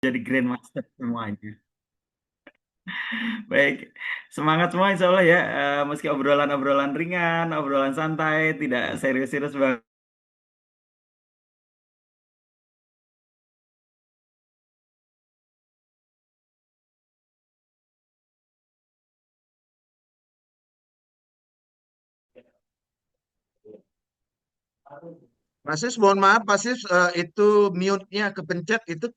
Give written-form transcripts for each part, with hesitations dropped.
jadi Grandmaster semuanya. Baik, semangat semua insya Allah ya. Meski obrolan-obrolan ringan, obrolan santai, tidak serius-serius banget. Pak Sis, mohon maaf, Pak Sis, itu mute-nya kepencet itu.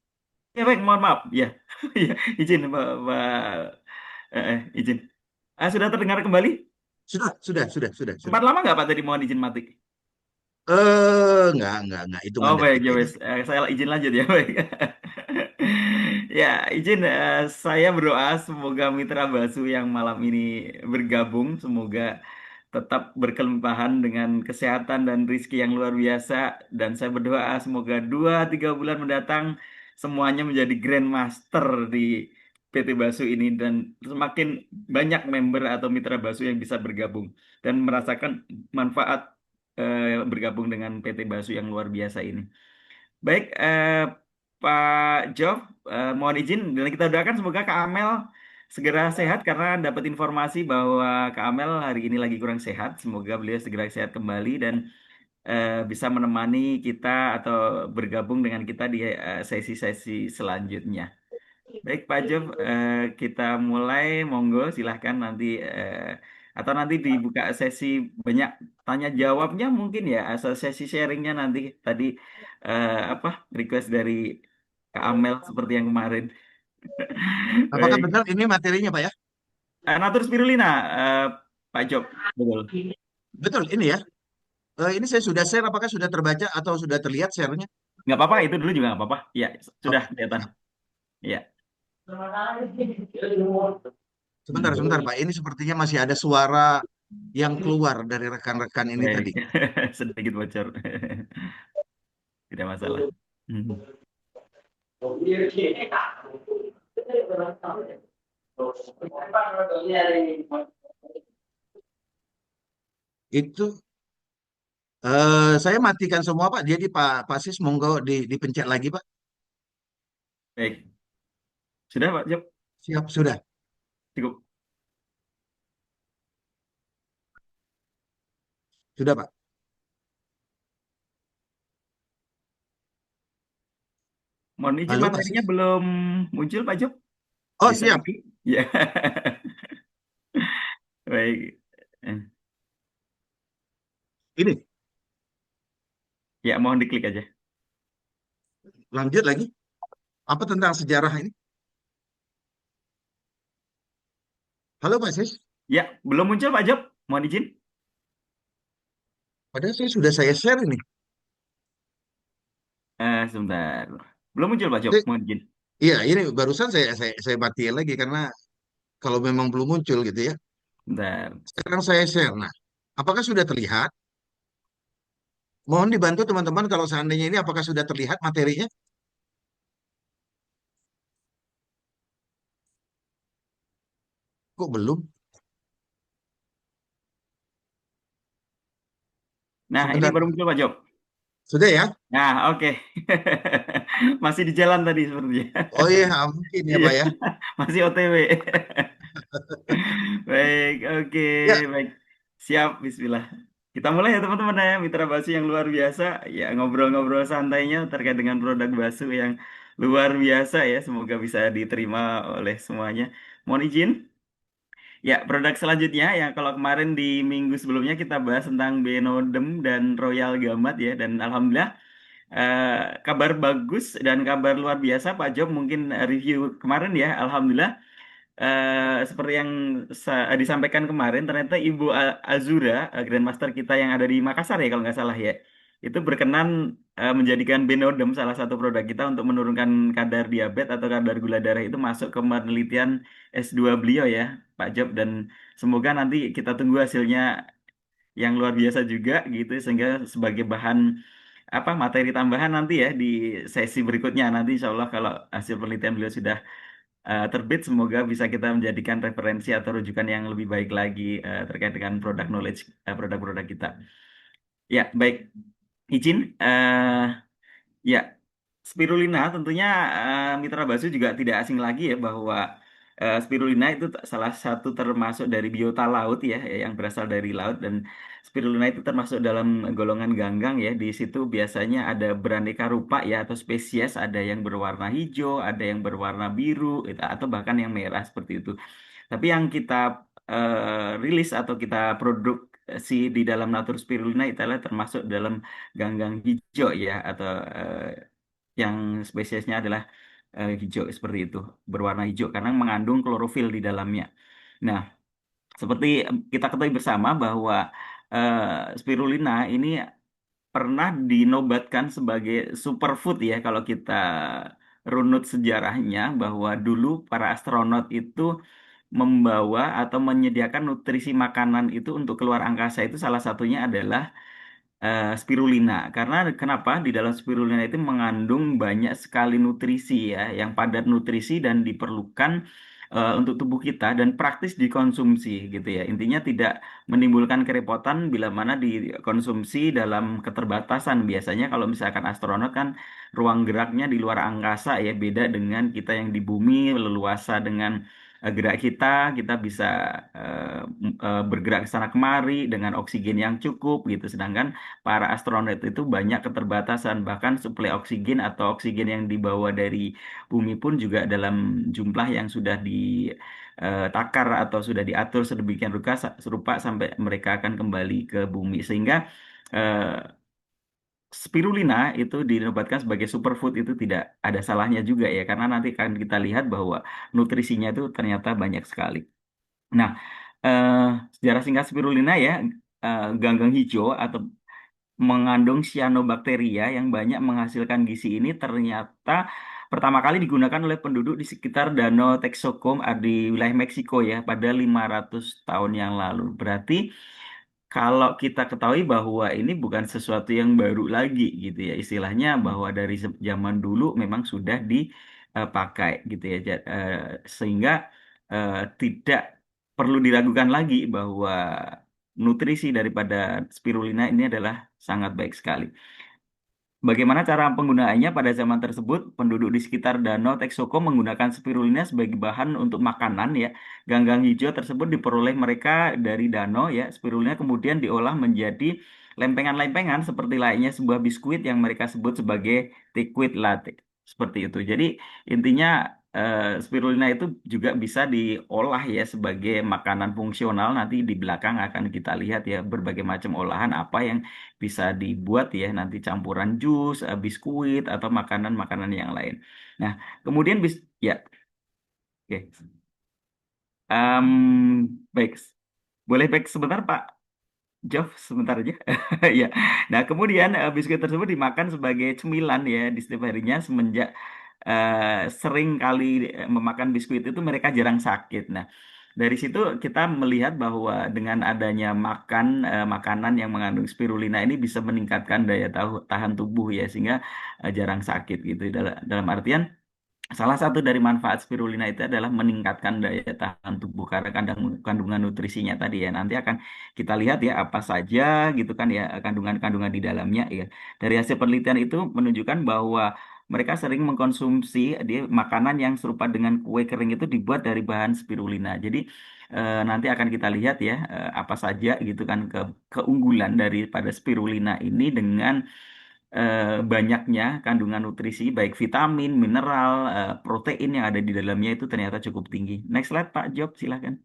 Ya baik, mohon maaf. Ya, ya izin izin. Sudah terdengar kembali? Sudah. Sempat lama nggak Pak tadi mohon izin mati? Enggak, Oh hitungan baik, detik ya ini. wes. Saya izin lanjut ya, baik. Ya, izin saya berdoa semoga Mitra Basu yang malam ini bergabung, semoga tetap berkelimpahan dengan kesehatan dan rizki yang luar biasa. Dan saya berdoa semoga 2-3 bulan mendatang semuanya menjadi Grandmaster di PT Basu ini dan semakin banyak member atau Mitra Basu yang bisa bergabung dan merasakan manfaat bergabung dengan PT Basu yang luar biasa ini. Baik, Pak Jof, mohon izin dan kita doakan semoga Kak Amel segera sehat karena dapat informasi bahwa Kak Amel hari ini lagi kurang sehat. Semoga beliau segera sehat kembali dan bisa menemani kita atau bergabung dengan kita di sesi-sesi selanjutnya. Baik, Pak Jof, kita mulai. Monggo, silahkan nanti atau nanti dibuka sesi banyak tanya jawabnya mungkin ya, asal sesi sharingnya nanti tadi apa request dari Kak Amel seperti yang kemarin. Apakah Baik, benar ini materinya, Pak ya? Natur Spirulina, Pak Jof, betul. Betul, ini ya. Ini saya sudah share, apakah sudah terbaca atau sudah terlihat share-nya? Nggak apa-apa, itu dulu juga nggak apa-apa. Ya, sudah Oke, kelihatan. siap. Ya. Sebentar, Pak. Ini sepertinya masih ada suara yang keluar dari rekan-rekan ini Baik, tadi. sedikit bocor. Tidak masalah. Hmm. Itu saya matikan semua, Pak. Jadi Pak Sis, monggo dipencet lagi, Pak. Baik, sudah Pak Jof, Siap, sudah. cukup. Sudah, Pak. Mohon izin Halo, Pak materinya Sis. belum muncul Pak Job. Oh, Bisa siap. diklik? Ya. Baik. Eh, Ini, Ya, mohon diklik aja. lanjut lagi. Apa tentang sejarah ini? Halo, Pak Sis. Ya, belum muncul Pak Job. Mohon izin. Padahal saya sudah share ini. Sebentar. Belum muncul Pak Job. Saya- Mohon izin. Iya, ini barusan saya matiin lagi karena kalau memang belum muncul gitu ya. Sebentar. Sekarang saya share. Nah, apakah sudah terlihat? Mohon dibantu teman-teman kalau seandainya ini apakah sudah terlihat materinya? Kok belum? Nah, ini Sebentar, baru Pak. muncul Pak Job. Sudah ya? Nah, oke. Masih di jalan tadi sepertinya. Oh iya, mungkin ya Iya, Pak ya. masih OTW. Baik, oke, Ya, baik. Siap, bismillah. Kita mulai ya teman-teman ya, Mitra Basu yang luar biasa. Ya, ngobrol-ngobrol santainya terkait dengan produk Basu yang luar biasa ya. Semoga bisa diterima oleh semuanya. Mohon izin. Ya, produk selanjutnya yang kalau kemarin di minggu sebelumnya kita bahas tentang Benodem dan Royal Gamat ya. Dan Alhamdulillah kabar bagus dan kabar luar biasa Pak Job mungkin review kemarin ya. Alhamdulillah seperti yang disampaikan kemarin, ternyata Ibu Azura, Grandmaster kita yang ada di Makassar ya kalau nggak salah ya, itu berkenan menjadikan Benodem salah satu produk kita untuk menurunkan kadar diabetes atau kadar gula darah itu masuk ke penelitian S2 beliau ya, Pak Job, dan semoga nanti kita tunggu hasilnya yang luar biasa juga gitu sehingga sebagai bahan apa materi tambahan nanti ya di sesi berikutnya nanti insya Allah kalau hasil penelitian beliau sudah terbit semoga bisa kita menjadikan referensi atau rujukan yang lebih baik lagi terkait dengan produk knowledge produk-produk kita. Ya, baik. Izin ya Spirulina tentunya Mitra Basu juga tidak asing lagi ya bahwa spirulina itu salah satu termasuk dari biota laut ya yang berasal dari laut, dan spirulina itu termasuk dalam golongan ganggang ya. Di situ biasanya ada beraneka rupa ya atau spesies, ada yang berwarna hijau, ada yang berwarna biru gitu, atau bahkan yang merah seperti itu. Tapi yang kita rilis atau kita produksi di dalam Natur Spirulina itu adalah termasuk dalam ganggang hijau ya, atau yang spesiesnya adalah hijau seperti itu, berwarna hijau karena mengandung klorofil di dalamnya. Nah, seperti kita ketahui bersama bahwa spirulina ini pernah dinobatkan sebagai superfood ya kalau kita runut sejarahnya, bahwa dulu para astronot itu membawa atau menyediakan nutrisi makanan itu untuk keluar angkasa, itu salah satunya adalah spirulina. Karena kenapa? Di dalam spirulina itu mengandung banyak sekali nutrisi ya, yang padat nutrisi dan diperlukan untuk tubuh kita dan praktis dikonsumsi gitu ya. Intinya tidak menimbulkan kerepotan bila mana dikonsumsi dalam keterbatasan. Biasanya kalau misalkan astronot kan ruang geraknya di luar angkasa ya, beda dengan kita yang di bumi leluasa dengan gerak kita, kita bisa bergerak ke sana kemari dengan oksigen yang cukup gitu. Sedangkan para astronot itu banyak keterbatasan, bahkan suplai oksigen atau oksigen yang dibawa dari bumi pun juga dalam jumlah yang sudah ditakar atau sudah diatur sedemikian serupa sampai mereka akan kembali ke bumi, sehingga eh, spirulina itu dinobatkan sebagai superfood itu tidak ada salahnya juga ya, karena nanti akan kita lihat bahwa nutrisinya itu ternyata banyak sekali. Nah, eh, sejarah singkat spirulina ya, ganggang hijau atau mengandung cyanobacteria yang banyak menghasilkan gizi ini ternyata pertama kali digunakan oleh penduduk di sekitar Danau Texoco di wilayah Meksiko ya pada 500 tahun yang lalu. Berarti kalau kita ketahui bahwa ini bukan sesuatu yang baru lagi gitu ya, istilahnya bahwa dari zaman dulu memang sudah dipakai gitu ya. Sehingga tidak perlu diragukan lagi bahwa nutrisi daripada spirulina ini adalah sangat baik sekali. Bagaimana cara penggunaannya pada zaman tersebut? Penduduk di sekitar Danau Texoco menggunakan spirulina sebagai bahan untuk makanan ya. Ganggang hijau tersebut diperoleh mereka dari danau ya. Spirulina kemudian diolah menjadi lempengan-lempengan seperti layaknya sebuah biskuit yang mereka sebut sebagai liquid latte. Seperti itu. Jadi intinya spirulina itu juga bisa diolah ya sebagai makanan fungsional. Nanti di belakang akan kita lihat ya berbagai macam olahan apa yang bisa dibuat ya, nanti campuran jus, biskuit atau makanan-makanan yang lain. Nah, kemudian ya, oke. Em, baik, boleh baik sebentar Pak Jof, sebentar aja. Ya. Nah, kemudian biskuit tersebut dimakan sebagai cemilan ya di setiap harinya semenjak sering kali memakan biskuit itu mereka jarang sakit. Nah, dari situ kita melihat bahwa dengan adanya makanan yang mengandung spirulina ini bisa meningkatkan daya tahan tubuh ya, sehingga jarang sakit gitu. Dalam artian salah satu dari manfaat spirulina itu adalah meningkatkan daya tahan tubuh karena kandungan nutrisinya tadi ya. Nanti akan kita lihat ya apa saja gitu kan ya kandungan-kandungan di dalamnya ya. Dari hasil penelitian itu menunjukkan bahwa mereka sering mengkonsumsi makanan yang serupa dengan kue kering itu dibuat dari bahan spirulina. Jadi nanti akan kita lihat ya apa saja gitu kan keunggulan daripada spirulina ini dengan banyaknya kandungan nutrisi, baik vitamin, mineral, protein yang ada di dalamnya itu ternyata cukup tinggi. Next slide, Pak Job, silahkan.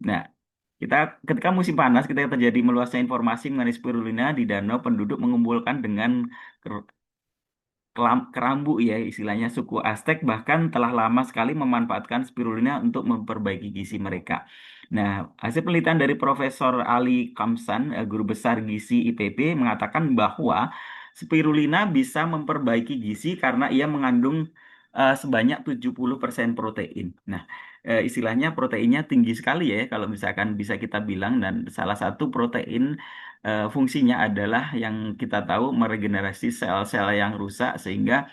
Nah, kita ketika musim panas, ketika terjadi meluasnya informasi mengenai spirulina di danau, penduduk mengumpulkan dengan kerambu ya istilahnya suku Aztec bahkan telah lama sekali memanfaatkan spirulina untuk memperbaiki gizi mereka. Nah, hasil penelitian dari Profesor Ali Kamsan, guru besar gizi IPB, mengatakan bahwa spirulina bisa memperbaiki gizi karena ia mengandung sebanyak 70% protein. Nah, istilahnya proteinnya tinggi sekali ya kalau misalkan bisa kita bilang, dan salah satu protein fungsinya adalah yang kita tahu meregenerasi sel-sel yang rusak sehingga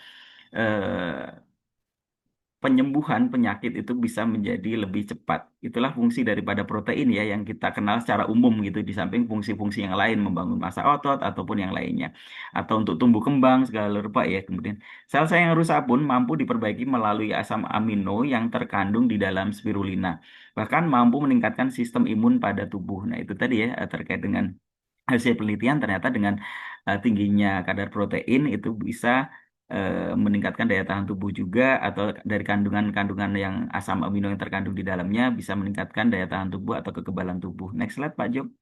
eh, penyembuhan penyakit itu bisa menjadi lebih cepat. Itulah fungsi daripada protein ya yang kita kenal secara umum gitu di samping fungsi-fungsi yang lain membangun massa otot ataupun yang lainnya atau untuk tumbuh kembang segala rupa ya. Kemudian sel-sel yang rusak pun mampu diperbaiki melalui asam amino yang terkandung di dalam spirulina. Bahkan mampu meningkatkan sistem imun pada tubuh. Nah, itu tadi ya terkait dengan hasil penelitian ternyata dengan tingginya kadar protein itu bisa meningkatkan daya tahan tubuh juga atau dari kandungan-kandungan yang asam amino yang terkandung di dalamnya bisa meningkatkan daya tahan tubuh atau kekebalan tubuh. Next slide Pak Jo.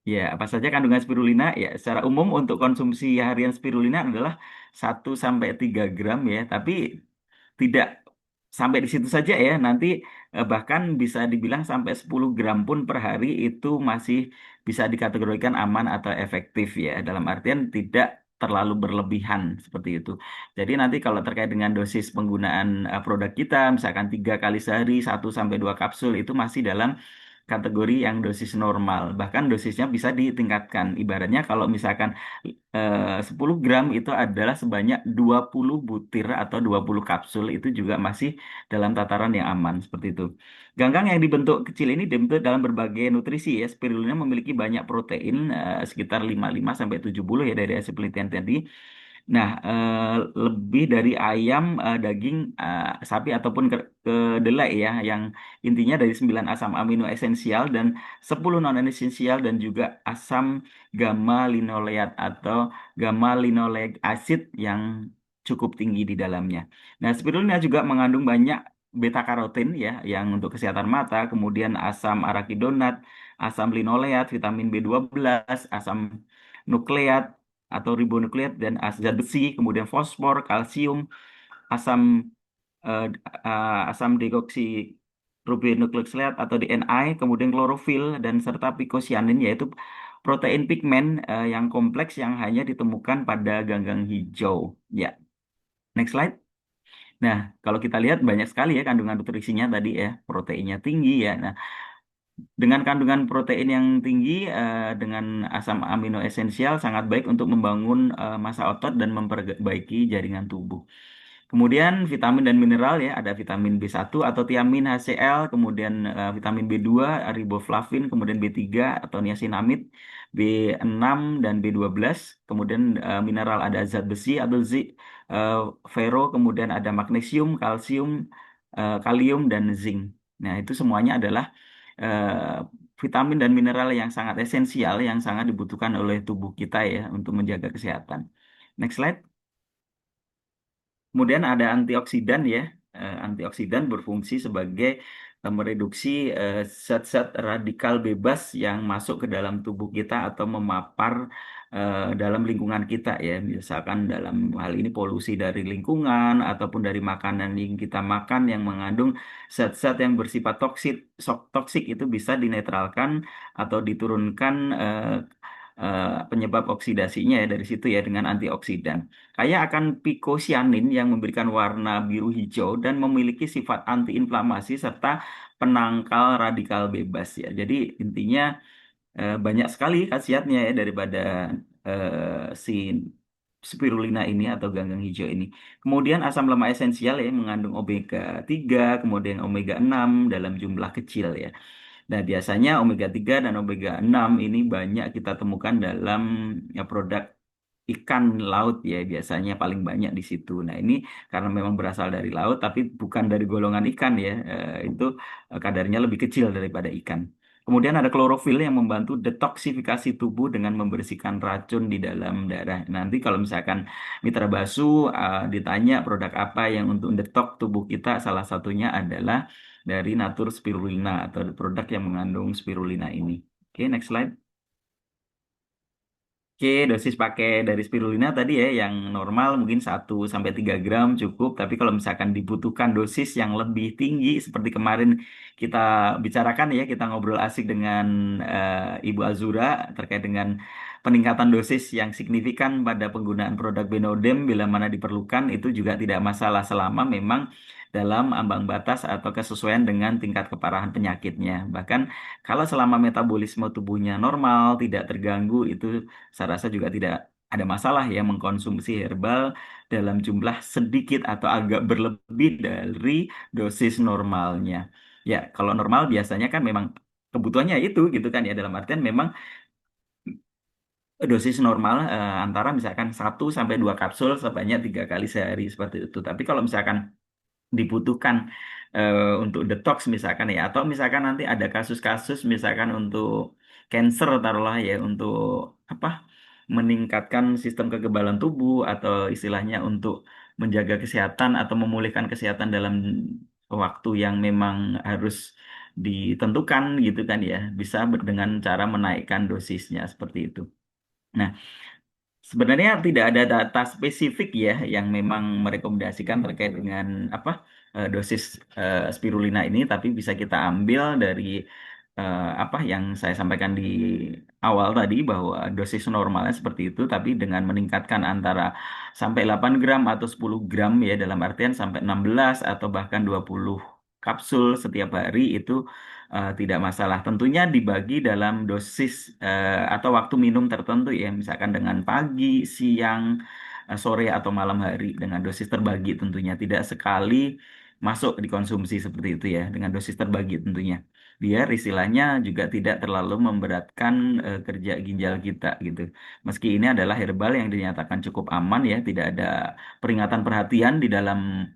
Ya, apa saja kandungan spirulina? Ya, secara umum untuk konsumsi harian spirulina adalah 1 sampai 3 gram ya, tapi tidak sampai di situ saja ya. Nanti bahkan bisa dibilang sampai 10 gram pun per hari itu masih bisa dikategorikan aman atau efektif ya. Dalam artian tidak terlalu berlebihan seperti itu. Jadi nanti kalau terkait dengan dosis penggunaan produk kita, misalkan 3 kali sehari 1 sampai 2 kapsul itu masih dalam kategori yang dosis normal. Bahkan dosisnya bisa ditingkatkan. Ibaratnya kalau misalkan 10 gram itu adalah sebanyak 20 butir atau 20 kapsul itu juga masih dalam tataran yang aman seperti itu. Ganggang yang dibentuk kecil ini dibentuk dalam berbagai nutrisi ya. Spirulina memiliki banyak protein sekitar 55 sampai 70 ya dari hasil penelitian tadi. Nah, lebih dari ayam, daging, sapi ataupun kedelai ya, yang intinya dari 9 asam amino esensial dan 10 non esensial dan juga asam gamma linoleat atau gamma linoleic acid yang cukup tinggi di dalamnya. Nah, spirulina juga mengandung banyak beta karotin ya, yang untuk kesehatan mata, kemudian asam arachidonat, asam linoleat, vitamin B12, asam nukleat atau ribonukleat dan zat besi, kemudian fosfor, kalsium, asam eh, asam deoksi ribonukleat atau DNI, kemudian klorofil dan serta pikosianin yaitu protein pigmen yang kompleks yang hanya ditemukan pada ganggang hijau. Ya, next slide. Nah, kalau kita lihat banyak sekali ya kandungan nutrisinya tadi ya, proteinnya tinggi ya. Nah, dengan kandungan protein yang tinggi dengan asam amino esensial sangat baik untuk membangun massa otot dan memperbaiki jaringan tubuh. Kemudian vitamin dan mineral ya, ada vitamin B1 atau tiamin HCl, kemudian vitamin B2, riboflavin, kemudian B3 atau niacinamide, B6 dan B12. Kemudian mineral ada zat besi atau eh, ferro, kemudian ada magnesium, kalsium, kalium dan zinc. Nah, itu semuanya adalah eh, vitamin dan mineral yang sangat esensial yang sangat dibutuhkan oleh tubuh kita ya untuk menjaga kesehatan. Next slide. Kemudian ada antioksidan ya. Antioksidan berfungsi sebagai mereduksi zat-zat radikal bebas yang masuk ke dalam tubuh kita atau memapar dalam lingkungan kita ya. Misalkan dalam hal ini polusi dari lingkungan ataupun dari makanan yang kita makan yang mengandung zat-zat yang bersifat toksik itu bisa dinetralkan atau diturunkan penyebab oksidasinya ya dari situ ya dengan antioksidan. Kaya akan pikosianin yang memberikan warna biru hijau dan memiliki sifat antiinflamasi serta penangkal radikal bebas ya. Jadi intinya banyak sekali khasiatnya ya daripada si spirulina ini atau ganggang hijau ini. Kemudian asam lemak esensial ya mengandung omega 3, kemudian omega 6 dalam jumlah kecil ya. Nah, biasanya omega 3 dan omega 6 ini banyak kita temukan dalam ya, produk ikan laut ya, biasanya paling banyak di situ. Nah, ini karena memang berasal dari laut tapi bukan dari golongan ikan ya. Itu kadarnya lebih kecil daripada ikan. Kemudian ada klorofil yang membantu detoksifikasi tubuh dengan membersihkan racun di dalam darah. Nanti kalau misalkan Mitra Basu ditanya produk apa yang untuk detok tubuh kita, salah satunya adalah dari Natur Spirulina atau produk yang mengandung spirulina ini. Oke, next slide. Oke, dosis pakai dari spirulina tadi ya, yang normal mungkin 1 sampai 3 gram cukup. Tapi kalau misalkan dibutuhkan dosis yang lebih tinggi, seperti kemarin kita bicarakan ya, kita ngobrol asik dengan Ibu Azura terkait dengan peningkatan dosis yang signifikan pada penggunaan produk Benodem bila mana diperlukan, itu juga tidak masalah selama memang dalam ambang batas atau kesesuaian dengan tingkat keparahan penyakitnya. Bahkan kalau selama metabolisme tubuhnya normal, tidak terganggu, itu saya rasa juga tidak ada masalah ya mengkonsumsi herbal dalam jumlah sedikit atau agak berlebih dari dosis normalnya. Ya, kalau normal biasanya kan memang kebutuhannya itu gitu kan ya, dalam artian memang dosis normal antara misalkan 1 sampai 2 kapsul sebanyak 3 kali sehari seperti itu. Tapi kalau misalkan dibutuhkan untuk detox misalkan ya, atau misalkan nanti ada kasus-kasus misalkan untuk cancer taruhlah ya, untuk apa, meningkatkan sistem kekebalan tubuh atau istilahnya untuk menjaga kesehatan atau memulihkan kesehatan dalam waktu yang memang harus ditentukan gitu kan ya, bisa dengan cara menaikkan dosisnya seperti itu. Nah, sebenarnya tidak ada data spesifik ya yang memang merekomendasikan terkait dengan apa, dosis spirulina ini, tapi bisa kita ambil dari apa yang saya sampaikan di awal tadi bahwa dosis normalnya seperti itu, tapi dengan meningkatkan antara sampai 8 gram atau 10 gram ya, dalam artian sampai 16 atau bahkan 20 kapsul setiap hari itu tidak masalah. Tentunya dibagi dalam dosis atau waktu minum tertentu ya, misalkan dengan pagi, siang, sore atau malam hari dengan dosis terbagi tentunya. Tidak sekali masuk dikonsumsi seperti itu ya, dengan dosis terbagi tentunya. Biar istilahnya juga tidak terlalu memberatkan kerja ginjal kita gitu. Meski ini adalah herbal yang dinyatakan cukup aman ya, tidak ada peringatan perhatian di dalam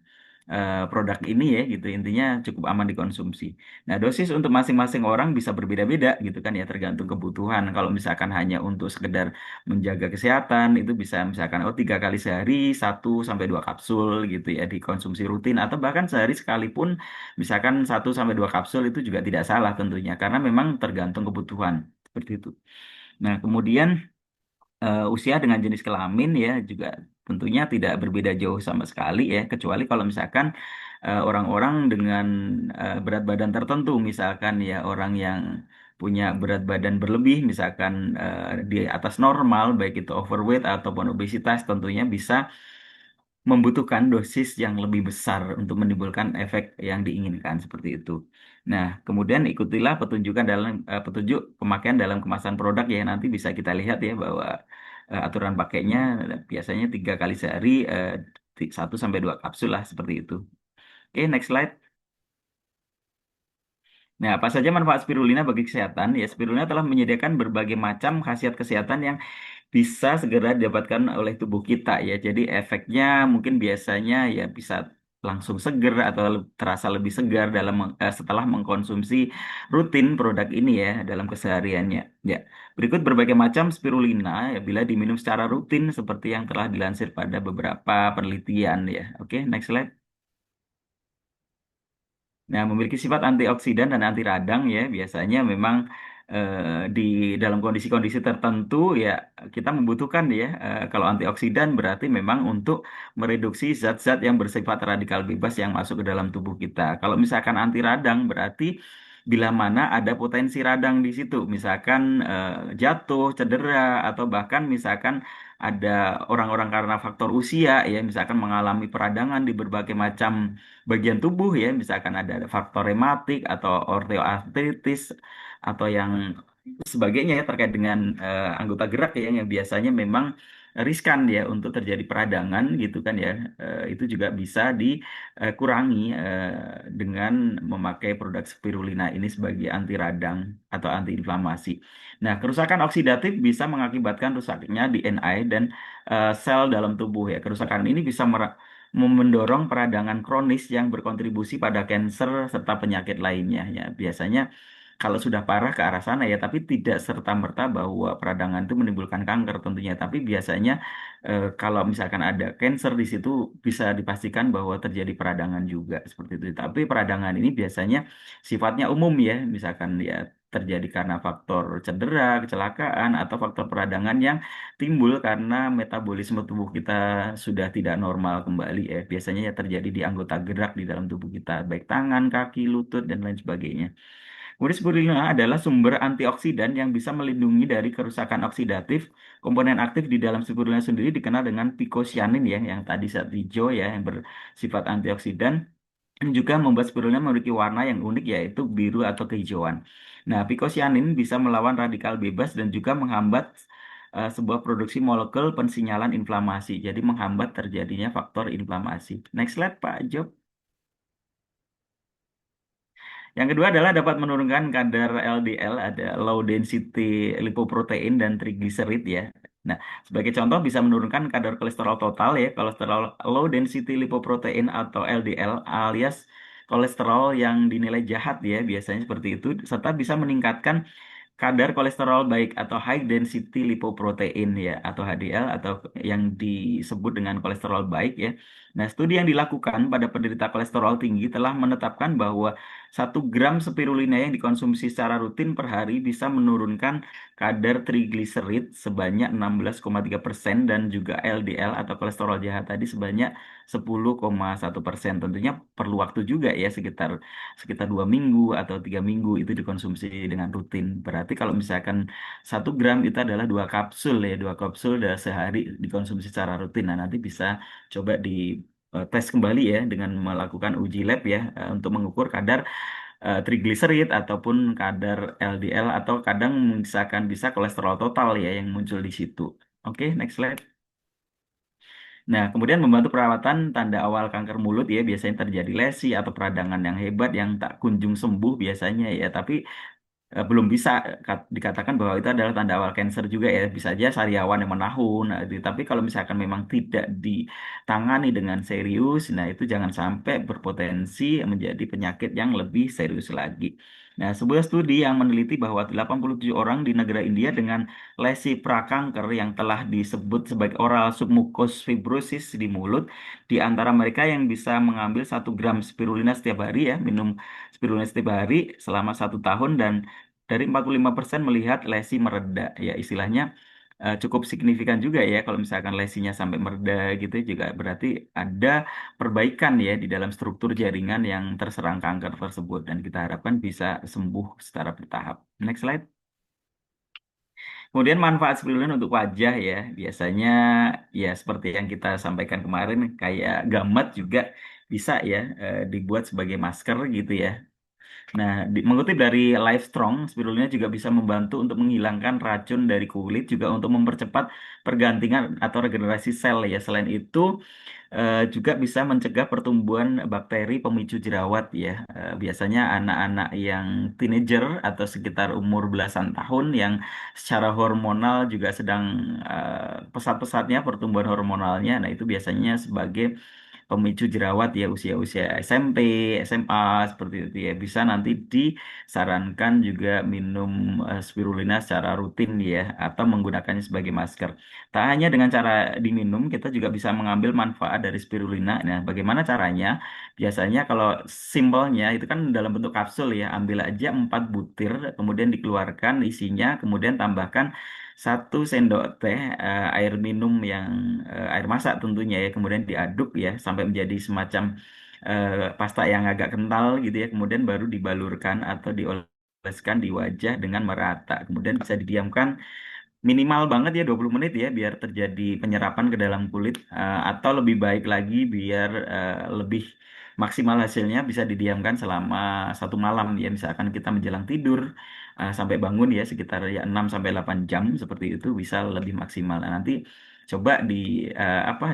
produk ini ya gitu, intinya cukup aman dikonsumsi. Nah, dosis untuk masing-masing orang bisa berbeda-beda gitu kan ya, tergantung kebutuhan. Kalau misalkan hanya untuk sekedar menjaga kesehatan itu bisa misalkan 3 kali sehari 1 sampai 2 kapsul gitu ya, dikonsumsi rutin, atau bahkan sehari sekalipun misalkan 1 sampai 2 kapsul itu juga tidak salah tentunya, karena memang tergantung kebutuhan seperti itu. Nah, kemudian usia dengan jenis kelamin ya juga tentunya tidak berbeda jauh sama sekali ya, kecuali kalau misalkan orang-orang dengan berat badan tertentu, misalkan ya orang yang punya berat badan berlebih misalkan di atas normal, baik itu overweight ataupun obesitas, tentunya bisa membutuhkan dosis yang lebih besar untuk menimbulkan efek yang diinginkan seperti itu. Nah, kemudian ikutilah petunjuk pemakaian dalam kemasan produk ya, nanti bisa kita lihat ya bahwa aturan pakainya biasanya 3 kali sehari 1 sampai 2 kapsul lah seperti itu. Oke, next slide. Nah, apa saja manfaat spirulina bagi kesehatan? Ya, spirulina telah menyediakan berbagai macam khasiat kesehatan yang bisa segera didapatkan oleh tubuh kita ya. Jadi efeknya mungkin biasanya ya bisa langsung seger atau terasa lebih segar setelah mengkonsumsi rutin produk ini ya dalam kesehariannya. Ya, berikut berbagai macam spirulina ya bila diminum secara rutin seperti yang telah dilansir pada beberapa penelitian ya. Oke, next slide. Nah, memiliki sifat antioksidan dan anti radang ya, biasanya memang di dalam kondisi-kondisi tertentu ya kita membutuhkan ya. Kalau antioksidan berarti memang untuk mereduksi zat-zat yang bersifat radikal bebas yang masuk ke dalam tubuh kita. Kalau misalkan anti radang berarti bila mana ada potensi radang di situ, misalkan jatuh, cedera, atau bahkan misalkan ada orang-orang karena faktor usia ya, misalkan mengalami peradangan di berbagai macam bagian tubuh ya, misalkan ada faktor rematik atau osteoartritis atau yang sebagainya ya, terkait dengan anggota gerak ya yang biasanya memang riskan ya untuk terjadi peradangan gitu kan ya. Itu juga bisa dikurangi dengan memakai produk spirulina ini sebagai anti radang atau anti inflamasi. Nah, kerusakan oksidatif bisa mengakibatkan rusaknya DNA dan sel dalam tubuh ya. Kerusakan ini bisa mendorong peradangan kronis yang berkontribusi pada kanker serta penyakit lainnya ya. Biasanya kalau sudah parah ke arah sana ya, tapi tidak serta-merta bahwa peradangan itu menimbulkan kanker tentunya. Tapi biasanya kalau misalkan ada kanker di situ bisa dipastikan bahwa terjadi peradangan juga seperti itu. Tapi peradangan ini biasanya sifatnya umum ya, misalkan ya terjadi karena faktor cedera, kecelakaan, atau faktor peradangan yang timbul karena metabolisme tubuh kita sudah tidak normal kembali ya. Biasanya ya terjadi di anggota gerak di dalam tubuh kita, baik tangan, kaki, lutut, dan lain sebagainya. Kemudian spirulina adalah sumber antioksidan yang bisa melindungi dari kerusakan oksidatif. Komponen aktif di dalam spirulina sendiri dikenal dengan picosanin ya, yang tadi saat hijau ya, yang bersifat antioksidan. Ini juga membuat spirulina memiliki warna yang unik yaitu biru atau kehijauan. Nah, picosanin bisa melawan radikal bebas dan juga menghambat sebuah produksi molekul pensinyalan inflamasi. Jadi menghambat terjadinya faktor inflamasi. Next slide, Pak Job. Yang kedua adalah dapat menurunkan kadar LDL, ada low density lipoprotein dan triglycerid ya. Nah, sebagai contoh bisa menurunkan kadar kolesterol total ya, kolesterol low density lipoprotein atau LDL alias kolesterol yang dinilai jahat ya, biasanya seperti itu, serta bisa meningkatkan kadar kolesterol baik atau high density lipoprotein ya atau HDL atau yang disebut dengan kolesterol baik ya. Nah, studi yang dilakukan pada penderita kolesterol tinggi telah menetapkan bahwa 1 gram spirulina yang dikonsumsi secara rutin per hari bisa menurunkan kadar trigliserid sebanyak 16,3% dan juga LDL atau kolesterol jahat tadi sebanyak 10,1%. Tentunya perlu waktu juga ya sekitar sekitar 2 minggu atau 3 minggu itu dikonsumsi dengan rutin. Berarti kalau misalkan 1 gram itu adalah 2 kapsul ya, 2 kapsul sehari dikonsumsi secara rutin. Nah nanti bisa coba di tes kembali ya dengan melakukan uji lab ya untuk mengukur kadar trigliserid ataupun kadar LDL atau kadang misalkan bisa kolesterol total ya yang muncul di situ. Oke, next slide. Nah, kemudian membantu perawatan tanda awal kanker mulut ya, biasanya terjadi lesi atau peradangan yang hebat yang tak kunjung sembuh biasanya ya, tapi belum bisa dikatakan bahwa itu adalah tanda awal kanker juga ya, bisa aja sariawan yang menahun. Nah, tapi kalau misalkan memang tidak ditangani dengan serius, nah itu jangan sampai berpotensi menjadi penyakit yang lebih serius lagi. Nah, sebuah studi yang meneliti bahwa 87 orang di negara India dengan lesi prakanker yang telah disebut sebagai oral submucous fibrosis di mulut, di antara mereka yang bisa mengambil 1 gram spirulina setiap hari ya, minum spirulina setiap hari selama 1 tahun dan dari 45% melihat lesi mereda ya istilahnya cukup signifikan juga ya kalau misalkan lesinya sampai mereda gitu juga berarti ada perbaikan ya di dalam struktur jaringan yang terserang kanker tersebut dan kita harapkan bisa sembuh secara bertahap. Next slide. Kemudian manfaat spirulina untuk wajah ya biasanya ya seperti yang kita sampaikan kemarin kayak gamat juga bisa ya dibuat sebagai masker gitu ya. Nah, mengutip dari Livestrong, spirulina juga bisa membantu untuk menghilangkan racun dari kulit, juga untuk mempercepat pergantian atau regenerasi sel ya. Selain itu, juga bisa mencegah pertumbuhan bakteri pemicu jerawat ya. Biasanya anak-anak yang teenager atau sekitar umur belasan tahun yang secara hormonal juga sedang pesat-pesatnya pertumbuhan hormonalnya. Nah, itu biasanya sebagai pemicu jerawat ya usia-usia SMP, SMA seperti itu ya bisa nanti disarankan juga minum spirulina secara rutin ya atau menggunakannya sebagai masker. Tak hanya dengan cara diminum, kita juga bisa mengambil manfaat dari spirulina. Nah, bagaimana caranya? Biasanya kalau simpelnya itu kan dalam bentuk kapsul ya, ambil aja 4 butir, kemudian dikeluarkan isinya, kemudian tambahkan 1 sendok teh air minum yang air masak tentunya ya kemudian diaduk ya sampai menjadi semacam pasta yang agak kental gitu ya kemudian baru dibalurkan atau dioleskan di wajah dengan merata kemudian bisa didiamkan minimal banget ya 20 menit ya biar terjadi penyerapan ke dalam kulit atau lebih baik lagi biar lebih maksimal hasilnya bisa didiamkan selama 1 malam ya misalkan kita menjelang tidur sampai bangun ya sekitar ya 6 sampai 8 jam seperti itu bisa lebih maksimal. Nah, nanti coba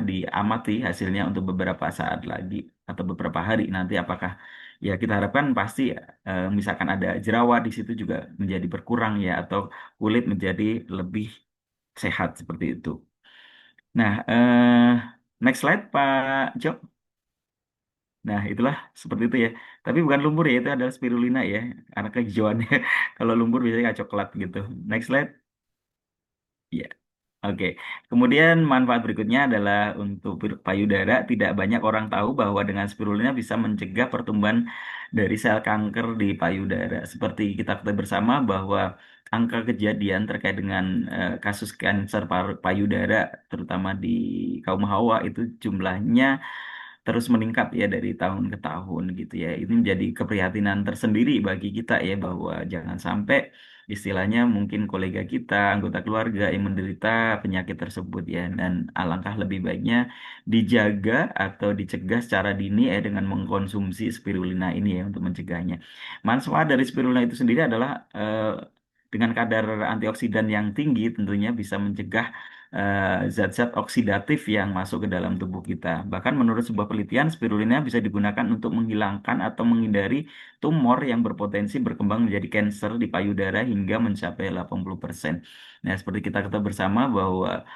diamati hasilnya untuk beberapa saat lagi atau beberapa hari nanti apakah ya kita harapkan pasti misalkan ada jerawat di situ juga menjadi berkurang ya atau kulit menjadi lebih sehat seperti itu. Nah, next slide Pak Jok. Nah, itulah seperti itu ya. Tapi bukan lumpur ya, itu adalah spirulina ya. Karena kehijauannya. Kalau lumpur biasanya kayak coklat gitu. Next slide. Ya. Oke, kemudian manfaat berikutnya adalah untuk payudara. Tidak banyak orang tahu bahwa dengan spirulina bisa mencegah pertumbuhan dari sel kanker di payudara. Seperti kita ketahui bersama bahwa angka kejadian terkait dengan kasus kanker payudara, terutama di kaum hawa itu jumlahnya terus meningkat ya dari tahun ke tahun gitu ya. Ini menjadi keprihatinan tersendiri bagi kita ya bahwa jangan sampai istilahnya mungkin kolega kita, anggota keluarga yang menderita penyakit tersebut ya dan alangkah lebih baiknya dijaga atau dicegah secara dini ya dengan mengkonsumsi spirulina ini ya untuk mencegahnya. Manfaat dari spirulina itu sendiri adalah dengan kadar antioksidan yang tinggi tentunya bisa mencegah zat-zat oksidatif yang masuk ke dalam tubuh kita. Bahkan menurut sebuah penelitian, spirulina bisa digunakan untuk menghilangkan atau menghindari tumor yang berpotensi berkembang menjadi kanker di payudara hingga mencapai 80%. Nah, seperti kita ketahui bersama bahwa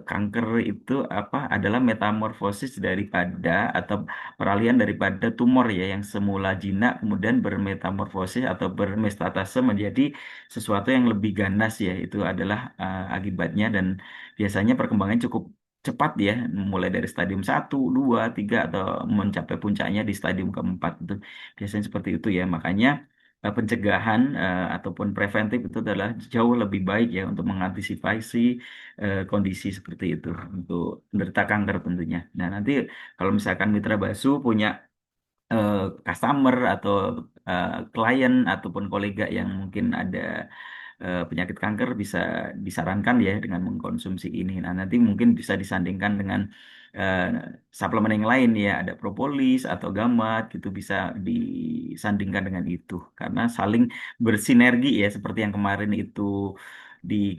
kanker itu apa adalah metamorfosis daripada atau peralihan daripada tumor ya yang semula jinak kemudian bermetamorfosis atau bermestatase menjadi sesuatu yang lebih ganas ya. Itu adalah akibatnya dan biasanya perkembangannya cukup cepat ya, mulai dari stadium 1, 2, 3 atau mencapai puncaknya di stadium keempat itu biasanya seperti itu ya. Makanya pencegahan ataupun preventif itu adalah jauh lebih baik ya untuk mengantisipasi kondisi seperti itu untuk menderita kanker tentunya. Nah, nanti kalau misalkan Mitra Basu punya eh, customer atau klien ataupun kolega yang mungkin ada penyakit kanker bisa disarankan ya dengan mengkonsumsi ini. Nah, nanti mungkin bisa disandingkan dengan eh, suplemen yang lain ya, ada propolis atau gamat gitu bisa disandingkan dengan itu karena saling bersinergi ya seperti yang kemarin itu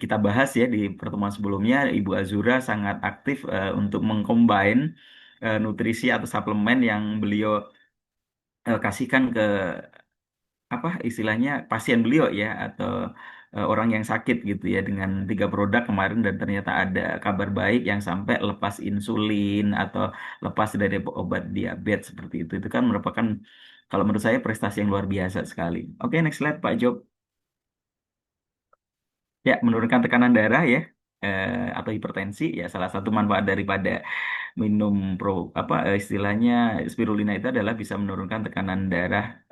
kita bahas ya di pertemuan sebelumnya Ibu Azura sangat aktif untuk mengcombine nutrisi atau suplemen yang beliau kasihkan ke apa istilahnya pasien beliau ya atau orang yang sakit gitu ya dengan 3 produk kemarin dan ternyata ada kabar baik yang sampai lepas insulin atau lepas dari obat diabetes seperti itu kan merupakan kalau menurut saya prestasi yang luar biasa sekali. Oke, next slide Pak Job. Ya, menurunkan tekanan darah ya atau hipertensi ya salah satu manfaat daripada minum apa istilahnya spirulina itu adalah bisa menurunkan tekanan darah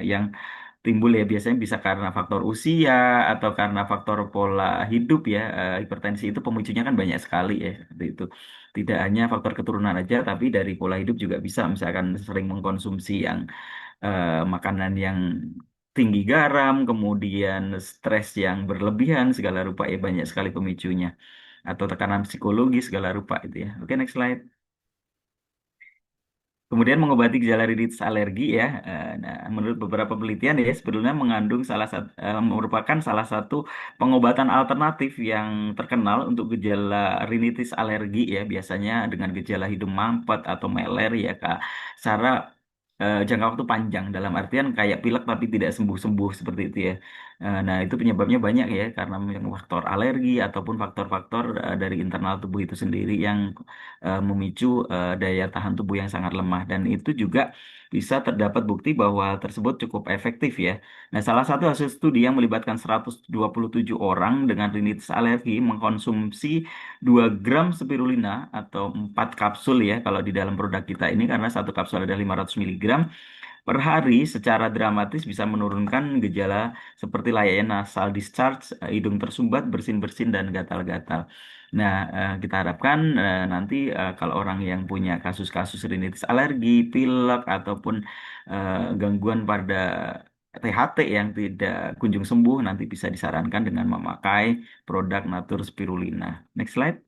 yang timbul ya biasanya bisa karena faktor usia atau karena faktor pola hidup ya. Hipertensi itu pemicunya kan banyak sekali ya seperti itu. Tidak hanya faktor keturunan aja tapi dari pola hidup juga bisa misalkan sering mengkonsumsi yang makanan yang tinggi garam, kemudian stres yang berlebihan segala rupa ya banyak sekali pemicunya atau tekanan psikologis segala rupa itu ya. Oke, next slide. Kemudian mengobati gejala rinitis alergi ya. Nah, menurut beberapa penelitian ya sebetulnya mengandung merupakan salah satu pengobatan alternatif yang terkenal untuk gejala rinitis alergi ya. Biasanya dengan gejala hidung mampet atau meler ya Kak. Secara jangka waktu panjang dalam artian kayak pilek tapi tidak sembuh-sembuh seperti itu ya. Nah, itu penyebabnya banyak ya karena memang faktor alergi ataupun faktor-faktor dari internal tubuh itu sendiri yang memicu daya tahan tubuh yang sangat lemah dan itu juga bisa terdapat bukti bahwa tersebut cukup efektif ya. Nah, salah satu hasil studi yang melibatkan 127 orang dengan rinitis alergi mengkonsumsi 2 gram spirulina atau 4 kapsul ya kalau di dalam produk kita ini karena satu kapsul ada 500 miligram per hari secara dramatis bisa menurunkan gejala seperti layanan nasal discharge, hidung tersumbat, bersin-bersin, dan gatal-gatal. Nah, kita harapkan nanti kalau orang yang punya kasus-kasus rinitis alergi, pilek, ataupun gangguan pada THT yang tidak kunjung sembuh, nanti bisa disarankan dengan memakai produk Natur Spirulina. Next slide.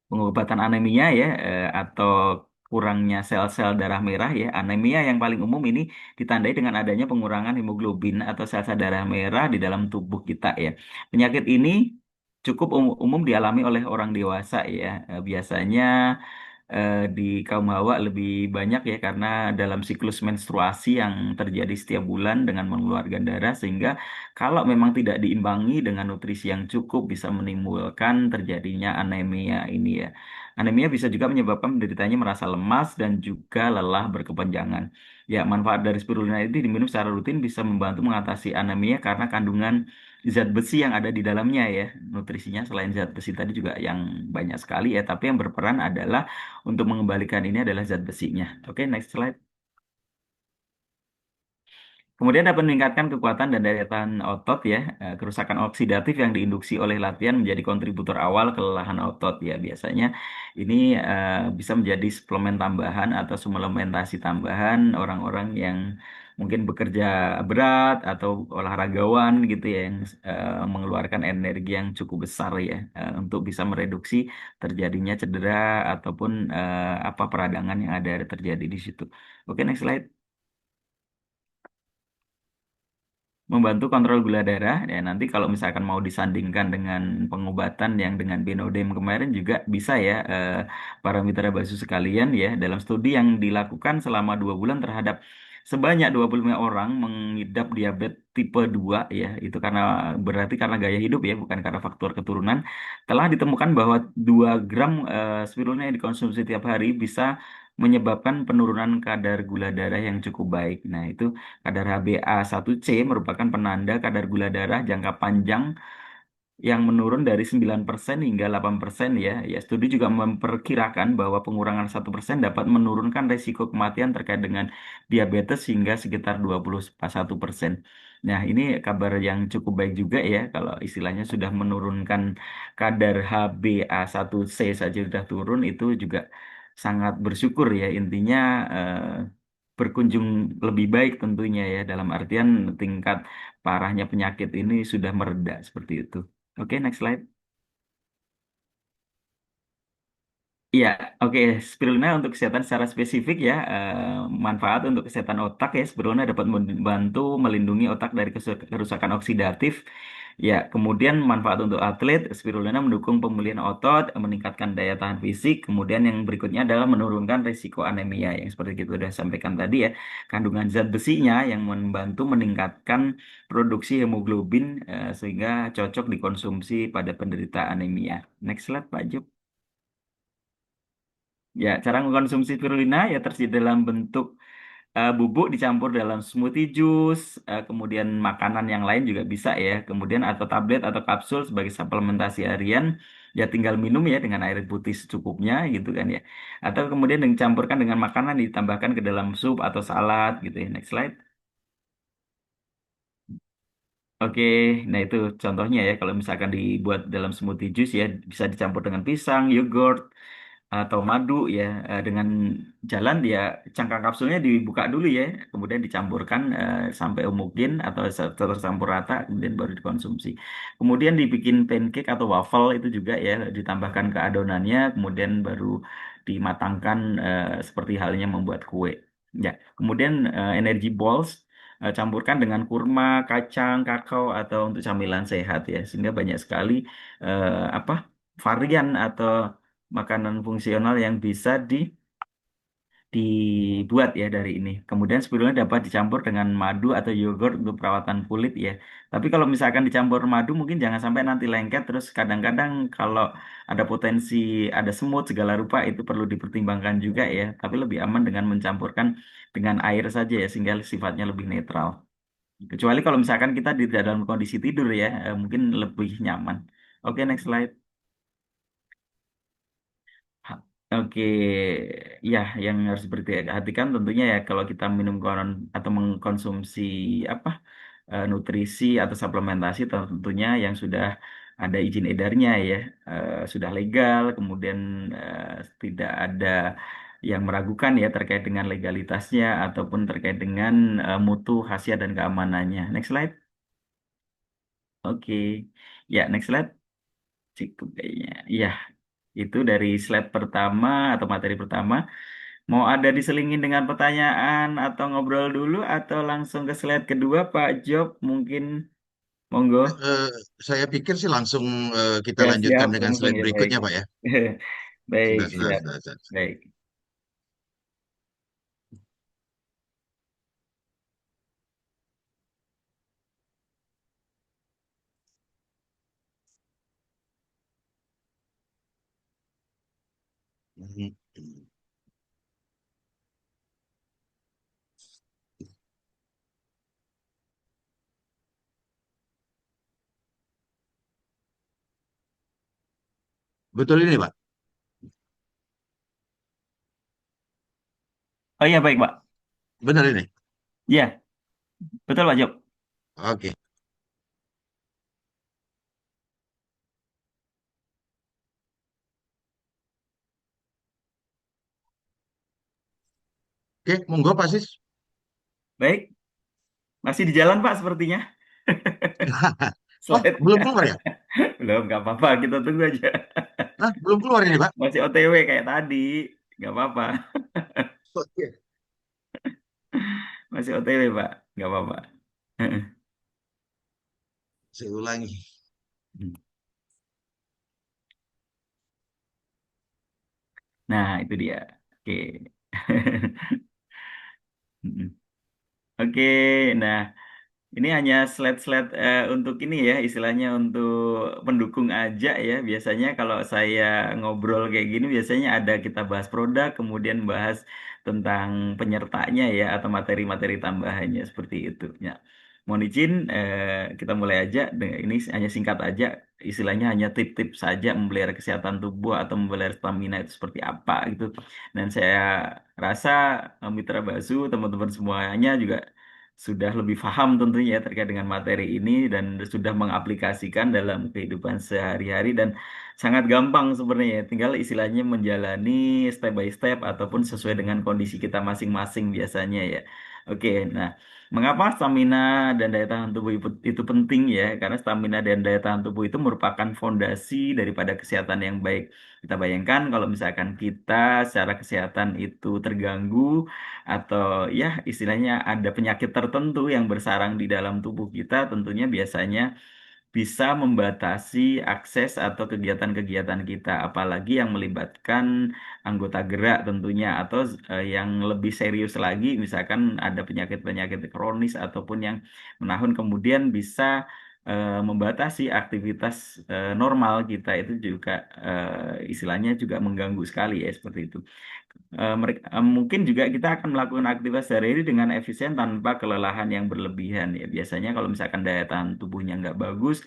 Pengobatan anemia ya atau kurangnya sel-sel darah merah ya. Anemia yang paling umum ini ditandai dengan adanya pengurangan hemoglobin atau sel-sel darah merah di dalam tubuh kita ya. Penyakit ini cukup umum dialami oleh orang dewasa ya. Biasanya di kaum hawa lebih banyak ya karena dalam siklus menstruasi yang terjadi setiap bulan dengan mengeluarkan darah sehingga kalau memang tidak diimbangi dengan nutrisi yang cukup bisa menimbulkan terjadinya anemia ini ya. Anemia bisa juga menyebabkan penderitanya merasa lemas dan juga lelah berkepanjangan. Ya, manfaat dari spirulina ini diminum secara rutin bisa membantu mengatasi anemia karena kandungan zat besi yang ada di dalamnya ya. Nutrisinya selain zat besi tadi juga yang banyak sekali ya, tapi yang berperan adalah untuk mengembalikan ini adalah zat besinya. Oke, next slide. Kemudian dapat meningkatkan kekuatan dan daya tahan otot ya. Kerusakan oksidatif yang diinduksi oleh latihan menjadi kontributor awal kelelahan otot ya. Biasanya ini bisa menjadi suplemen tambahan atau suplementasi tambahan orang-orang yang mungkin bekerja berat atau olahragawan gitu ya yang mengeluarkan energi yang cukup besar ya untuk bisa mereduksi terjadinya cedera ataupun apa peradangan yang ada terjadi di situ. Oke, next slide. membantu kontrol gula darah. Ya, nanti kalau misalkan mau disandingkan dengan pengobatan yang dengan Benodem kemarin juga bisa ya, para mitra Basu sekalian ya. Dalam studi yang dilakukan selama 2 bulan terhadap sebanyak 25 orang mengidap diabetes tipe 2 ya, itu karena berarti karena gaya hidup ya, bukan karena faktor keturunan. Telah ditemukan bahwa 2 gram spirulina yang dikonsumsi tiap hari bisa menyebabkan penurunan kadar gula darah yang cukup baik. Nah, itu kadar HbA1c merupakan penanda kadar gula darah jangka panjang yang menurun dari 9% hingga 8% ya. Ya, studi juga memperkirakan bahwa pengurangan 1% dapat menurunkan risiko kematian terkait dengan diabetes hingga sekitar 21%. Nah, ini kabar yang cukup baik juga ya, kalau istilahnya sudah menurunkan kadar HbA1c saja sudah turun, itu juga sangat bersyukur ya. Intinya berkunjung lebih baik tentunya ya, dalam artian tingkat parahnya penyakit ini sudah mereda seperti itu. Oke, next slide. Iya, oke. Spirulina untuk kesehatan secara spesifik ya, manfaat untuk kesehatan otak ya, spirulina dapat membantu melindungi otak dari kerusakan oksidatif. Ya, kemudian manfaat untuk atlet, spirulina mendukung pemulihan otot, meningkatkan daya tahan fisik. Kemudian yang berikutnya adalah menurunkan risiko anemia yang seperti kita sudah sampaikan tadi ya. Kandungan zat besinya yang membantu meningkatkan produksi hemoglobin, sehingga cocok dikonsumsi pada penderita anemia. Next slide, Pak Jo. Ya, cara mengkonsumsi spirulina ya tersedia dalam bentuk bubuk dicampur dalam smoothie jus, kemudian makanan yang lain juga bisa ya. Kemudian atau tablet atau kapsul sebagai suplementasi harian, ya tinggal minum ya dengan air putih secukupnya gitu kan ya. Atau kemudian dicampurkan dengan makanan ditambahkan ke dalam sup atau salad gitu ya. Next slide. Oke, nah itu contohnya ya, kalau misalkan dibuat dalam smoothie jus ya bisa dicampur dengan pisang, yogurt, atau madu ya, dengan jalan ya, cangkang kapsulnya dibuka dulu ya, kemudian dicampurkan sampai homogen atau tercampur rata, kemudian baru dikonsumsi. Kemudian dibikin pancake atau waffle itu juga ya, ditambahkan ke adonannya, kemudian baru dimatangkan seperti halnya membuat kue. Ya, kemudian energy balls campurkan dengan kurma, kacang, kakao atau untuk camilan sehat ya, sehingga banyak sekali apa varian atau makanan fungsional yang bisa dibuat ya dari ini. Kemudian spirulina dapat dicampur dengan madu atau yogurt untuk perawatan kulit ya. Tapi kalau misalkan dicampur madu mungkin jangan sampai nanti lengket, terus kadang-kadang kalau ada potensi ada semut segala rupa itu perlu dipertimbangkan juga ya. Tapi lebih aman dengan mencampurkan dengan air saja ya, sehingga sifatnya lebih netral. Kecuali kalau misalkan kita di dalam kondisi tidur ya, mungkin lebih nyaman. Oke, next slide. Oke, ya yang harus diperhatikan tentunya ya, kalau kita minum atau mengkonsumsi apa nutrisi atau suplementasi, tentunya yang sudah ada izin edarnya ya, sudah legal, kemudian tidak ada yang meragukan ya terkait dengan legalitasnya ataupun terkait dengan mutu, khasiat dan keamanannya. Next slide. Oke, ya next slide. Cukup kayaknya. Ya, itu dari slide pertama atau materi pertama. Mau ada diselingin dengan pertanyaan atau ngobrol dulu atau langsung ke slide kedua, Pak Job? Mungkin monggo. Eh, saya pikir sih langsung kita Ya siap, lanjutkan dengan langsung slide ya, baik. berikutnya, Pak ya. Baik, Sudah, sudah, siap. sudah, sudah. Baik. Mhm. Betul ini, Pak. Oh iya, baik, Pak. Benar ini. Ya, betul, Pak Job. Oke. Oke, monggo Pak Sis. Baik, masih di jalan, Pak, sepertinya. Oh, belum Slide-nya. keluar ya? Belum, nggak apa-apa. Kita tunggu aja. Hah, belum keluar ini, Pak. Masih OTW kayak tadi. Nggak apa-apa. Oke. Masih OTW, Pak. Nggak apa-apa. Saya ulangi. Nah, itu dia. Oke. Oke, nah ini hanya slide-slide untuk ini ya, istilahnya untuk pendukung aja ya. Biasanya kalau saya ngobrol kayak gini, biasanya ada kita bahas produk, kemudian bahas tentang penyertanya ya, atau materi-materi tambahannya seperti itu. Ya, mohon izin, kita mulai aja. Ini hanya singkat aja, istilahnya hanya tip-tip saja memelihara kesehatan tubuh atau memelihara stamina itu seperti apa gitu. Dan saya rasa Mitra Basu, teman-teman semuanya juga sudah lebih paham tentunya ya terkait dengan materi ini dan sudah mengaplikasikan dalam kehidupan sehari-hari dan sangat gampang sebenarnya. Tinggal istilahnya menjalani step by step ataupun sesuai dengan kondisi kita masing-masing biasanya ya. Oke, nah mengapa stamina dan daya tahan tubuh itu penting ya? Karena stamina dan daya tahan tubuh itu merupakan fondasi daripada kesehatan yang baik. Kita bayangkan kalau misalkan kita secara kesehatan itu terganggu atau ya istilahnya ada penyakit tertentu yang bersarang di dalam tubuh kita, tentunya biasanya bisa membatasi akses atau kegiatan-kegiatan kita, apalagi yang melibatkan anggota gerak tentunya, atau yang lebih serius lagi, misalkan ada penyakit-penyakit kronis ataupun yang menahun kemudian bisa membatasi aktivitas normal kita itu juga istilahnya juga mengganggu sekali ya seperti itu. Mungkin juga kita akan melakukan aktivitas sehari-hari dengan efisien tanpa kelelahan yang berlebihan ya. Biasanya kalau misalkan daya tahan tubuhnya nggak bagus,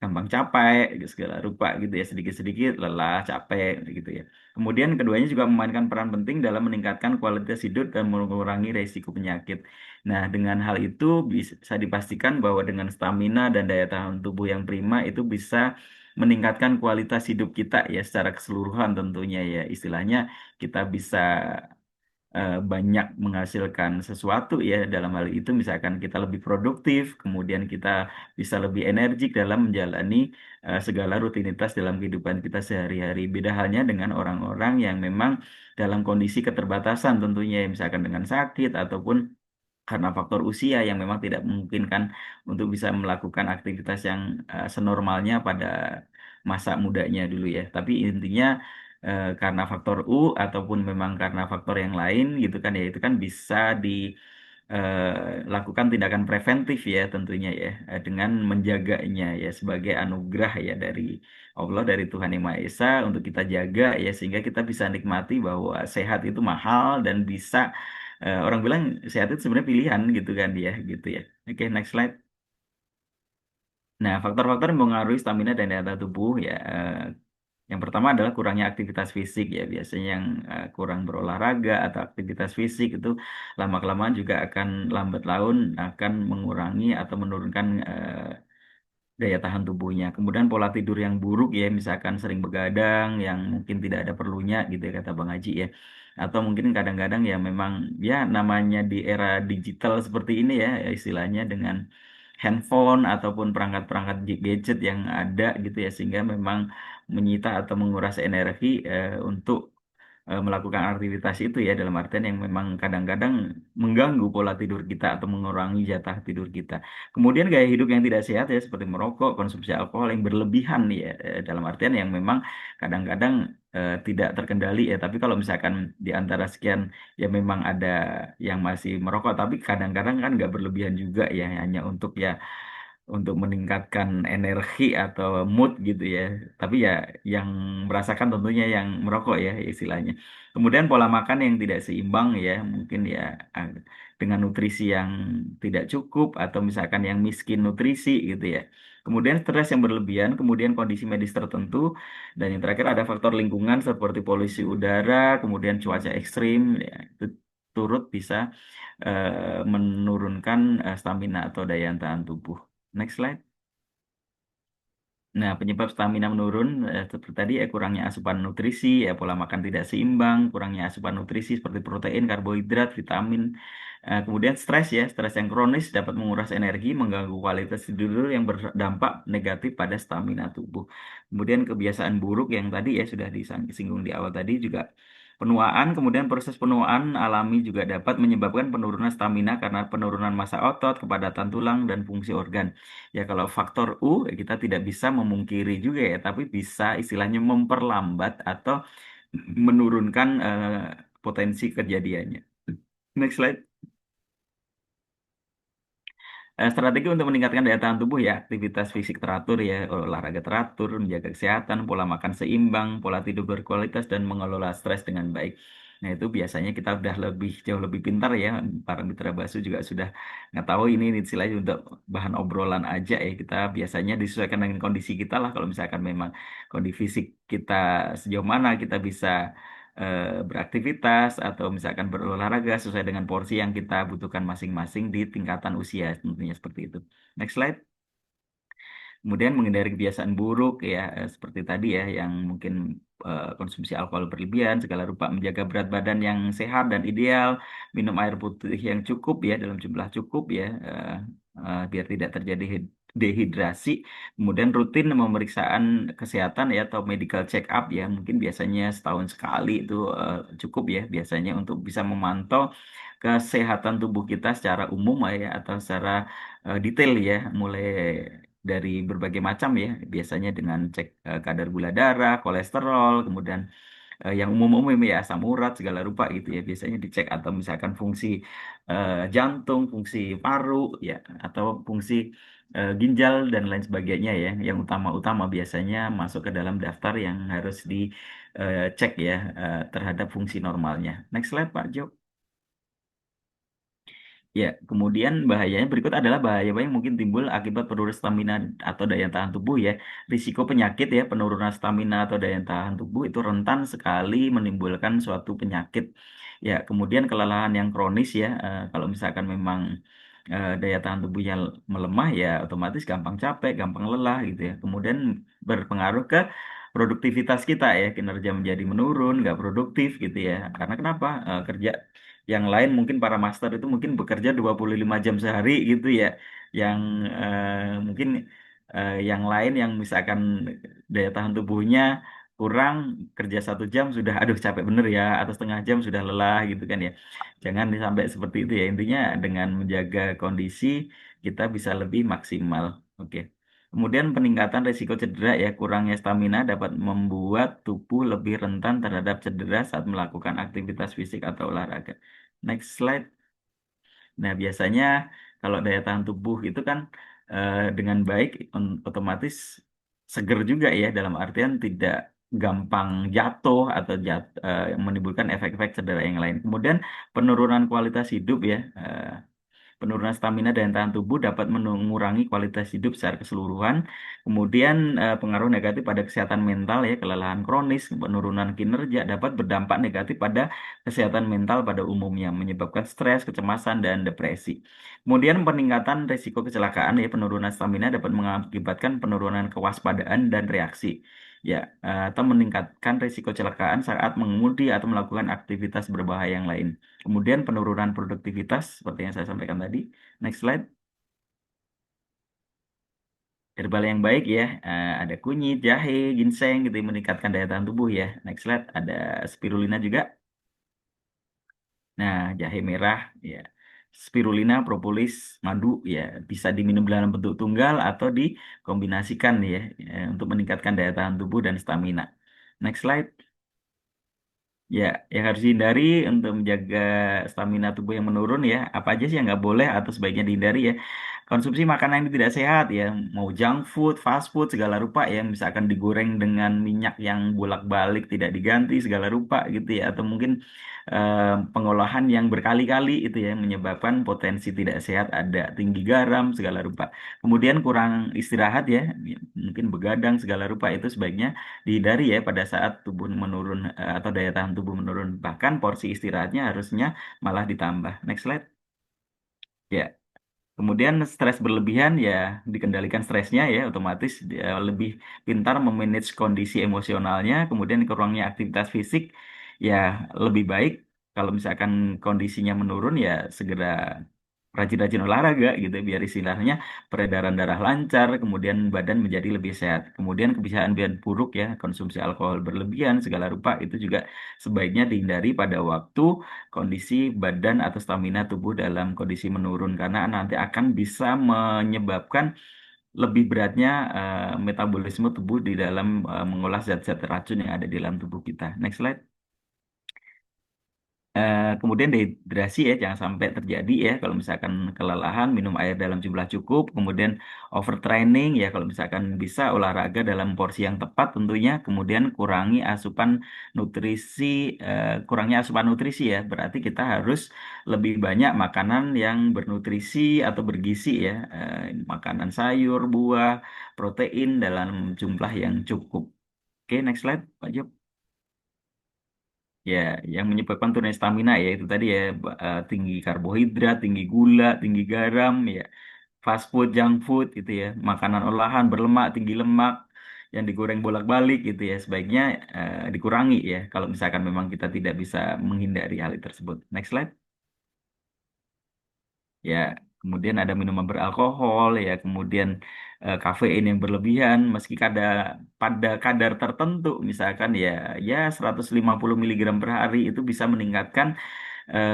gampang capek, gitu, segala rupa gitu ya, sedikit-sedikit lelah, capek gitu ya. Kemudian keduanya juga memainkan peran penting dalam meningkatkan kualitas hidup dan mengurangi resiko penyakit. Nah, dengan hal itu bisa dipastikan bahwa dengan stamina dan daya tahan tubuh yang prima itu bisa meningkatkan kualitas hidup kita ya secara keseluruhan tentunya ya. Istilahnya kita bisa banyak menghasilkan sesuatu ya dalam hal itu misalkan kita lebih produktif kemudian kita bisa lebih energik dalam menjalani segala rutinitas dalam kehidupan kita sehari-hari beda halnya dengan orang-orang yang memang dalam kondisi keterbatasan tentunya ya, misalkan dengan sakit ataupun karena faktor usia yang memang tidak memungkinkan untuk bisa melakukan aktivitas yang senormalnya pada masa mudanya dulu ya. Tapi intinya karena faktor U ataupun memang karena faktor yang lain gitu kan ya itu kan bisa dilakukan tindakan preventif ya tentunya ya dengan menjaganya ya sebagai anugerah ya dari Allah dari Tuhan Yang Maha Esa untuk kita jaga ya sehingga kita bisa nikmati bahwa sehat itu mahal dan bisa orang bilang sehat itu sebenarnya pilihan gitu kan dia gitu ya. Oke, next slide. Nah, faktor-faktor yang mempengaruhi stamina dan daya tahan tubuh ya yang pertama adalah kurangnya aktivitas fisik ya. Biasanya yang kurang berolahraga atau aktivitas fisik itu lama-kelamaan juga akan lambat laun akan mengurangi atau menurunkan daya tahan tubuhnya. Kemudian pola tidur yang buruk ya, misalkan sering begadang yang mungkin tidak ada perlunya gitu ya kata Bang Haji ya. Atau mungkin kadang-kadang ya memang ya namanya di era digital seperti ini ya istilahnya dengan handphone ataupun perangkat-perangkat gadget yang ada gitu ya sehingga memang menyita atau menguras energi untuk melakukan aktivitas itu ya dalam artian yang memang kadang-kadang mengganggu pola tidur kita atau mengurangi jatah tidur kita. Kemudian gaya hidup yang tidak sehat ya seperti merokok, konsumsi alkohol yang berlebihan ya dalam artian yang memang kadang-kadang tidak terkendali ya. Tapi kalau misalkan di antara sekian ya memang ada yang masih merokok tapi kadang-kadang kan nggak berlebihan juga ya hanya untuk meningkatkan energi atau mood gitu ya. Tapi ya yang merasakan tentunya yang merokok ya istilahnya. Kemudian pola makan yang tidak seimbang ya, mungkin ya ah, dengan nutrisi yang tidak cukup atau misalkan yang miskin nutrisi gitu ya. Kemudian stres yang berlebihan, kemudian kondisi medis tertentu, dan yang terakhir ada faktor lingkungan seperti polusi udara, kemudian cuaca ekstrim, ya, itu turut bisa menurunkan stamina atau daya tahan tubuh. Next slide. Nah, penyebab stamina menurun seperti tadi ya kurangnya asupan nutrisi, ya pola makan tidak seimbang, kurangnya asupan nutrisi seperti protein, karbohidrat, vitamin. Kemudian stres ya, stres yang kronis dapat menguras energi, mengganggu kualitas tidur yang berdampak negatif pada stamina tubuh. Kemudian kebiasaan buruk yang tadi ya sudah disinggung di awal tadi juga Penuaan, kemudian proses penuaan alami juga dapat menyebabkan penurunan stamina karena penurunan massa otot, kepadatan tulang, dan fungsi organ. Ya, kalau faktor U, ya kita tidak bisa memungkiri juga ya, tapi bisa istilahnya memperlambat atau menurunkan potensi kejadiannya. Next slide. Strategi untuk meningkatkan daya tahan tubuh ya, aktivitas fisik teratur ya, olahraga teratur, menjaga kesehatan, pola makan seimbang, pola tidur berkualitas, dan mengelola stres dengan baik. Nah, itu biasanya kita udah lebih jauh lebih pintar ya. Para mitra Basu juga sudah nggak tahu ini istilahnya untuk bahan obrolan aja ya. Kita biasanya disesuaikan dengan kondisi kita lah. Kalau misalkan memang kondisi fisik kita sejauh mana kita bisa beraktivitas atau misalkan berolahraga sesuai dengan porsi yang kita butuhkan masing-masing di tingkatan usia tentunya seperti itu. Next slide. Kemudian menghindari kebiasaan buruk ya seperti tadi ya yang mungkin konsumsi alkohol berlebihan, segala rupa menjaga berat badan yang sehat dan ideal, minum air putih yang cukup ya dalam jumlah cukup ya biar tidak terjadi dehidrasi. Kemudian rutin pemeriksaan kesehatan ya atau medical check up ya mungkin biasanya setahun sekali itu cukup ya biasanya untuk bisa memantau kesehatan tubuh kita secara umum ya atau secara detail ya mulai dari berbagai macam ya, biasanya dengan cek kadar gula darah, kolesterol, kemudian yang umum-umum ya asam urat segala rupa gitu ya, biasanya dicek atau misalkan fungsi jantung, fungsi paru ya, atau fungsi ginjal dan lain sebagainya ya, yang utama-utama biasanya masuk ke dalam daftar yang harus dicek ya terhadap fungsi normalnya. Next slide Pak Jo. Ya, kemudian bahayanya berikut adalah bahaya yang mungkin timbul akibat penurunan stamina atau daya tahan tubuh ya. Risiko penyakit ya, penurunan stamina atau daya tahan tubuh itu rentan sekali menimbulkan suatu penyakit. Ya, kemudian kelelahan yang kronis ya, kalau misalkan memang daya tahan tubuhnya melemah ya otomatis gampang capek, gampang lelah gitu ya. Kemudian berpengaruh ke produktivitas kita ya, kinerja menjadi menurun, nggak produktif gitu ya. Karena kenapa? Kerja yang lain mungkin para master itu mungkin bekerja 25 jam sehari gitu ya. Yang mungkin yang lain yang misalkan daya tahan tubuhnya kurang kerja 1 jam sudah aduh capek bener ya atau setengah jam sudah lelah gitu kan ya. Jangan sampai seperti itu ya. Intinya dengan menjaga kondisi kita bisa lebih maksimal. Oke. Kemudian peningkatan risiko cedera ya kurangnya stamina dapat membuat tubuh lebih rentan terhadap cedera saat melakukan aktivitas fisik atau olahraga. Next slide. Nah, biasanya kalau daya tahan tubuh itu kan dengan baik otomatis seger juga ya dalam artian tidak gampang jatuh atau menimbulkan efek-efek cedera yang lain. Kemudian penurunan kualitas hidup ya. Penurunan stamina dan tahan tubuh dapat mengurangi kualitas hidup secara keseluruhan. Kemudian pengaruh negatif pada kesehatan mental ya, kelelahan kronis, penurunan kinerja dapat berdampak negatif pada kesehatan mental pada umumnya, menyebabkan stres, kecemasan, dan depresi. Kemudian peningkatan risiko kecelakaan ya, penurunan stamina dapat mengakibatkan penurunan kewaspadaan dan reaksi. Ya, atau meningkatkan risiko kecelakaan saat mengemudi atau melakukan aktivitas berbahaya yang lain. Kemudian penurunan produktivitas seperti yang saya sampaikan tadi. Next slide. Herbal yang baik ya, ada kunyit, jahe, ginseng gitu yang meningkatkan daya tahan tubuh ya. Next slide. Ada spirulina juga. Nah, jahe merah ya. Spirulina, propolis, madu ya bisa diminum dalam bentuk tunggal atau dikombinasikan ya untuk meningkatkan daya tahan tubuh dan stamina. Next slide. Ya, yang harus dihindari untuk menjaga stamina tubuh yang menurun ya, apa aja sih yang nggak boleh atau sebaiknya dihindari ya. Konsumsi makanan yang tidak sehat ya, mau junk food, fast food, segala rupa ya, misalkan digoreng dengan minyak yang bolak-balik tidak diganti segala rupa gitu ya, atau mungkin pengolahan yang berkali-kali itu ya, menyebabkan potensi tidak sehat ada, tinggi garam segala rupa. Kemudian kurang istirahat ya, mungkin begadang segala rupa itu sebaiknya dihindari ya pada saat tubuh menurun atau daya tahan tubuh menurun. Bahkan porsi istirahatnya harusnya malah ditambah. Next slide. Ya, kemudian stres berlebihan ya dikendalikan stresnya ya otomatis dia lebih pintar memanage kondisi emosionalnya. Kemudian kurangnya aktivitas fisik ya lebih baik kalau misalkan kondisinya menurun ya segera rajin-rajin olahraga gitu biar istilahnya peredaran darah lancar, kemudian badan menjadi lebih sehat. Kemudian kebiasaan buruk ya, konsumsi alkohol berlebihan segala rupa itu juga sebaiknya dihindari pada waktu kondisi badan atau stamina tubuh dalam kondisi menurun karena nanti akan bisa menyebabkan lebih beratnya metabolisme tubuh di dalam mengolah zat-zat racun yang ada di dalam tubuh kita. Next slide. Kemudian dehidrasi ya, jangan sampai terjadi ya kalau misalkan kelelahan, minum air dalam jumlah cukup, kemudian overtraining ya kalau misalkan bisa olahraga dalam porsi yang tepat tentunya, kemudian kurangi asupan nutrisi ya, berarti kita harus lebih banyak makanan yang bernutrisi atau bergizi ya, makanan sayur, buah, protein dalam jumlah yang cukup. Oke, next slide, Pak Jo. Ya, yang menyebabkan turunnya stamina ya itu tadi ya tinggi karbohidrat, tinggi gula, tinggi garam ya, fast food, junk food gitu ya, makanan olahan berlemak, tinggi lemak yang digoreng bolak-balik gitu ya, sebaiknya dikurangi ya kalau misalkan memang kita tidak bisa menghindari hal tersebut. Next slide. Ya, kemudian ada minuman beralkohol ya, kemudian kafein yang berlebihan meski pada kadar tertentu misalkan ya 150 miligram per hari itu bisa meningkatkan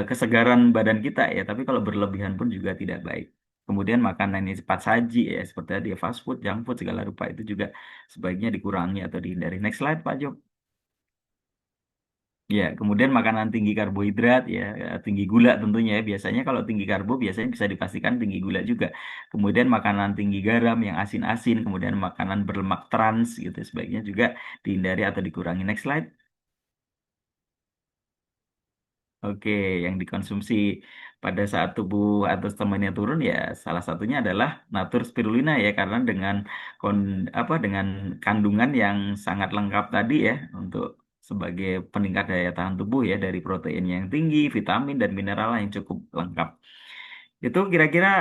kesegaran badan kita ya, tapi kalau berlebihan pun juga tidak baik. Kemudian makanan yang cepat saji ya seperti tadi ya, fast food, junk food segala rupa itu juga sebaiknya dikurangi atau dihindari. Next slide Pak Jo. Ya, kemudian makanan tinggi karbohidrat ya, tinggi gula tentunya ya. Biasanya kalau tinggi karbo biasanya bisa dipastikan tinggi gula juga. Kemudian makanan tinggi garam yang asin-asin, kemudian makanan berlemak trans gitu sebaiknya juga dihindari atau dikurangi. Next slide. Oke, yang dikonsumsi pada saat tubuh atau temannya turun ya salah satunya adalah natur spirulina ya karena dengan kandungan yang sangat lengkap tadi ya untuk sebagai peningkat daya tahan tubuh ya dari protein yang tinggi, vitamin dan mineral yang cukup lengkap. Itu kira-kira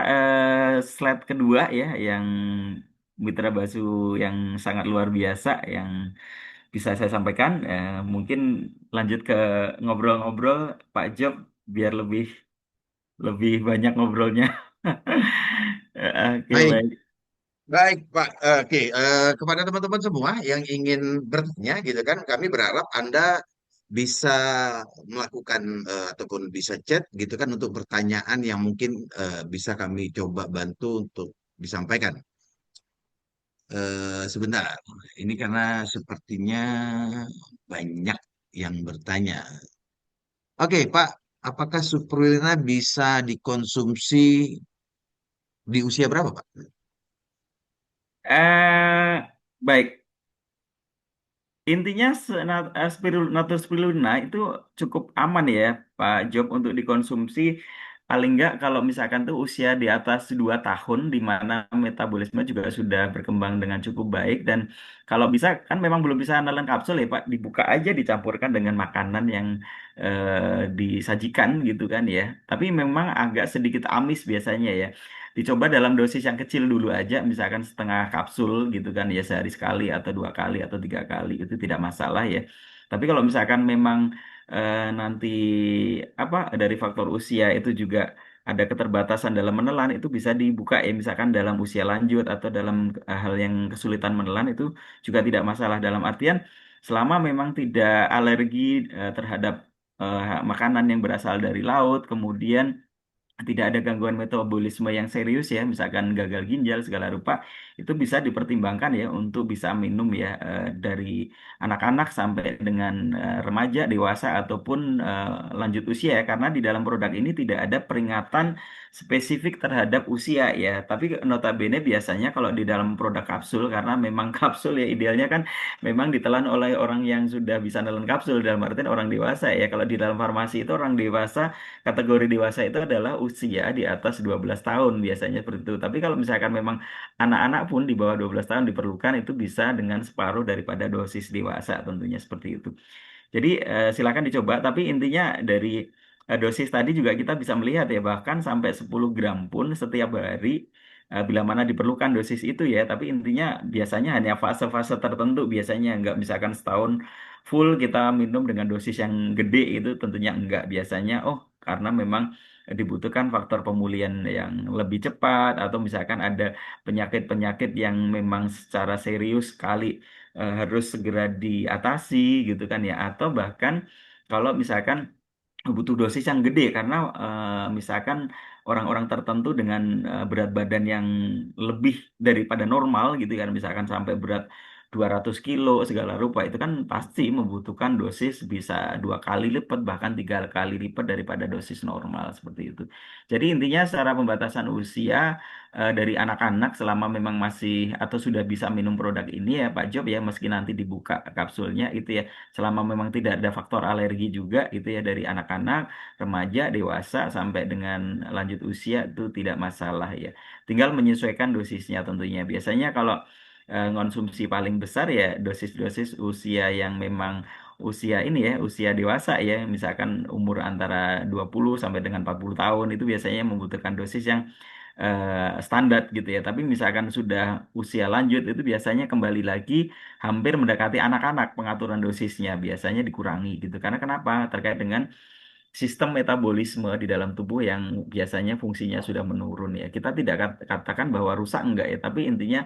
slide kedua ya yang Mitra Basu yang sangat luar biasa yang bisa saya sampaikan. Mungkin lanjut ke ngobrol-ngobrol Pak Job biar lebih lebih banyak ngobrolnya. Oke, Baik, baik. baik Pak. Oke, kepada teman-teman semua yang ingin bertanya gitu kan, kami berharap Anda bisa melakukan ataupun bisa chat gitu kan untuk pertanyaan yang mungkin bisa kami coba bantu untuk disampaikan. Sebentar, ini karena sepertinya banyak yang bertanya. Oke, Pak, apakah spirulina bisa dikonsumsi di usia berapa, Pak? Baik. Intinya natur spirulina itu cukup aman ya Pak Job untuk dikonsumsi paling nggak kalau misalkan tuh usia di atas 2 tahun di mana metabolisme juga sudah berkembang dengan cukup baik dan kalau bisa kan memang belum bisa nelen kapsul ya Pak dibuka aja dicampurkan dengan makanan yang disajikan gitu kan ya tapi memang agak sedikit amis biasanya ya dicoba dalam dosis yang kecil dulu aja, misalkan setengah kapsul gitu kan ya sehari sekali atau 2 kali atau 3 kali itu tidak masalah ya. Tapi kalau misalkan memang nanti apa dari faktor usia itu juga ada keterbatasan dalam menelan itu bisa dibuka ya misalkan dalam usia lanjut atau dalam hal yang kesulitan menelan itu juga tidak masalah dalam artian selama memang tidak alergi terhadap makanan yang berasal dari laut kemudian tidak ada gangguan metabolisme yang serius ya, misalkan gagal ginjal segala rupa, itu bisa dipertimbangkan ya untuk bisa minum ya dari anak-anak sampai dengan remaja, dewasa ataupun lanjut usia ya, karena di dalam produk ini tidak ada peringatan spesifik terhadap usia ya, tapi notabene biasanya kalau di dalam produk kapsul karena memang kapsul ya idealnya kan memang ditelan oleh orang yang sudah bisa nelen kapsul dalam artian orang dewasa ya, kalau di dalam farmasi itu orang dewasa kategori dewasa itu adalah usia di atas 12 tahun biasanya seperti itu. Tapi kalau misalkan memang anak-anak pun di bawah 12 tahun diperlukan itu bisa dengan separuh daripada dosis dewasa tentunya seperti itu. Jadi silakan dicoba tapi intinya dari dosis tadi juga kita bisa melihat ya bahkan sampai 10 gram pun setiap hari bila mana diperlukan dosis itu ya tapi intinya biasanya hanya fase-fase tertentu biasanya nggak misalkan setahun full kita minum dengan dosis yang gede itu tentunya enggak biasanya oh karena memang dibutuhkan faktor pemulihan yang lebih cepat atau misalkan ada penyakit-penyakit yang memang secara serius sekali harus segera diatasi gitu kan ya atau bahkan kalau misalkan butuh dosis yang gede karena misalkan orang-orang tertentu dengan berat badan yang lebih daripada normal gitu kan misalkan sampai berat 200 kilo segala rupa itu kan pasti membutuhkan dosis bisa 2 kali lipat bahkan 3 kali lipat daripada dosis normal seperti itu. Jadi intinya secara pembatasan usia dari anak-anak selama memang masih atau sudah bisa minum produk ini ya Pak Job ya meski nanti dibuka kapsulnya itu ya selama memang tidak ada faktor alergi juga gitu ya dari anak-anak, remaja, dewasa sampai dengan lanjut usia itu tidak masalah ya. Tinggal menyesuaikan dosisnya tentunya. Biasanya kalau konsumsi paling besar ya dosis-dosis usia yang memang usia ini ya, usia dewasa ya, misalkan umur antara 20 sampai dengan 40 tahun itu biasanya membutuhkan dosis yang standar gitu ya. Tapi misalkan sudah usia lanjut itu biasanya kembali lagi hampir mendekati anak-anak pengaturan dosisnya biasanya dikurangi gitu. Karena kenapa? Terkait dengan sistem metabolisme di dalam tubuh yang biasanya fungsinya sudah menurun ya. Kita tidak katakan bahwa rusak enggak ya, tapi intinya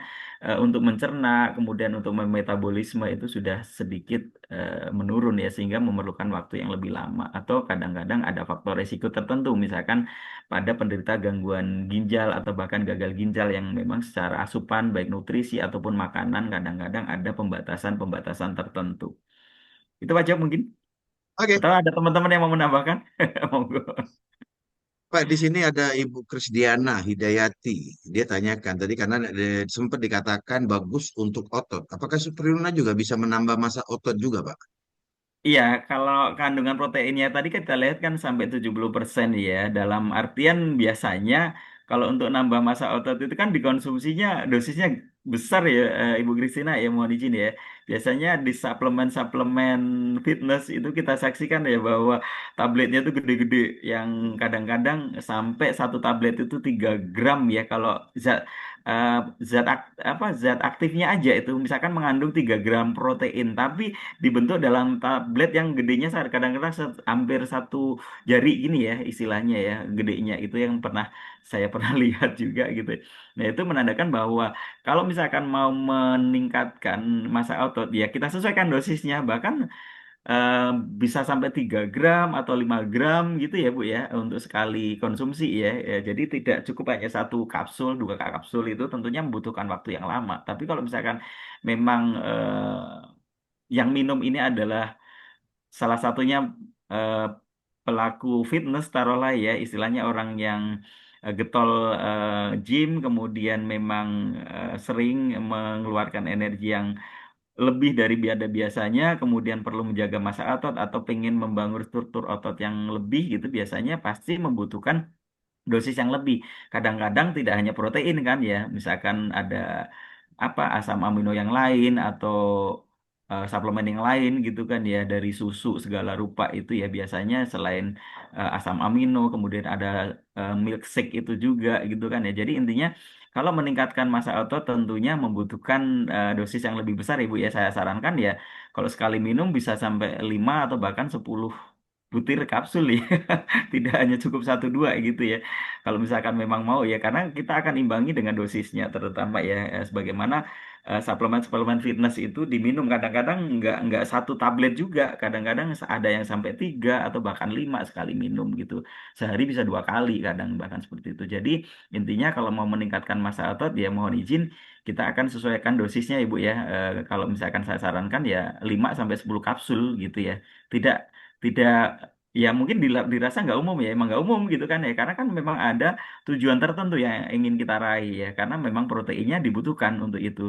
untuk mencerna kemudian untuk memetabolisme itu sudah sedikit menurun ya sehingga memerlukan waktu yang lebih lama atau kadang-kadang ada faktor resiko tertentu misalkan pada penderita gangguan ginjal atau bahkan gagal ginjal yang memang secara asupan baik nutrisi ataupun makanan kadang-kadang ada pembatasan-pembatasan tertentu. Itu aja mungkin. Oke, Atau ada teman-teman yang mau menambahkan? Monggo. Pak, di sini ada Ibu Krisdiana Hidayati. Dia tanyakan tadi karena sempat dikatakan bagus untuk otot. Apakah spirulina juga bisa menambah massa otot juga, Pak? Iya, kalau kandungan proteinnya tadi kita lihat kan sampai 70% ya. Dalam artian biasanya kalau untuk nambah massa otot itu kan dikonsumsinya dosisnya besar ya Ibu Kristina ya mohon izin ya. Biasanya di suplemen-suplemen fitness itu kita saksikan ya bahwa tabletnya itu gede-gede yang kadang-kadang sampai satu tablet itu 3 gram ya kalau zat eh, zat aktifnya aja itu misalkan mengandung 3 gram protein tapi dibentuk dalam tablet yang gedenya kadang-kadang hampir satu jari gini ya istilahnya ya gedenya itu yang saya pernah lihat juga gitu. Nah itu menandakan bahwa kalau misalkan mau meningkatkan massa otot ya kita sesuaikan dosisnya bahkan eh, bisa sampai 3 gram atau 5 gram gitu ya Bu ya untuk sekali konsumsi ya. Ya, jadi tidak cukup hanya satu kapsul, 2 kapsul itu tentunya membutuhkan waktu yang lama. Tapi kalau misalkan memang yang minum ini adalah salah satunya eh, pelaku fitness taruhlah ya istilahnya orang yang getol gym kemudian memang sering mengeluarkan energi yang lebih dari biasanya kemudian perlu menjaga massa otot atau pengen membangun struktur otot yang lebih gitu biasanya pasti membutuhkan dosis yang lebih. Kadang-kadang tidak hanya protein kan ya, misalkan ada apa asam amino yang lain atau suplemen yang lain gitu kan ya dari susu segala rupa itu ya biasanya selain asam amino kemudian ada milkshake itu juga gitu kan ya. Jadi intinya kalau meningkatkan massa otot tentunya membutuhkan dosis yang lebih besar Ibu ya saya sarankan ya kalau sekali minum bisa sampai 5 atau bahkan 10 butir kapsul ya. Tidak hanya cukup satu dua gitu ya. Kalau misalkan memang mau ya, karena kita akan imbangi dengan dosisnya terutama ya, sebagaimana suplemen-suplemen fitness itu diminum kadang-kadang nggak satu tablet juga, kadang-kadang ada yang sampai 3 atau bahkan 5 sekali minum gitu. Sehari bisa 2 kali kadang bahkan seperti itu. Jadi intinya kalau mau meningkatkan massa otot ya mohon izin kita akan sesuaikan dosisnya Ibu ya. Kalau misalkan saya sarankan ya 5 sampai 10 kapsul gitu ya. Tidak tidak ya mungkin dirasa nggak umum ya emang nggak umum gitu kan ya karena kan memang ada tujuan tertentu yang ingin kita raih ya karena memang proteinnya dibutuhkan untuk itu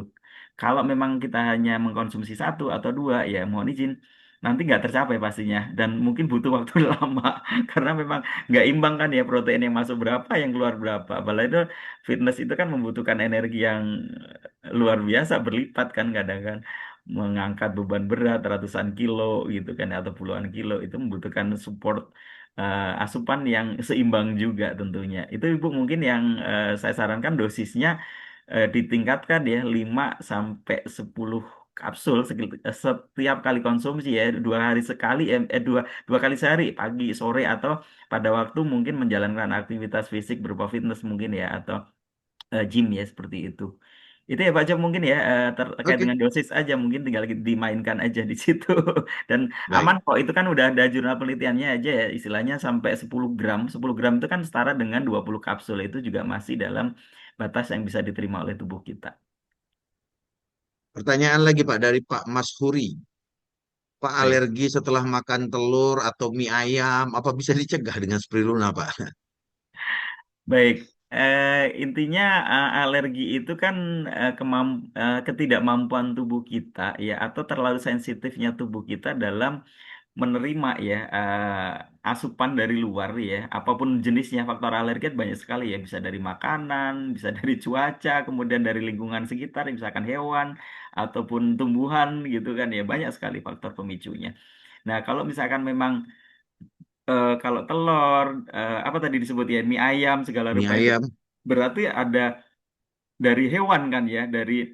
kalau memang kita hanya mengkonsumsi satu atau dua ya mohon izin nanti nggak tercapai pastinya dan mungkin butuh waktu lama karena memang nggak imbang kan ya protein yang masuk berapa yang keluar berapa apalagi itu fitness itu kan membutuhkan energi yang luar biasa berlipat kan kadang kan mengangkat beban berat ratusan kilo gitu kan atau puluhan kilo itu membutuhkan support asupan yang seimbang juga tentunya. Itu Ibu mungkin yang saya sarankan dosisnya ditingkatkan ya 5 sampai 10 kapsul setiap kali konsumsi ya, 2 hari sekali, dua kali sehari, pagi, sore, atau pada waktu mungkin menjalankan aktivitas fisik berupa fitness mungkin ya, atau gym ya seperti itu. Itu ya Pak Jo mungkin ya, terkait Oke, dengan dosis aja mungkin tinggal dimainkan aja di situ. Dan aman baik. kok, itu kan udah ada jurnal penelitiannya aja ya, istilahnya sampai 10 gram. 10 gram itu kan setara dengan 20 kapsul, itu juga masih dalam batas yang bisa diterima oleh tubuh kita. Pertanyaan lagi Pak dari Pak Mas Huri. Pak Baik. alergi setelah makan telur atau mie ayam, apa bisa dicegah dengan spirulina Pak? Baik, intinya alergi itu kan ketidakmampuan tubuh kita ya, atau terlalu sensitifnya tubuh kita dalam menerima ya asupan dari luar ya, apapun jenisnya. Faktor alergi kan banyak sekali ya, bisa dari makanan, bisa dari cuaca, kemudian dari lingkungan sekitar, misalkan hewan ataupun tumbuhan gitu kan ya, banyak sekali faktor pemicunya. Nah, kalau misalkan memang kalau telur, apa tadi disebut ya, mie ayam segala Mie rupa itu ayam, berarti ada dari hewan kan ya, dari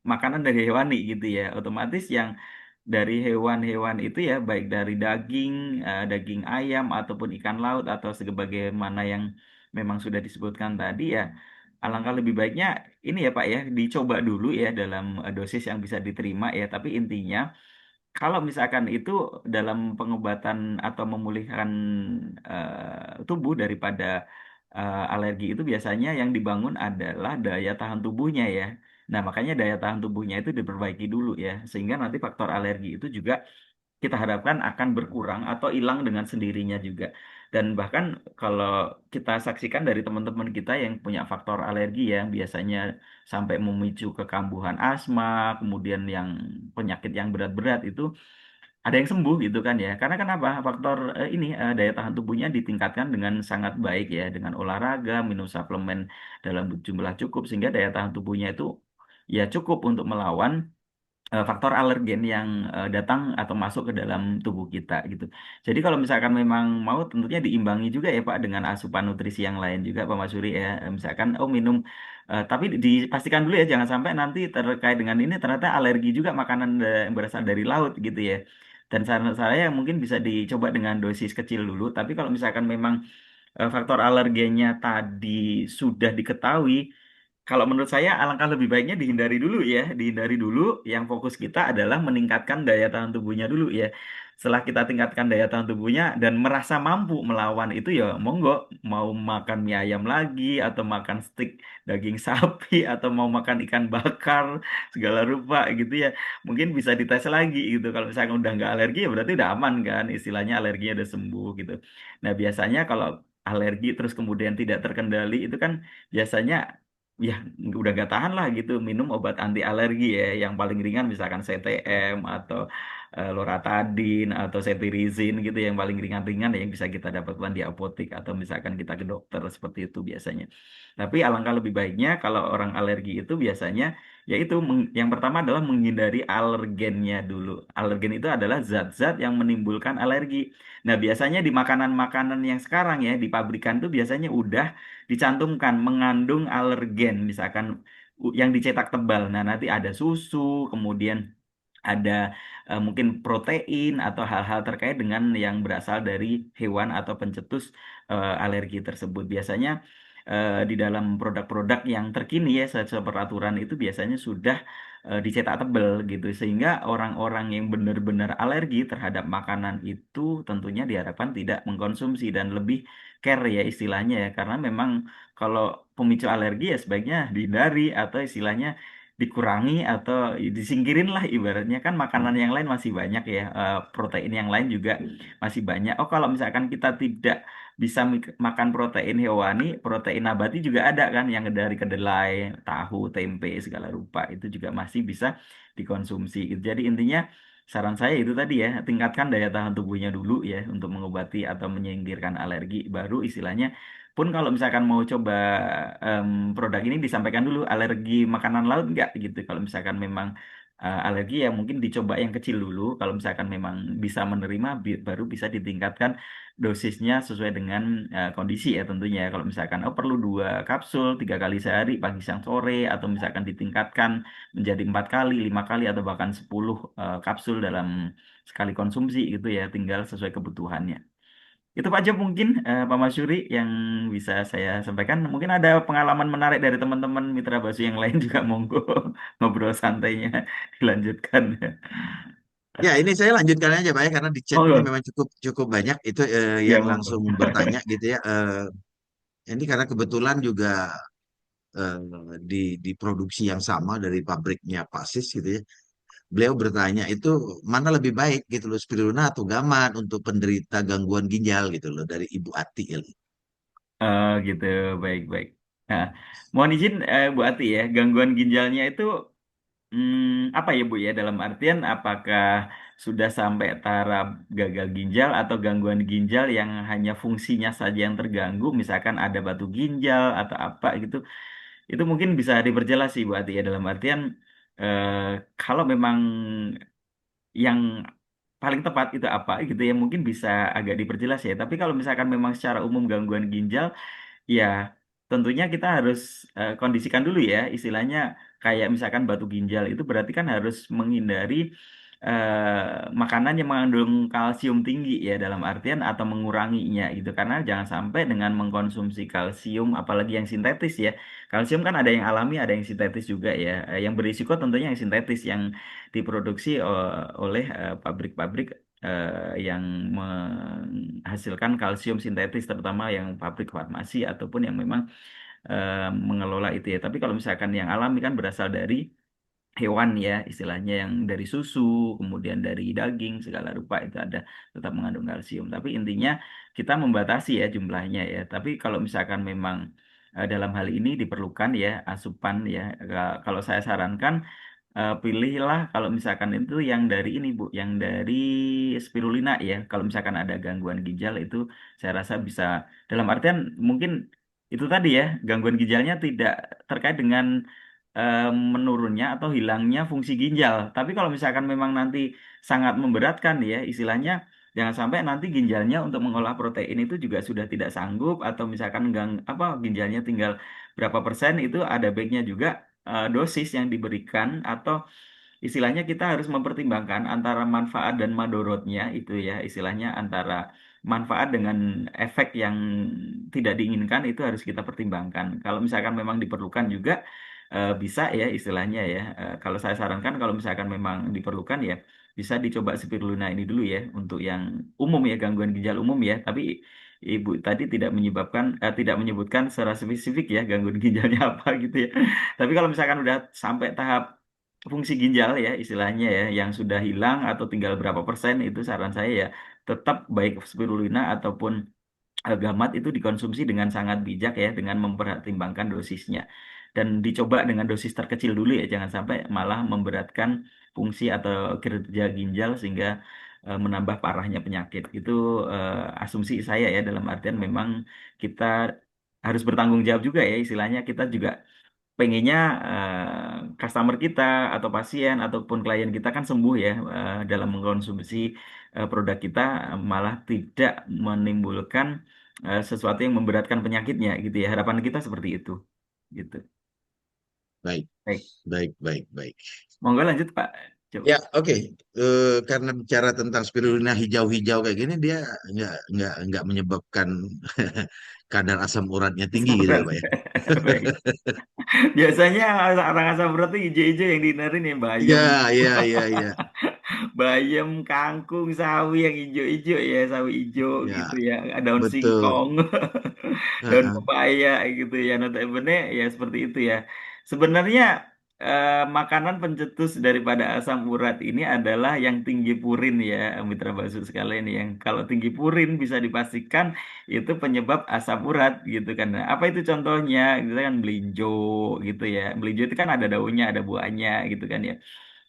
makanan dari hewani gitu ya, otomatis yang dari hewan-hewan itu ya, baik dari daging, daging ayam ataupun ikan laut atau sebagaimana yang memang sudah disebutkan tadi ya, alangkah lebih baiknya ini ya Pak ya, dicoba dulu ya dalam dosis yang bisa diterima ya. Tapi intinya kalau misalkan itu dalam pengobatan atau memulihkan tubuh daripada alergi, itu biasanya yang dibangun adalah daya tahan tubuhnya ya. Nah, makanya daya tahan tubuhnya itu diperbaiki dulu ya, sehingga nanti faktor alergi itu juga kita harapkan akan berkurang atau hilang dengan sendirinya juga. Dan bahkan kalau kita saksikan dari teman-teman kita yang punya faktor alergi ya, yang biasanya sampai memicu kekambuhan asma, kemudian yang penyakit yang berat-berat itu ada yang sembuh gitu kan ya. Karena kenapa? Faktor ini daya tahan tubuhnya ditingkatkan dengan sangat baik ya, dengan olahraga, minum suplemen dalam jumlah cukup, sehingga daya tahan tubuhnya itu ya cukup untuk melawan faktor alergen yang datang atau masuk ke dalam tubuh kita gitu. Jadi kalau misalkan memang mau, tentunya diimbangi juga ya Pak dengan asupan nutrisi yang lain juga Pak Masuri ya. Misalkan minum, tapi dipastikan dulu ya, jangan sampai nanti terkait dengan ini ternyata alergi juga makanan yang berasal dari laut gitu ya. Dan saran saya mungkin bisa dicoba dengan dosis kecil dulu. Tapi kalau misalkan memang faktor alergennya tadi sudah diketahui, kalau menurut saya alangkah lebih baiknya dihindari dulu ya, dihindari dulu. Yang fokus kita adalah meningkatkan daya tahan tubuhnya dulu ya. Setelah kita tingkatkan daya tahan tubuhnya dan merasa mampu melawan itu ya monggo, mau makan mie ayam lagi atau makan stik daging sapi atau mau makan ikan bakar segala rupa gitu ya. Mungkin bisa dites lagi gitu. Kalau misalnya udah nggak alergi ya berarti udah aman kan, istilahnya alerginya udah sembuh gitu. Nah, biasanya kalau alergi terus kemudian tidak terkendali itu kan biasanya ya udah gak tahan lah gitu, minum obat anti alergi ya, yang paling ringan misalkan CTM atau Loratadin atau cetirizin gitu, yang paling ringan-ringan ya, yang bisa kita dapatkan di apotek atau misalkan kita ke dokter seperti itu biasanya. Tapi alangkah lebih baiknya kalau orang alergi itu biasanya yaitu yang pertama adalah menghindari alergennya dulu. Alergen itu adalah zat-zat yang menimbulkan alergi. Nah, biasanya di makanan-makanan yang sekarang ya di pabrikan tuh biasanya udah dicantumkan mengandung alergen, misalkan yang dicetak tebal. Nah, nanti ada susu, kemudian ada mungkin protein atau hal-hal terkait dengan yang berasal dari hewan atau pencetus alergi tersebut. Biasanya di dalam produk-produk yang terkini ya, sesuai peraturan itu biasanya sudah dicetak tebal gitu, sehingga orang-orang yang benar-benar alergi terhadap makanan itu tentunya diharapkan tidak mengkonsumsi dan lebih care ya istilahnya ya, karena memang kalau pemicu alergi ya sebaiknya dihindari atau istilahnya dikurangi atau disingkirin lah, ibaratnya kan makanan yang lain masih banyak ya, protein yang lain juga masih banyak. Oh, kalau misalkan kita tidak bisa makan protein hewani, protein nabati juga ada kan, yang dari kedelai, tahu, tempe segala rupa itu juga masih bisa dikonsumsi gitu. Jadi intinya saran saya itu tadi ya, tingkatkan daya tahan tubuhnya dulu ya untuk mengobati atau menyingkirkan alergi, baru istilahnya pun kalau misalkan mau coba produk ini disampaikan dulu alergi makanan laut enggak gitu. Kalau misalkan memang alergi ya mungkin dicoba yang kecil dulu. Kalau misalkan memang bisa menerima, baru bisa ditingkatkan dosisnya sesuai dengan kondisi ya tentunya. Kalau misalkan oh perlu 2 kapsul 3 kali sehari pagi siang sore atau misalkan ditingkatkan menjadi 4 kali, 5 kali atau bahkan 10 kapsul dalam sekali konsumsi gitu ya, tinggal sesuai kebutuhannya. Itu Pak Job mungkin Pak Masyuri yang bisa saya sampaikan. Mungkin ada pengalaman menarik dari teman-teman Mitra Basu yang lain juga monggo ngobrol santainya dilanjutkan. Ya, ini saya lanjutkan aja Pak ya, karena di chat ini Monggo. memang cukup cukup banyak itu Ya yang monggo. langsung bertanya gitu ya. Ini karena kebetulan juga eh, diproduksi yang sama dari pabriknya Pasis gitu ya. Beliau bertanya itu mana lebih baik gitu loh, spirulina atau gaman untuk penderita gangguan ginjal gitu loh dari Ibu Ati ya. Gitu, baik-baik. Nah, mohon izin Bu Ati ya, gangguan ginjalnya itu apa ya Bu ya, dalam artian apakah sudah sampai taraf gagal ginjal atau gangguan ginjal yang hanya fungsinya saja yang terganggu, misalkan ada batu ginjal atau apa gitu, itu mungkin bisa diperjelas sih Bu Ati ya, dalam artian eh, kalau memang yang paling tepat itu apa gitu ya, mungkin bisa agak diperjelas ya. Tapi kalau misalkan memang secara umum gangguan ginjal, ya, tentunya kita harus kondisikan dulu ya, istilahnya kayak misalkan batu ginjal itu berarti kan harus menghindari makanan yang mengandung kalsium tinggi ya, dalam artian atau menguranginya gitu, karena jangan sampai dengan mengkonsumsi kalsium apalagi yang sintetis ya. Kalsium kan ada yang alami, ada yang sintetis juga ya. Yang berisiko tentunya yang sintetis yang diproduksi oleh pabrik-pabrik yang menghasilkan kalsium sintetis, terutama yang pabrik farmasi ataupun yang memang mengelola itu ya. Tapi kalau misalkan yang alami kan berasal dari hewan ya, istilahnya yang dari susu, kemudian dari daging segala rupa itu ada tetap mengandung kalsium. Tapi intinya kita membatasi ya jumlahnya ya. Tapi kalau misalkan memang dalam hal ini diperlukan ya asupan ya, kalau saya sarankan pilihlah kalau misalkan itu yang dari ini Bu, yang dari spirulina ya. Kalau misalkan ada gangguan ginjal itu saya rasa bisa, dalam artian mungkin itu tadi ya, gangguan ginjalnya tidak terkait dengan menurunnya atau hilangnya fungsi ginjal. Tapi kalau misalkan memang nanti sangat memberatkan ya, istilahnya jangan sampai nanti ginjalnya untuk mengolah protein itu juga sudah tidak sanggup, atau misalkan apa ginjalnya tinggal berapa persen, itu ada baiknya juga dosis yang diberikan, atau istilahnya kita harus mempertimbangkan antara manfaat dan madorotnya itu ya, istilahnya antara manfaat dengan efek yang tidak diinginkan itu harus kita pertimbangkan. Kalau misalkan memang diperlukan juga bisa ya, istilahnya ya. Kalau saya sarankan kalau misalkan memang diperlukan ya bisa dicoba spirulina ini dulu ya untuk yang umum ya, gangguan ginjal umum ya. Tapi Ibu tadi tidak menyebutkan secara spesifik ya gangguan ginjalnya apa gitu ya. Tapi kalau misalkan udah sampai tahap fungsi ginjal ya, istilahnya ya, yang sudah hilang atau tinggal berapa persen, itu saran saya ya tetap baik spirulina ataupun gamat itu dikonsumsi dengan sangat bijak ya, dengan mempertimbangkan dosisnya. Dan dicoba dengan dosis terkecil dulu ya, jangan sampai malah memberatkan fungsi atau kinerja ginjal sehingga menambah parahnya penyakit. Itu asumsi saya ya, dalam artian memang kita harus bertanggung jawab juga ya, istilahnya kita juga pengennya customer kita atau pasien ataupun klien kita kan sembuh ya, dalam mengkonsumsi produk kita, malah tidak menimbulkan sesuatu yang memberatkan penyakitnya gitu ya. Harapan kita seperti itu gitu. Baik, Baik, baik, baik, baik. monggo lanjut Pak. Coba. Ya, oke. Karena bicara tentang spirulina hijau-hijau kayak gini, dia nggak menyebabkan kadar asam uratnya tinggi gitu ya, Berat. Pak ya. Baik. Biasanya orang asam urat itu hijau-hijau yang dihindarin ya, Iya, bayam. iya, iya, iya. Bayam, kangkung, sawi yang hijau-hijau ya, sawi hijau gitu Ya, ya, daun betul. singkong, daun Heeh. pepaya gitu ya, notabene ya seperti itu ya. Sebenarnya makanan pencetus daripada asam urat ini adalah yang tinggi purin ya, Mitra Basu sekalian, yang kalau tinggi purin bisa dipastikan itu penyebab asam urat gitu kan. Nah, apa itu contohnya? Gitu kan melinjo gitu ya. Melinjo itu kan ada daunnya, ada buahnya gitu kan ya.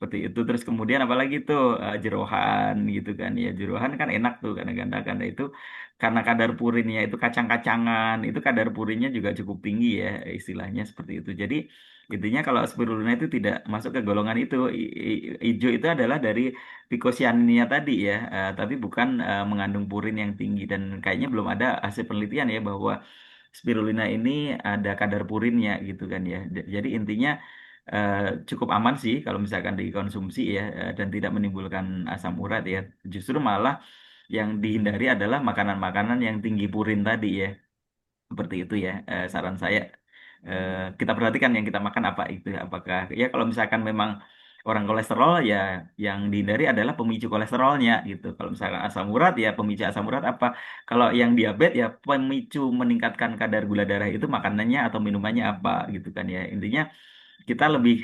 seperti itu. Terus kemudian apalagi tuh jeroan gitu kan ya. Jeroan kan enak tuh kadang-kadang karena itu karena kadar purinnya itu kacang-kacangan, itu kadar purinnya juga cukup tinggi ya istilahnya seperti itu. Jadi intinya kalau spirulina itu tidak masuk ke golongan itu. Hijau itu adalah dari Phycocyaninnya tadi ya, tapi bukan mengandung purin yang tinggi dan kayaknya belum ada hasil penelitian ya bahwa spirulina ini ada kadar purinnya gitu kan ya. Jadi intinya eh, cukup aman sih kalau misalkan dikonsumsi ya, dan tidak menimbulkan asam urat ya. Justru malah yang dihindari adalah makanan-makanan yang tinggi purin tadi ya. Seperti itu ya, saran saya. Kita perhatikan yang kita makan apa itu ya. Apakah ya kalau misalkan memang orang kolesterol ya yang dihindari adalah pemicu kolesterolnya gitu. Kalau misalkan asam urat ya pemicu asam urat apa. Kalau yang diabetes ya pemicu meningkatkan kadar gula darah itu makanannya atau minumannya apa gitu kan ya. Intinya kita lebih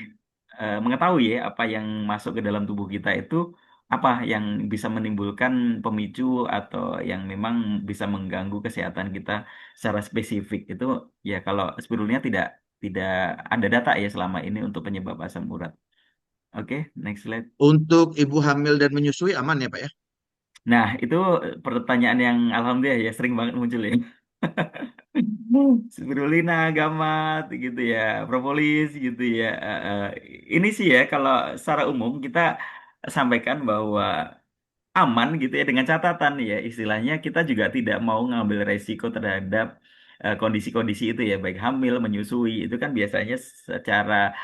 mengetahui ya apa yang masuk ke dalam tubuh kita itu apa yang bisa menimbulkan pemicu atau yang memang bisa mengganggu kesehatan kita secara spesifik itu ya kalau spirulina tidak ada data ya selama ini untuk penyebab asam urat. Oke, next slide. Untuk ibu hamil dan menyusui aman ya Pak ya? Nah, itu pertanyaan yang alhamdulillah ya sering banget muncul ya. Spirulina, gamat gitu ya, propolis gitu ya. Ini sih ya kalau secara umum kita sampaikan bahwa aman gitu ya dengan catatan ya istilahnya kita juga tidak mau ngambil resiko terhadap kondisi-kondisi itu ya baik hamil, menyusui itu kan biasanya secara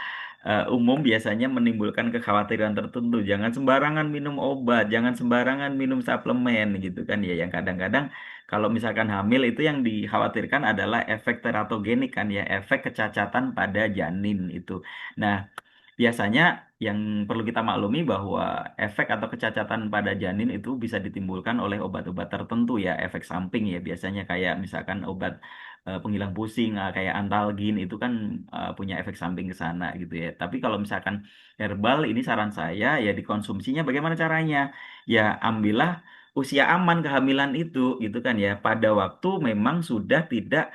umum biasanya menimbulkan kekhawatiran tertentu. Jangan sembarangan minum obat, jangan sembarangan minum suplemen gitu kan ya. Yang kadang-kadang kalau misalkan hamil itu yang dikhawatirkan adalah efek teratogenik kan ya, efek kecacatan pada janin itu. Nah, biasanya yang perlu kita maklumi bahwa efek atau kecacatan pada janin itu bisa ditimbulkan oleh obat-obat tertentu ya, efek samping ya biasanya kayak misalkan obat penghilang pusing kayak Antalgin itu kan punya efek samping ke sana gitu ya. Tapi kalau misalkan herbal ini saran saya ya dikonsumsinya bagaimana caranya? Ya ambillah usia aman kehamilan itu gitu kan ya. Pada waktu memang sudah tidak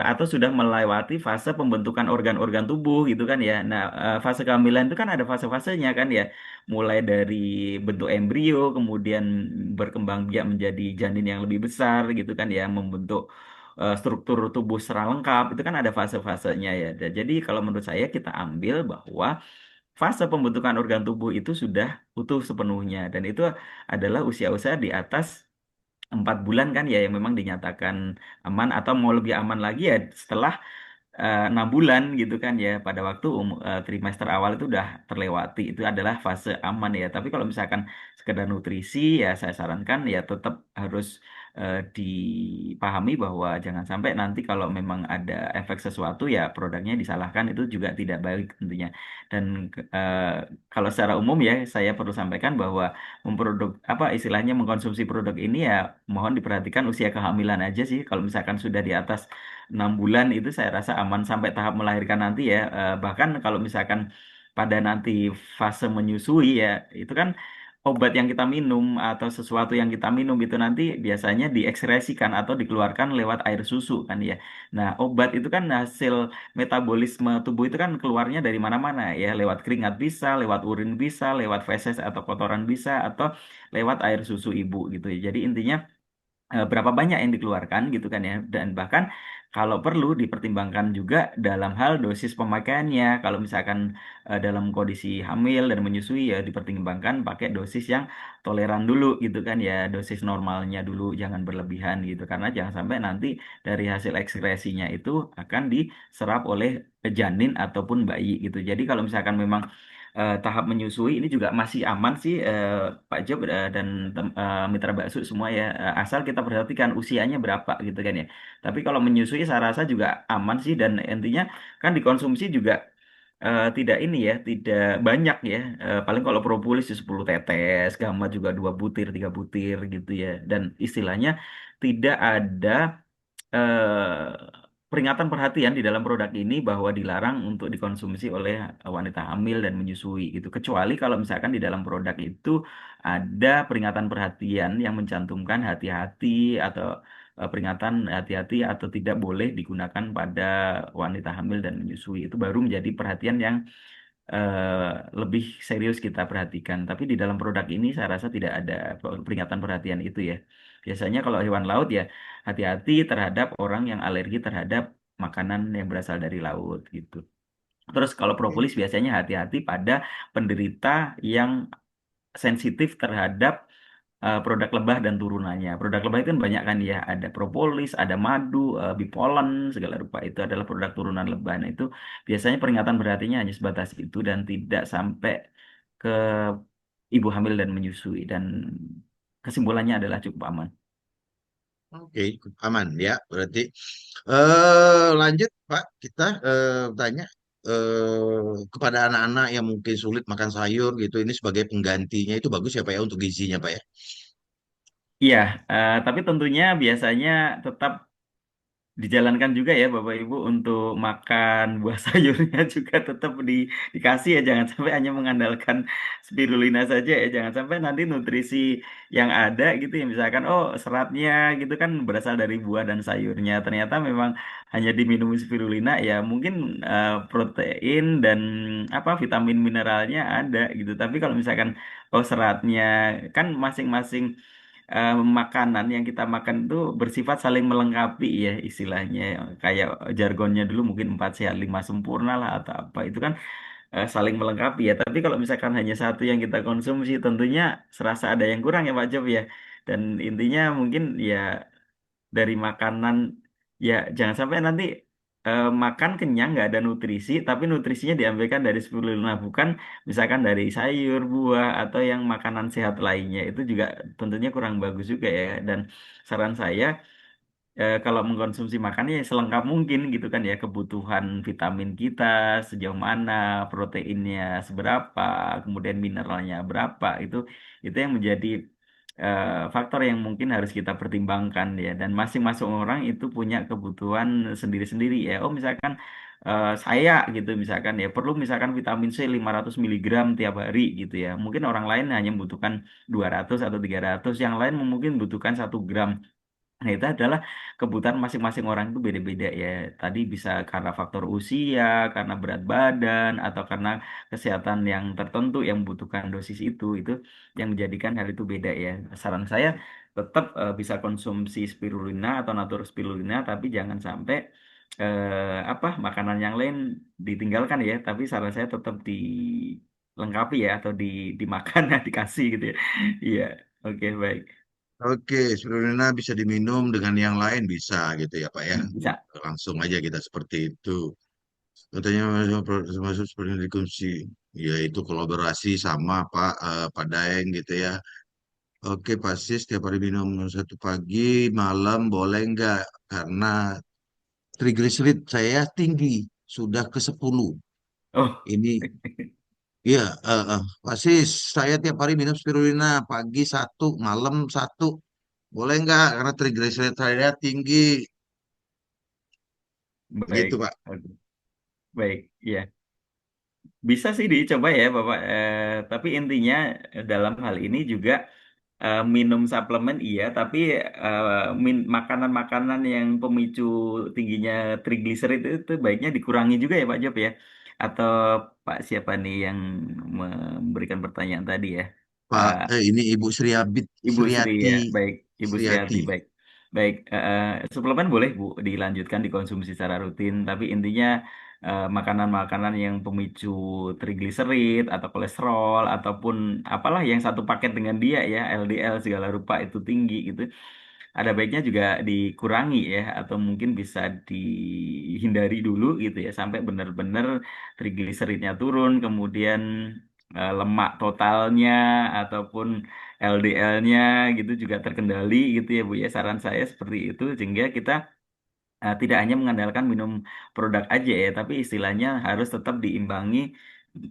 atau sudah melewati fase pembentukan organ-organ tubuh gitu kan ya. Nah, fase kehamilan itu kan ada fase-fasenya kan ya. Mulai dari bentuk embrio, kemudian berkembang biak menjadi janin yang lebih besar gitu kan ya, membentuk struktur tubuh secara lengkap itu kan ada fase-fasenya ya. Jadi kalau menurut saya kita ambil bahwa fase pembentukan organ tubuh itu sudah utuh sepenuhnya dan itu adalah usia-usia di atas 4 bulan kan ya yang memang dinyatakan aman atau mau lebih aman lagi ya setelah 6 bulan gitu kan ya pada waktu trimester awal itu udah terlewati itu adalah fase aman ya tapi kalau misalkan sekedar nutrisi ya saya sarankan ya tetap harus dipahami bahwa jangan sampai nanti kalau memang ada efek sesuatu ya produknya disalahkan itu juga tidak baik tentunya dan eh, kalau secara umum ya saya perlu sampaikan bahwa memproduk apa istilahnya mengkonsumsi produk ini ya mohon diperhatikan usia kehamilan aja sih kalau misalkan sudah di atas 6 bulan itu saya rasa aman sampai tahap melahirkan nanti ya. Bahkan kalau misalkan pada nanti fase menyusui ya, itu kan obat yang kita minum atau sesuatu yang kita minum itu nanti biasanya diekskresikan atau dikeluarkan lewat air susu kan ya. Nah, obat itu kan hasil metabolisme tubuh itu kan keluarnya dari mana-mana ya, lewat keringat bisa, lewat urin bisa, lewat feses atau kotoran bisa, atau lewat air susu ibu gitu ya. Jadi intinya berapa banyak yang dikeluarkan gitu kan ya dan bahkan kalau perlu dipertimbangkan juga dalam hal dosis pemakaiannya kalau misalkan dalam kondisi hamil dan menyusui ya dipertimbangkan pakai dosis yang toleran dulu gitu kan ya dosis normalnya dulu jangan berlebihan gitu karena jangan sampai nanti dari hasil ekskresinya itu akan diserap oleh janin ataupun bayi gitu jadi kalau misalkan memang tahap menyusui ini juga masih aman sih Pak Job dan mitra bakso semua ya asal kita perhatikan usianya berapa gitu kan ya. Tapi kalau menyusui saya rasa juga aman sih dan intinya kan dikonsumsi juga tidak ini ya, tidak banyak ya. Paling kalau propolis ya 10 tetes, gamat juga 2 butir, 3 butir gitu ya. Dan istilahnya tidak ada peringatan perhatian di dalam produk ini bahwa dilarang untuk dikonsumsi oleh wanita hamil dan menyusui gitu. Kecuali kalau misalkan di dalam produk itu ada peringatan perhatian yang mencantumkan hati-hati atau peringatan hati-hati atau tidak boleh digunakan pada wanita hamil dan menyusui. Itu baru menjadi perhatian yang lebih serius kita perhatikan. Tapi di dalam produk ini saya rasa tidak ada peringatan perhatian itu ya. Biasanya kalau hewan laut ya hati-hati terhadap orang yang alergi terhadap makanan yang berasal dari laut gitu. Terus kalau Oke. propolis biasanya hati-hati pada penderita yang sensitif terhadap produk lebah dan turunannya. Produk lebah itu kan banyak kan ya, ada propolis, ada madu, bipolen, segala rupa itu adalah produk turunan lebah. Nah itu biasanya peringatan berartinya hanya sebatas itu dan tidak sampai ke ibu hamil dan menyusui dan kesimpulannya adalah cukup aman. Oke, aman ya. Berarti lanjut Pak, kita tanya kepada anak-anak yang mungkin sulit makan sayur gitu. Ini sebagai penggantinya itu bagus ya Pak ya untuk gizinya Pak ya. Iya, tapi tentunya biasanya tetap dijalankan juga ya Bapak Ibu untuk makan buah sayurnya juga tetap dikasih ya, jangan sampai hanya mengandalkan spirulina saja ya, jangan sampai nanti nutrisi yang ada gitu ya, misalkan oh seratnya gitu kan berasal dari buah dan sayurnya, ternyata memang hanya diminum spirulina ya, mungkin protein dan apa vitamin mineralnya ada gitu, tapi kalau misalkan oh seratnya kan masing-masing makanan yang kita makan itu bersifat saling melengkapi ya istilahnya, kayak jargonnya dulu mungkin 4 sehat 5 sempurna lah atau apa itu kan saling melengkapi ya, tapi kalau misalkan hanya satu yang kita konsumsi tentunya serasa ada yang kurang ya Pak Job ya, dan intinya mungkin ya dari makanan ya jangan sampai nanti makan kenyang nggak ada nutrisi tapi nutrisinya diambilkan dari spirulina, bukan misalkan dari sayur buah atau yang makanan sehat lainnya, itu juga tentunya kurang bagus juga ya. Dan saran saya kalau mengkonsumsi makannya ya selengkap mungkin gitu kan ya, kebutuhan vitamin kita sejauh mana, proteinnya seberapa, kemudian mineralnya berapa, itu yang menjadi faktor yang mungkin harus kita pertimbangkan ya, dan masing-masing orang itu punya kebutuhan sendiri-sendiri ya. Oh misalkan saya gitu misalkan ya perlu misalkan vitamin C 500 miligram tiap hari gitu ya, mungkin orang lain hanya membutuhkan 200 atau 300, yang lain mungkin membutuhkan 1 gram. Nah, itu adalah kebutuhan masing-masing orang itu beda-beda ya. Tadi bisa karena faktor usia, karena berat badan, atau karena kesehatan yang tertentu yang membutuhkan dosis itu yang menjadikan hal itu beda ya. Saran saya tetap bisa konsumsi spirulina atau natur spirulina, tapi jangan sampai apa makanan yang lain ditinggalkan ya. Tapi saran saya tetap dilengkapi ya, atau dimakan ya, dikasih gitu ya. Iya, oke baik. Oke, spirulina bisa diminum dengan yang lain bisa gitu ya Pak ya. Bisa. Langsung aja kita seperti itu. Katanya masuk seperti dikonsumsi. Ya itu kolaborasi sama Pak Daeng gitu ya. Oke, pasti setiap hari minum satu pagi, malam boleh nggak? Karena trigliserid saya tinggi, sudah ke 10. Oh. Ini, ya, pasti saya tiap hari minum spirulina, pagi satu, malam satu. Boleh nggak? Karena trigliserid saya tinggi, gitu Baik, Pak. oke. Baik, ya. Bisa sih dicoba ya, Bapak. Tapi intinya dalam hal ini juga minum suplemen iya, tapi makanan-makanan yang pemicu tingginya trigliserid itu baiknya dikurangi juga ya, Pak Job ya. Atau Pak siapa nih yang memberikan pertanyaan tadi ya? Pak, Eh, ini Ibu Ibu Sri Sriati, ya, baik Ibu Sriati, Sriati. baik. Baik, suplemen boleh Bu dilanjutkan dikonsumsi secara rutin, tapi intinya makanan-makanan yang pemicu trigliserid atau kolesterol ataupun apalah yang satu paket dengan dia ya, LDL segala rupa itu tinggi gitu, ada baiknya juga dikurangi ya, atau mungkin bisa dihindari dulu gitu ya sampai benar-benar trigliseridnya turun, kemudian lemak totalnya ataupun LDL-nya gitu juga terkendali gitu ya Bu ya. Saran saya seperti itu sehingga kita tidak hanya mengandalkan minum produk aja ya, tapi istilahnya harus tetap diimbangi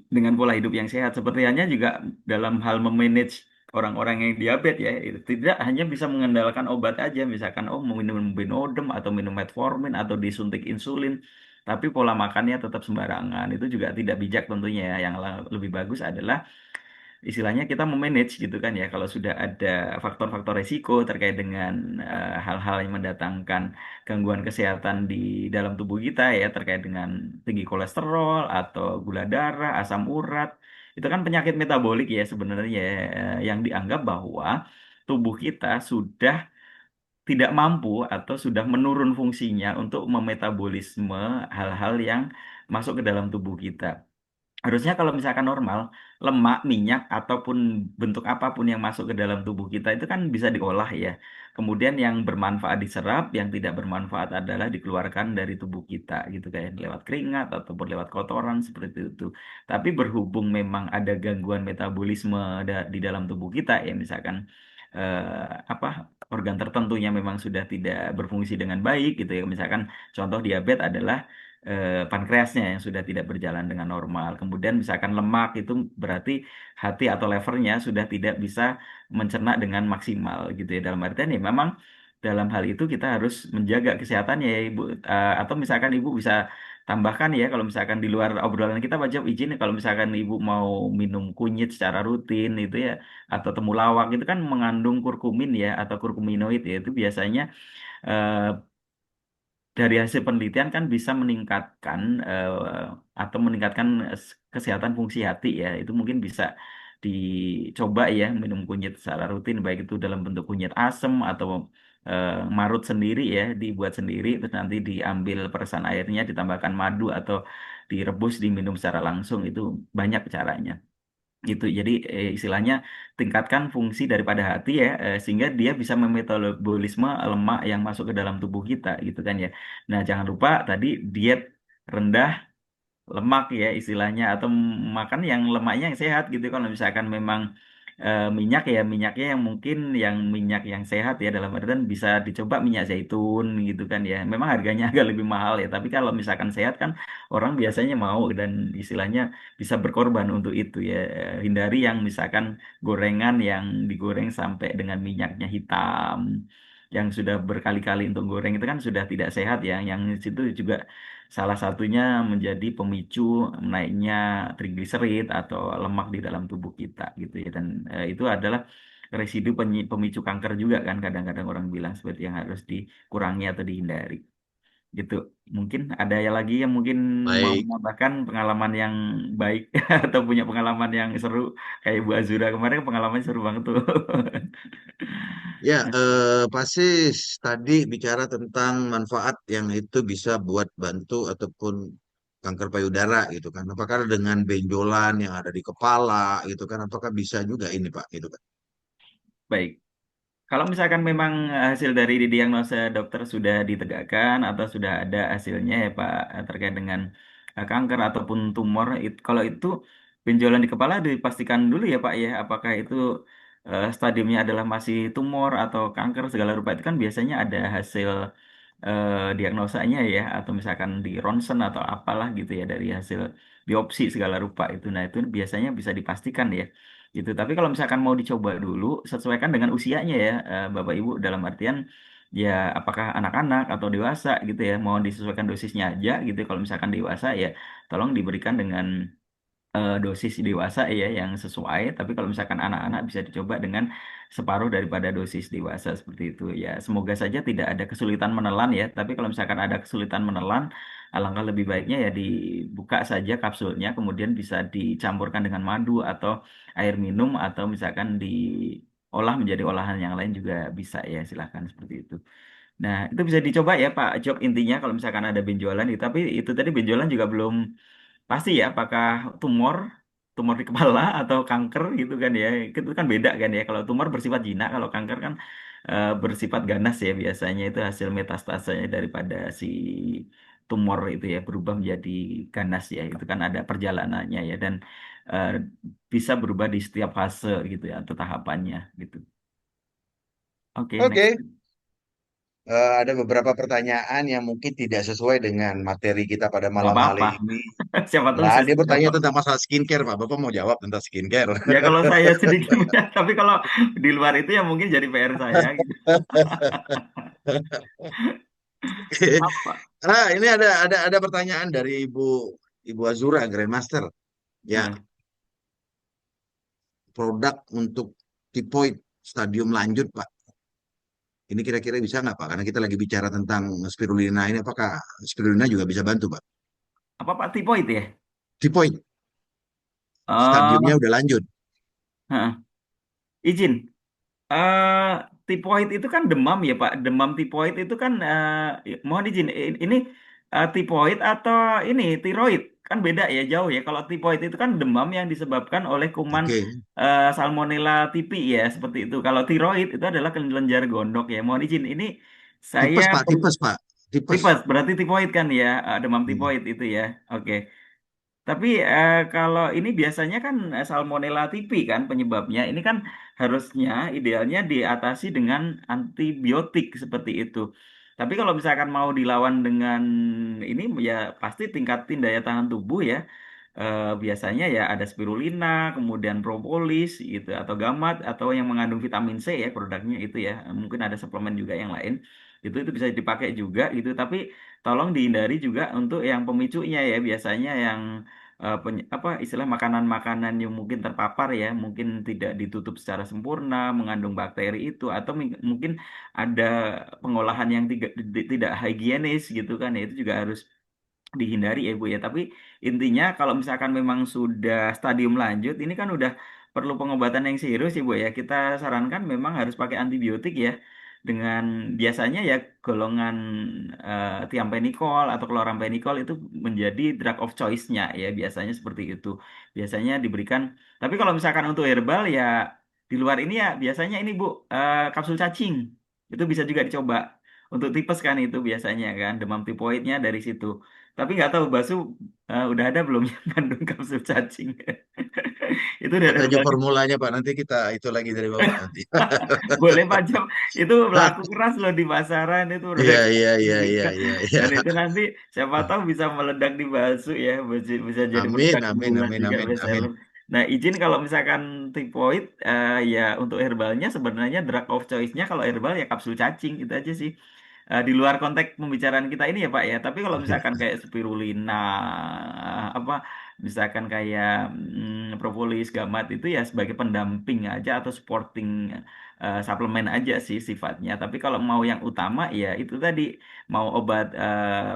dengan pola hidup yang sehat. Seperti hanya juga dalam hal memanage orang-orang yang diabetes ya, itu tidak hanya bisa mengandalkan obat aja, misalkan oh mau minum Benodem atau minum metformin atau disuntik insulin, tapi pola makannya tetap sembarangan. Itu juga tidak bijak tentunya ya. Yang lebih bagus adalah istilahnya kita memanage gitu kan ya kalau sudah ada faktor-faktor resiko terkait dengan hal-hal yang mendatangkan gangguan kesehatan di dalam tubuh kita ya terkait dengan tinggi kolesterol atau gula darah, asam urat. Itu kan penyakit metabolik ya sebenarnya yang dianggap bahwa tubuh kita sudah tidak mampu atau sudah menurun fungsinya untuk memetabolisme hal-hal yang masuk ke dalam tubuh kita. Harusnya kalau misalkan normal, lemak, minyak, ataupun bentuk apapun yang masuk ke dalam tubuh kita itu kan bisa diolah ya. Kemudian yang bermanfaat diserap, yang tidak bermanfaat adalah dikeluarkan dari tubuh kita gitu kayak lewat keringat ataupun lewat kotoran seperti itu. Tapi berhubung memang ada gangguan metabolisme di dalam tubuh kita ya misalkan apa organ tertentunya memang sudah tidak berfungsi dengan baik gitu ya. Misalkan contoh diabetes adalah pankreasnya yang sudah tidak berjalan dengan normal. Kemudian misalkan lemak itu berarti hati atau levernya sudah tidak bisa mencerna dengan maksimal gitu ya. Dalam artian ya memang dalam hal itu kita harus menjaga kesehatannya ya Ibu. Atau misalkan Ibu bisa tambahkan ya kalau misalkan di luar obrolan kita wajib izin ya, kalau misalkan Ibu mau minum kunyit secara rutin itu ya atau temulawak itu kan mengandung kurkumin ya atau kurkuminoid ya itu biasanya eh, dari hasil penelitian kan bisa meningkatkan atau meningkatkan kesehatan fungsi hati ya. Itu mungkin bisa dicoba ya minum kunyit secara rutin baik itu dalam bentuk kunyit asem atau marut sendiri ya dibuat sendiri terus nanti diambil peresan airnya ditambahkan madu atau direbus diminum secara langsung itu banyak caranya gitu. Jadi istilahnya tingkatkan fungsi daripada hati ya sehingga dia bisa memetabolisme lemak yang masuk ke dalam tubuh kita gitu kan ya. Nah, jangan lupa tadi diet rendah lemak ya istilahnya atau makan yang lemaknya yang sehat gitu kalau misalkan memang minyak ya minyaknya yang mungkin yang minyak yang sehat ya dalam artian bisa dicoba minyak zaitun gitu kan ya memang harganya agak lebih mahal ya tapi kalau misalkan sehat kan orang biasanya mau dan istilahnya bisa berkorban untuk itu ya. Hindari yang misalkan gorengan yang digoreng sampai dengan minyaknya hitam yang sudah berkali-kali untuk goreng itu kan sudah tidak sehat ya yang itu juga salah satunya menjadi pemicu naiknya trigliserid atau lemak di dalam tubuh kita gitu ya. Dan itu adalah residu pemicu kanker juga kan kadang-kadang orang bilang seperti yang harus dikurangi atau dihindari gitu. Mungkin ada yang lagi yang mungkin mau Baik. menambahkan pengalaman yang baik atau punya pengalaman yang seru kayak Bu Azura kemarin pengalamannya seru banget tuh. Ya, pasti tadi bicara tentang manfaat yang itu bisa buat bantu ataupun kanker payudara gitu kan. Apakah dengan benjolan yang ada di kepala gitu kan, apakah bisa juga ini Pak gitu kan? Baik. Kalau misalkan memang hasil dari diagnosa dokter sudah ditegakkan atau sudah ada hasilnya ya Pak terkait dengan kanker ataupun tumor, kalau itu benjolan di kepala dipastikan dulu ya Pak ya, apakah itu stadiumnya adalah masih tumor atau kanker segala rupa itu kan biasanya ada hasil diagnosanya ya atau misalkan di ronsen atau apalah gitu ya dari hasil biopsi segala rupa itu. Nah, itu biasanya bisa dipastikan ya. Gitu. Tapi kalau misalkan mau dicoba dulu sesuaikan dengan usianya ya Bapak Ibu dalam artian ya apakah anak-anak atau dewasa gitu ya mau disesuaikan dosisnya aja gitu. Kalau misalkan dewasa ya tolong diberikan dengan dosis dewasa ya yang sesuai. Tapi kalau misalkan anak-anak bisa dicoba dengan separuh daripada dosis dewasa seperti itu ya. Semoga saja tidak ada kesulitan menelan ya. Tapi kalau misalkan ada kesulitan menelan, alangkah lebih baiknya ya dibuka saja kapsulnya, kemudian bisa dicampurkan dengan madu atau air minum atau misalkan diolah menjadi olahan yang lain juga bisa ya. Silahkan seperti itu. Nah, itu bisa dicoba ya Pak Job intinya kalau misalkan ada benjolan itu. Tapi itu tadi benjolan juga belum pasti ya, apakah tumor, tumor di kepala atau kanker gitu kan ya. Itu kan beda kan ya. Kalau tumor bersifat jinak, kalau kanker kan bersifat ganas ya biasanya itu hasil metastasenya daripada si tumor itu ya berubah menjadi ganas ya. Itu kan ada perjalanannya ya dan eh, bisa berubah di setiap fase gitu ya atau tahapannya gitu. Oke, next. Oke, ada beberapa pertanyaan yang mungkin tidak sesuai dengan materi kita pada Nggak malam hari apa-apa. ini. Siapa tahu Nah, bisa dia share bertanya kok. tentang masalah skincare, Pak. Bapak mau jawab tentang skincare. Ya kalau saya sedikit punya, tapi kalau di luar itu ya mungkin jadi PR saya gitu. Apa? Nah, ini ada pertanyaan dari Ibu Azura Grandmaster. Ya, Nah, produk untuk tipoid stadium lanjut, Pak. Ini kira-kira bisa nggak, Pak? Karena kita lagi bicara tentang spirulina ini, apakah spirulina juga bisa bantu, Pak? Apa Pak tipoid ya? Tipoid, stadiumnya Oh, udah lanjut. heeh. Izin. eh Tipoid itu kan demam ya Pak. Demam tipoid itu kan mohon izin ini tipoid atau ini tiroid kan beda ya jauh ya. Kalau tipoid itu kan demam yang disebabkan oleh kuman Oke. Salmonella tipi ya seperti itu. Kalau tiroid itu adalah kelenjar gondok ya. Mohon izin ini saya Tipes, Pak. Tipes, Pak. Tipes. tipes berarti tipoid kan ya demam Hmm. tipoid itu ya. Oke. Tapi kalau ini biasanya kan Salmonella tipi kan penyebabnya. Ini kan harusnya idealnya diatasi dengan antibiotik seperti itu. Tapi kalau misalkan mau dilawan dengan ini ya pasti tingkatin daya tahan tubuh ya. Biasanya ya ada spirulina, kemudian propolis gitu atau gamat atau yang mengandung vitamin C ya produknya itu ya. Mungkin ada suplemen juga yang lain. Itu bisa dipakai juga gitu. Tapi tolong dihindari juga untuk yang pemicunya ya biasanya yang apa istilah makanan-makanan yang mungkin terpapar ya, mungkin tidak ditutup secara sempurna, mengandung bakteri itu atau mungkin ada pengolahan yang tidak higienis gitu kan ya itu juga harus dihindari ya Bu ya. Tapi intinya kalau misalkan memang sudah stadium lanjut, ini kan udah perlu pengobatan yang serius ya Bu ya. Kita sarankan memang harus pakai antibiotik ya. Dengan biasanya ya golongan tiampenicol atau chlorampenicol itu menjadi drug of choice-nya ya. Biasanya seperti itu. Biasanya diberikan. Tapi kalau misalkan untuk herbal ya di luar ini ya biasanya ini Bu kapsul cacing. Itu bisa juga dicoba. Untuk tipes kan itu biasanya kan demam tipoidnya dari situ. Tapi nggak tahu bakso udah ada belum yang kandung kapsul cacing? Itu dari Ada aja herbal. formulanya, Pak. Nanti kita itu lagi dari Bapak nanti. Boleh pajam. Itu laku keras loh di pasaran itu Iya, produk iya, cacing iya, juga. iya, iya, iya. Dan itu nanti siapa tahu bisa meledak di bakso ya, bisa jadi Amin, produk amin, unggulan amin, juga amin, bestseller. amin. Nah, izin kalau misalkan tipoid ya untuk herbalnya sebenarnya drug of choice-nya kalau herbal ya kapsul cacing itu aja sih. Di luar konteks pembicaraan kita ini ya Pak ya. Tapi kalau misalkan kayak spirulina apa misalkan kayak propolis, gamat itu ya sebagai pendamping aja atau supporting suplemen aja sih sifatnya. Tapi kalau mau yang utama ya itu tadi mau obat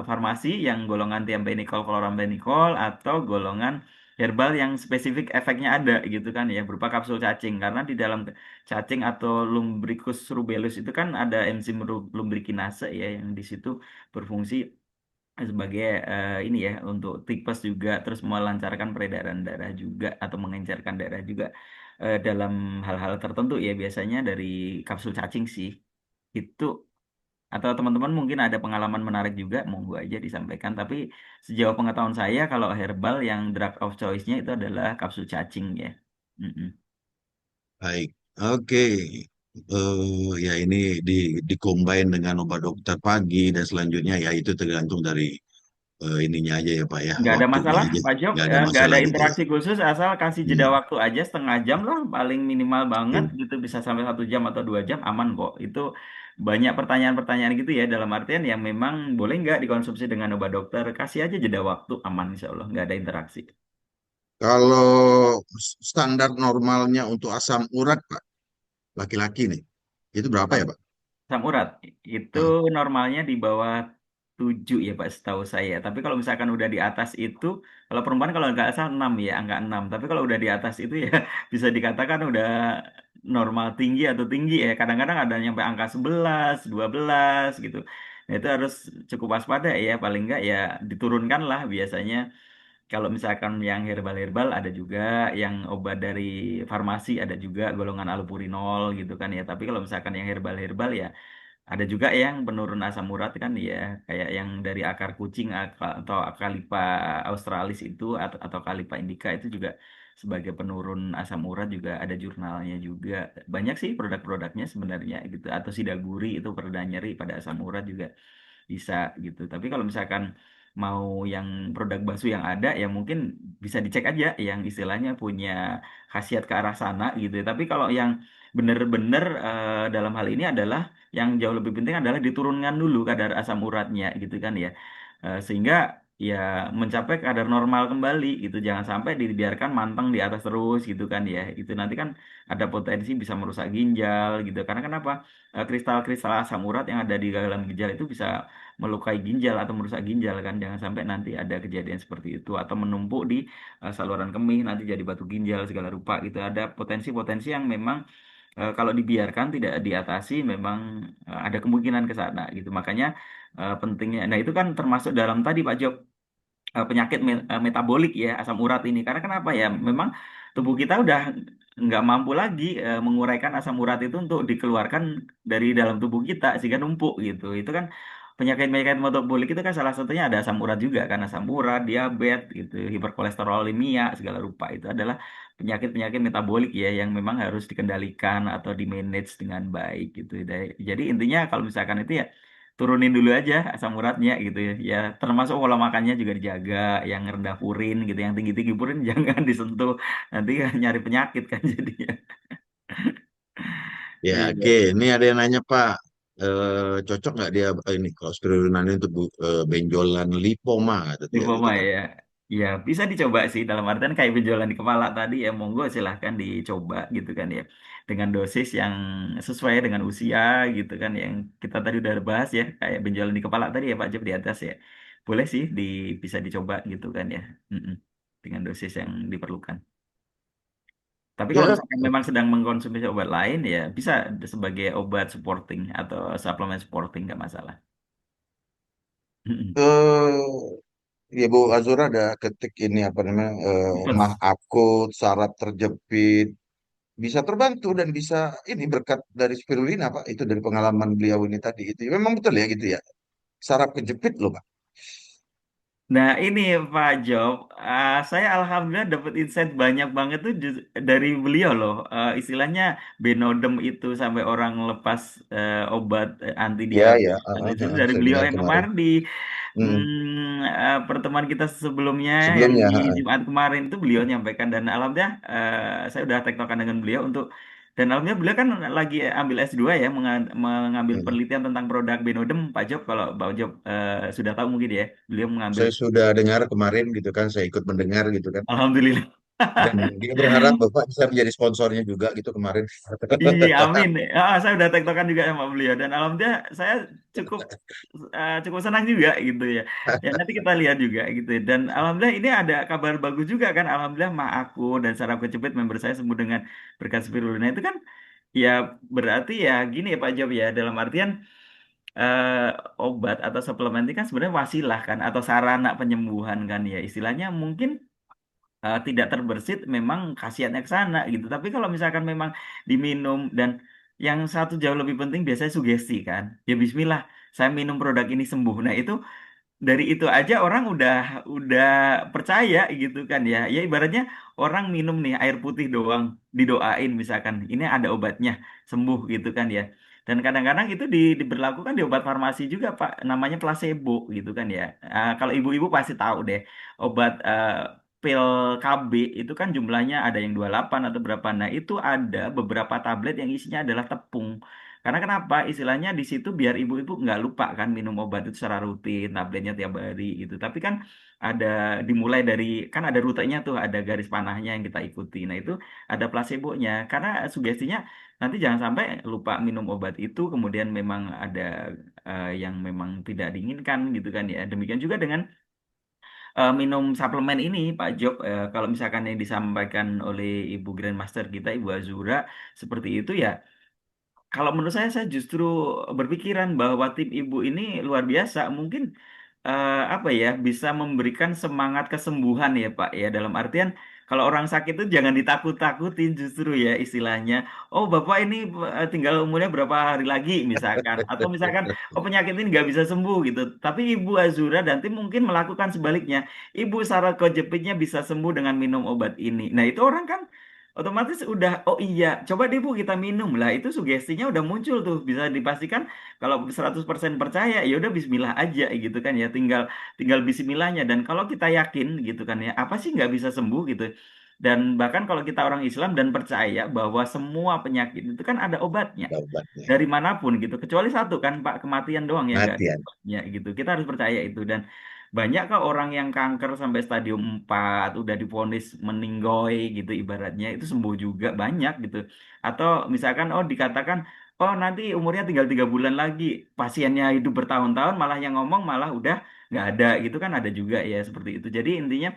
farmasi yang golongan tiampenicol, chlorampenicol atau golongan herbal yang spesifik efeknya ada gitu kan ya berupa kapsul cacing karena di dalam cacing atau Lumbricus rubellus itu kan ada enzim lumbrikinase ya yang di situ berfungsi sebagai ini ya untuk tipes juga terus melancarkan peredaran darah juga atau mengencerkan darah juga dalam hal-hal tertentu ya biasanya dari kapsul cacing sih itu atau teman-teman mungkin ada pengalaman menarik juga monggo aja disampaikan tapi sejauh pengetahuan saya kalau herbal yang drug of choice-nya itu adalah kapsul cacing ya. Mm-mm. Baik. Oke. Ya ini di dengan obat dokter pagi dan selanjutnya ya itu tergantung dari ininya aja ya Pak ya, Nggak ada waktunya masalah, aja. Pak Jok. Nggak ada Nggak ada masalah gitu ya. interaksi khusus, asal kasih jeda Hmm. waktu aja setengah jam lah, paling minimal banget Oke. gitu bisa sampai 1 jam atau 2 jam aman kok. Itu banyak pertanyaan-pertanyaan gitu ya dalam artian yang memang boleh nggak dikonsumsi dengan obat dokter, kasih aja jeda waktu aman insya Allah nggak ada interaksi. Kalau standar normalnya untuk asam urat Pak, laki-laki nih, itu berapa ya Pak? Asam urat itu Ah, normalnya di bawah 7 ya Pak setahu saya. Tapi kalau misalkan udah di atas itu, kalau perempuan kalau nggak salah 6 ya, angka 6. Tapi kalau udah di atas itu ya bisa dikatakan udah normal tinggi atau tinggi ya. Kadang-kadang ada yang sampai angka 11, 12 gitu. Nah, itu harus cukup waspada ya. Paling nggak ya diturunkan lah biasanya. Kalau misalkan yang herbal-herbal ada juga, yang obat dari farmasi ada juga golongan allopurinol gitu kan ya. Tapi kalau misalkan yang herbal-herbal ya ada juga yang penurun asam urat kan ya, kayak yang dari akar kucing atau Acalypha australis itu atau Acalypha indica itu juga sebagai penurun asam urat juga ada jurnalnya juga. Banyak sih produk-produknya sebenarnya gitu. Atau sidaguri itu pereda nyeri pada asam urat juga bisa gitu. Tapi kalau misalkan mau yang produk bakso yang ada ya mungkin bisa dicek aja yang istilahnya punya khasiat ke arah sana gitu. Tapi kalau yang benar-benar dalam hal ini adalah yang jauh lebih penting adalah diturunkan dulu kadar asam uratnya gitu kan ya. Sehingga ya mencapai kadar normal kembali gitu. Jangan sampai dibiarkan manteng di atas terus gitu kan ya. Itu nanti kan ada potensi bisa merusak ginjal gitu. Karena kenapa? Kristal-kristal asam urat yang ada di dalam ginjal itu bisa melukai ginjal atau merusak ginjal kan. Jangan sampai nanti ada kejadian seperti itu atau menumpuk di saluran kemih nanti jadi batu ginjal segala rupa gitu. Ada potensi-potensi yang memang kalau dibiarkan tidak diatasi memang ada kemungkinan ke sana gitu. Makanya pentingnya. Nah, itu kan termasuk dalam tadi Pak Job penyakit metabolik ya asam urat ini. Karena kenapa ya? Memang tubuh kita udah nggak mampu lagi menguraikan asam urat itu untuk dikeluarkan dari dalam tubuh kita sehingga numpuk gitu. Itu kan penyakit-penyakit metabolik itu kan salah satunya ada asam urat juga kan asam urat, diabetes gitu, hiperkolesterolemia segala rupa itu adalah penyakit-penyakit metabolik ya yang memang harus dikendalikan atau di manage dengan baik gitu. Jadi intinya kalau misalkan itu ya turunin dulu aja asam uratnya gitu ya. Ya termasuk pola makannya juga dijaga, yang rendah purin gitu, yang tinggi-tinggi purin jangan disentuh. Nanti kan nyari penyakit kan jadinya. Ya, oke. Iya. Ini ada yang nanya Pak, cocok nggak dia ini kalau spirulina ini untuk benjolan lipoma kata dia gitu Lipoma kan? ya. Ya, bisa dicoba sih dalam artian kayak benjolan di kepala tadi ya monggo silahkan dicoba gitu kan ya. Dengan dosis yang sesuai dengan usia gitu kan yang kita tadi udah bahas ya kayak benjolan di kepala tadi ya Pak Job di atas ya. Boleh sih bisa dicoba gitu kan ya. Mm-mm. Dengan dosis yang diperlukan. Tapi kalau Ya, misalkan memang sedang mengkonsumsi obat lain ya bisa sebagai obat supporting atau suplemen supporting nggak masalah. ya Bu Azura ada ketik ini apa namanya mah Tipes. akut, saraf terjepit, bisa terbantu dan bisa ini berkat dari spirulina Pak. Itu dari pengalaman beliau ini tadi itu. Memang betul ya gitu ya. Saraf kejepit loh Pak. Nah ini Pak Job, saya alhamdulillah dapat insight banyak banget tuh dari beliau loh. Istilahnya Benodem itu sampai orang lepas obat anti Ya diabetes ya, dan itu dari saya beliau dengar yang kemarin. kemarin di Hmm, pertemuan kita sebelumnya yang sebelumnya, di Jumat kemarin itu beliau nyampaikan dan alhamdulillah saya udah tektokan dengan beliau untuk dan alhamdulillah beliau kan lagi ambil S2 ya mengambil hmm. penelitian tentang produk Benodem Pak Job kalau Pak Job sudah tahu mungkin ya beliau mengambil Saya sudah dengar kemarin gitu kan, saya ikut mendengar gitu kan. alhamdulillah. Dan dia berharap Bapak bisa menjadi sponsornya juga gitu kemarin. Iya, amin. Saya udah tektokan juga sama beliau dan alhamdulillah saya cukup cukup senang juga gitu ya. Ya nanti kita lihat juga gitu. Dan alhamdulillah ini ada kabar bagus juga kan. Alhamdulillah mak aku dan saraf kejepit member saya sembuh dengan berkat spirulina itu kan ya berarti ya gini ya Pak Job ya dalam artian eh, obat atau suplemen itu kan sebenarnya wasilah kan atau sarana penyembuhan kan ya istilahnya mungkin tidak terbersit memang khasiatnya ke sana gitu. Tapi kalau misalkan memang diminum dan yang satu jauh lebih penting biasanya sugesti kan. Ya bismillah, saya minum produk ini sembuh. Nah, itu dari itu aja orang udah percaya gitu kan ya. Ya ibaratnya orang minum nih air putih doang didoain misalkan ini ada obatnya sembuh gitu kan ya. Dan kadang-kadang itu diberlakukan di obat farmasi juga Pak, namanya placebo gitu kan ya. Kalau ibu-ibu pasti tahu deh obat pil KB itu kan jumlahnya ada yang 28 atau berapa. Nah, itu ada beberapa tablet yang isinya adalah tepung. Karena kenapa? Istilahnya di situ biar ibu-ibu nggak lupa kan minum obat itu secara rutin, tabletnya tiap hari gitu. Tapi kan ada dimulai dari kan ada rutenya tuh, ada garis panahnya yang kita ikuti. Nah itu ada placebonya. Karena sugestinya nanti jangan sampai lupa minum obat itu, kemudian memang ada yang memang tidak diinginkan gitu kan ya. Demikian juga dengan minum suplemen ini Pak Job. Kalau misalkan yang disampaikan oleh Ibu Grandmaster kita, Ibu Azura seperti itu ya. Kalau menurut saya justru berpikiran bahwa tim ibu ini luar biasa. Mungkin apa ya bisa memberikan semangat kesembuhan ya Pak ya. Dalam artian kalau orang sakit itu jangan ditakut-takutin justru ya istilahnya. Oh Bapak ini tinggal umurnya berapa hari lagi misalkan. Atau misalkan oh penyakit ini nggak bisa sembuh gitu. Tapi Ibu Azura dan tim mungkin melakukan sebaliknya. Ibu Sarah Kojepitnya bisa sembuh dengan minum obat ini. Nah itu orang kan otomatis udah oh iya coba deh Bu kita minum lah itu sugestinya udah muncul tuh bisa dipastikan kalau 100% percaya ya udah bismillah aja gitu kan ya tinggal tinggal bismillahnya dan kalau kita yakin gitu kan ya apa sih nggak bisa sembuh gitu dan bahkan kalau kita orang Islam dan percaya bahwa semua penyakit itu kan ada obatnya Ada obatnya. dari manapun gitu kecuali satu kan Pak kematian doang yang nggak ada Matian. obatnya gitu kita harus percaya itu dan banyak kok orang yang kanker sampai stadium 4 udah divonis meninggoy gitu ibaratnya itu sembuh juga banyak gitu. Atau misalkan oh dikatakan oh nanti umurnya tinggal 3 bulan lagi, pasiennya hidup bertahun-tahun malah yang ngomong malah udah nggak ada gitu kan ada juga ya seperti itu. Jadi intinya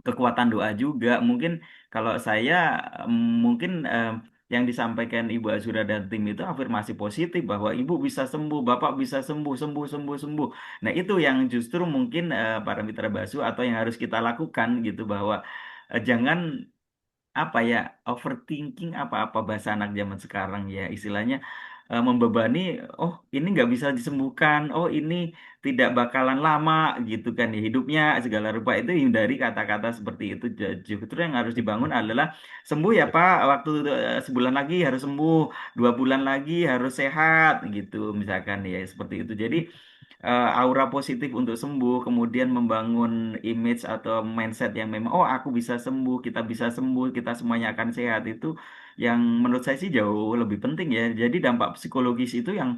kekuatan doa juga. Mungkin kalau saya mungkin yang disampaikan Ibu Azura dan tim itu afirmasi positif bahwa Ibu bisa sembuh, Bapak bisa sembuh, sembuh, sembuh, sembuh. Nah, itu yang justru mungkin para mitra Basu atau yang harus kita lakukan gitu bahwa jangan apa ya overthinking apa-apa bahasa anak zaman sekarang ya istilahnya membebani oh ini nggak bisa disembuhkan oh ini tidak bakalan lama gitu kan ya hidupnya segala rupa itu hindari kata-kata seperti itu. Justru yang harus dibangun adalah sembuh ya Pak waktu sebulan lagi harus sembuh 2 bulan lagi harus sehat gitu misalkan ya seperti itu jadi aura positif untuk sembuh, kemudian membangun image atau mindset yang memang, oh aku bisa sembuh, kita bisa sembuh, kita semuanya akan sehat itu yang menurut saya sih jauh lebih penting ya. Jadi dampak psikologis itu yang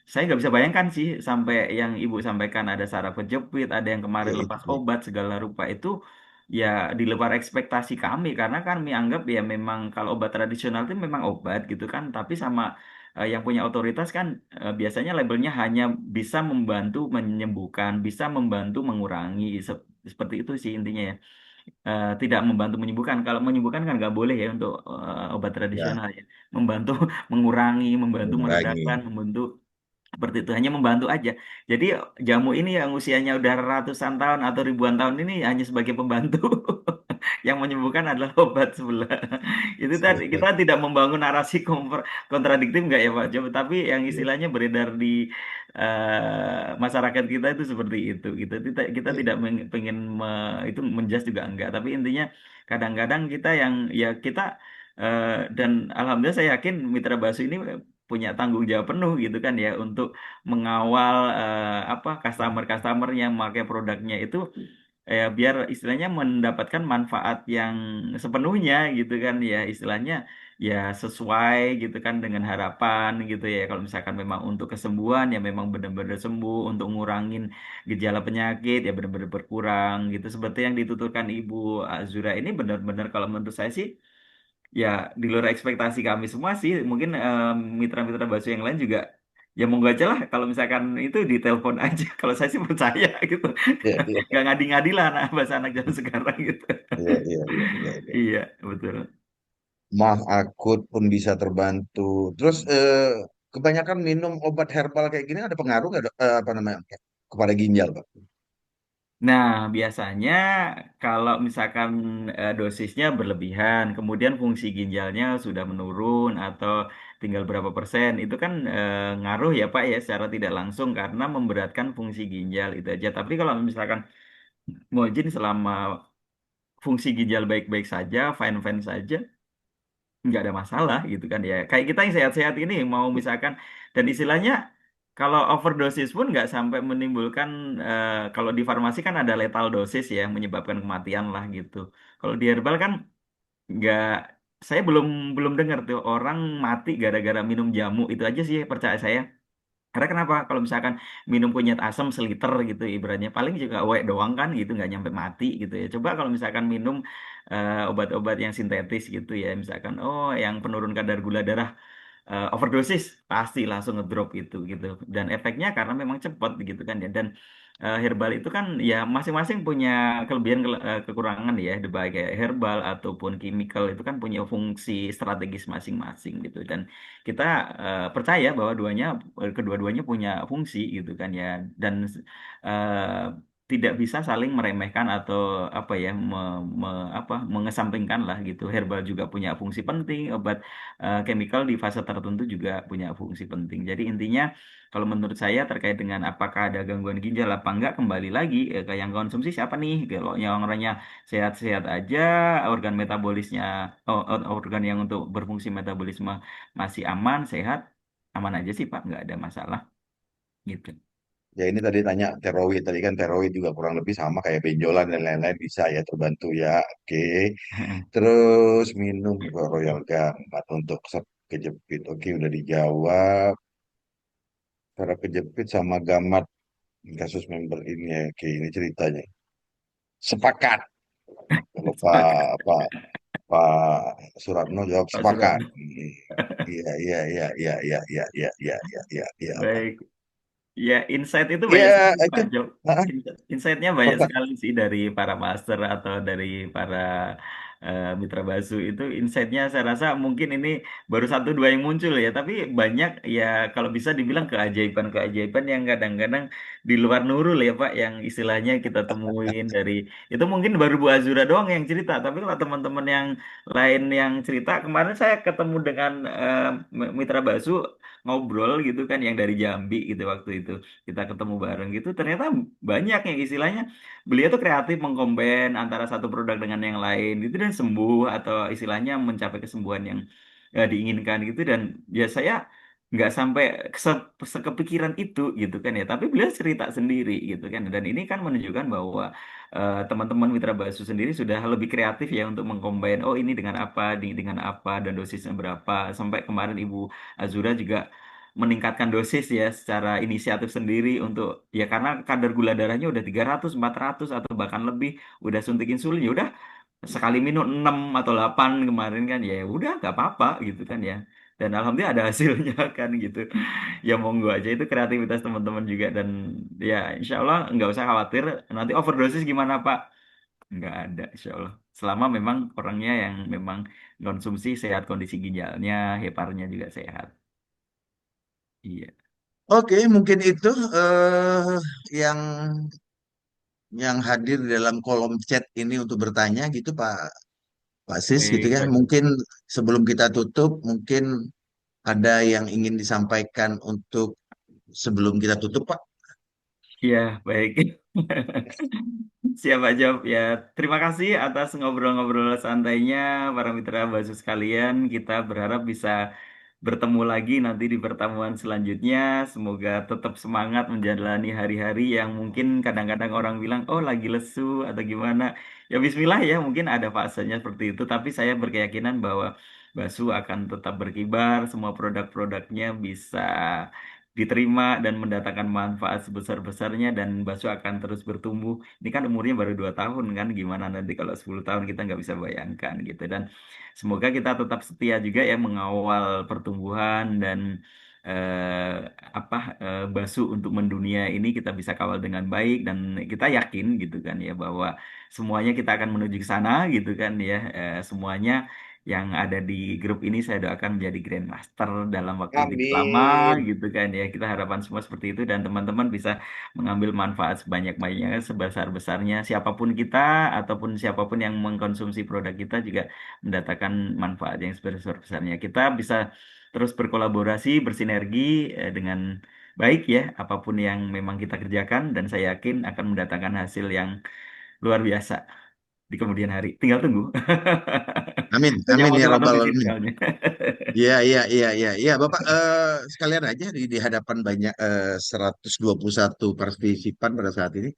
saya nggak bisa bayangkan sih sampai yang Ibu sampaikan ada saraf kejepit, ada yang Ya kemarin itu lepas dia. obat segala rupa itu ya di luar ekspektasi kami karena kan kami anggap ya memang kalau obat tradisional itu memang obat gitu kan, tapi sama yang punya otoritas kan biasanya labelnya hanya bisa membantu menyembuhkan, bisa membantu mengurangi seperti itu sih intinya ya. Tidak membantu menyembuhkan. Kalau menyembuhkan kan nggak boleh ya untuk obat Ya, tradisional ya. Membantu mengurangi, membantu mengurangi. meredakan, membantu seperti itu hanya membantu aja. Jadi jamu ini yang usianya udah ratusan tahun atau ribuan tahun ini hanya sebagai pembantu. Yang menyembuhkan adalah obat sebelah. Itu tadi kita tidak membangun narasi kontradiktif nggak ya Pak Jo? Tapi yang Ya, istilahnya beredar di masyarakat kita itu seperti itu. Kita ya, tidak pengen itu menjas juga enggak. Tapi intinya kadang-kadang kita yang ya kita eh, dan alhamdulillah saya yakin Mitra Basu ini punya tanggung jawab penuh gitu kan ya untuk mengawal apa customer-customer yang memakai produknya itu biar istilahnya mendapatkan manfaat yang sepenuhnya gitu kan ya istilahnya ya sesuai gitu kan dengan harapan gitu ya kalau misalkan memang untuk kesembuhan ya memang benar-benar sembuh untuk ngurangin gejala penyakit ya benar-benar berkurang gitu seperti yang dituturkan Ibu Azura ini benar-benar kalau menurut saya sih ya di luar ekspektasi kami semua sih mungkin mitra-mitra bakso yang lain juga ya monggo aja lah kalau misalkan itu ditelepon aja kalau saya sih percaya gitu ya, ya, nggak ngadi-ngadi lah anak bahasa anak zaman sekarang gitu. ya, ya, ya, ya, ya. Iya betul. Mah akut pun bisa terbantu. Terus kebanyakan minum obat herbal kayak gini ada pengaruh nggak, apa namanya, kepada ginjal, Pak? Nah, biasanya kalau misalkan dosisnya berlebihan, kemudian fungsi ginjalnya sudah menurun atau tinggal berapa persen, itu kan ngaruh ya Pak ya secara tidak langsung karena memberatkan fungsi ginjal itu aja. Tapi kalau misalkan Mojin selama fungsi ginjal baik-baik saja, fine-fine saja, nggak ada masalah gitu kan ya. Kayak kita yang sehat-sehat ini mau misalkan dan istilahnya kalau overdosis pun nggak sampai menimbulkan kalau di farmasi kan ada lethal dosis ya yang menyebabkan kematian lah gitu. Kalau di herbal kan nggak saya belum belum dengar tuh orang mati gara-gara minum jamu itu aja sih percaya saya. Karena kenapa? Kalau misalkan minum kunyit asam seliter gitu ibaratnya paling juga awet doang kan gitu nggak nyampe mati gitu ya. Coba kalau misalkan minum obat-obat yang sintetis gitu ya misalkan oh yang penurun kadar gula darah overdosis pasti langsung ngedrop gitu dan efeknya karena memang cepat gitu kan ya dan herbal itu kan ya masing-masing punya kelebihan kekurangan ya baik kayak herbal ataupun chemical itu kan punya fungsi strategis masing-masing gitu dan kita percaya bahwa kedua-duanya punya fungsi gitu kan ya dan tidak bisa saling meremehkan atau apa ya mengesampingkan lah gitu herbal juga punya fungsi penting obat chemical di fase tertentu juga punya fungsi penting. Jadi intinya kalau menurut saya terkait dengan apakah ada gangguan ginjal apa enggak kembali lagi ke yang konsumsi siapa nih? Kalau yang orangnya sehat-sehat aja, organ metabolisnya organ yang untuk berfungsi metabolisme masih aman, sehat, aman aja sih Pak, nggak ada masalah gitu. Ya ini tadi tanya teroid, tadi kan teroid juga kurang lebih sama kayak benjolan dan lain-lain bisa ya terbantu ya. Oke. Terus minum Royal Gammat untuk kejepit. Oke, udah dijawab. Cara kejepit sama gamat. Kasus member ini ya, oke, ini ceritanya. Sepakat. Kalau Pak Suratno jawab Pak sepakat. Suratno. Iya, iya, iya, iya, iya, iya, iya, iya, iya, iya, iya, Pak. Baik. Ya, insight itu banyak Ya, sekali, itu. Pak Jo. Ah, Insight-nya banyak Bapak. sekali sih dari para master atau dari para mitra basu itu. Insight-nya saya rasa mungkin ini baru satu dua yang muncul ya, tapi banyak ya kalau bisa dibilang keajaiban-keajaiban yang kadang-kadang di luar nurul ya Pak, yang istilahnya kita temuin dari itu mungkin baru Bu Azura doang yang cerita, tapi kalau teman-teman yang lain yang cerita kemarin saya ketemu dengan mitra basu ngobrol gitu kan yang dari Jambi gitu waktu itu kita ketemu bareng gitu ternyata banyak yang istilahnya beliau tuh kreatif mengkombin antara satu produk dengan yang lain gitu dan sembuh atau istilahnya mencapai kesembuhan yang diinginkan gitu dan ya saya nggak sampai sekepikiran itu gitu kan ya tapi beliau cerita sendiri gitu kan dan ini kan menunjukkan bahwa teman-teman Mitra Basu sendiri sudah lebih kreatif ya untuk mengcombine oh ini dengan apa dengan apa dan dosisnya berapa sampai kemarin Ibu Azura juga meningkatkan dosis ya secara inisiatif sendiri untuk ya karena kadar gula darahnya udah 300 400 atau bahkan lebih udah suntik insulin ya udah sekali minum 6 atau 8 kemarin kan ya udah nggak apa-apa gitu kan ya dan alhamdulillah ada hasilnya kan gitu ya monggo aja itu kreativitas teman-teman juga dan ya insya Allah nggak usah khawatir nanti overdosis gimana Pak nggak ada insya Allah selama memang orangnya yang memang konsumsi sehat kondisi ginjalnya heparnya juga sehat iya Oke, mungkin itu yang hadir di dalam kolom chat ini untuk bertanya gitu Pak Sis gitu baik ya. Pak Jo. Mungkin sebelum kita tutup, mungkin ada yang ingin disampaikan untuk sebelum kita tutup, Pak. Iya, baik. Siap Pak Job. Ya, terima kasih atas ngobrol-ngobrol santainya para mitra Basus sekalian. Kita berharap bisa bertemu lagi nanti di pertemuan selanjutnya. Semoga tetap semangat menjalani hari-hari yang mungkin kadang-kadang orang bilang, oh lagi lesu atau gimana. Ya Bismillah ya, mungkin ada fasenya seperti itu. Tapi saya berkeyakinan bahwa Basu akan tetap berkibar, semua produk-produknya bisa diterima dan mendatangkan manfaat sebesar-besarnya dan Basu akan terus bertumbuh. Ini kan umurnya baru 2 tahun kan, gimana nanti kalau 10 tahun kita nggak bisa bayangkan gitu. Dan semoga kita tetap setia juga ya mengawal pertumbuhan dan eh, Basu untuk mendunia ini kita bisa kawal dengan baik dan kita yakin gitu kan ya bahwa semuanya kita akan menuju ke sana gitu kan ya. Semuanya yang ada di grup ini saya doakan menjadi Grandmaster dalam waktu tidak lama Amin. gitu kan ya. Kita harapan semua seperti itu dan teman-teman bisa mengambil manfaat sebanyak-banyaknya sebesar-besarnya siapapun kita ataupun siapapun yang mengkonsumsi produk kita juga mendatangkan manfaat yang sebesar-besarnya. Kita bisa terus berkolaborasi, bersinergi dengan baik ya apapun yang memang kita kerjakan dan saya yakin akan mendatangkan hasil yang luar biasa di kemudian hari. Tinggal tunggu. Amin. Banyak Amin ya motor-motor Rabbal di sini Alamin. soalnya. Iya, iya, iya, iya, iya, Bapak, sekalian aja di hadapan banyak 121 partisipan pada saat ini.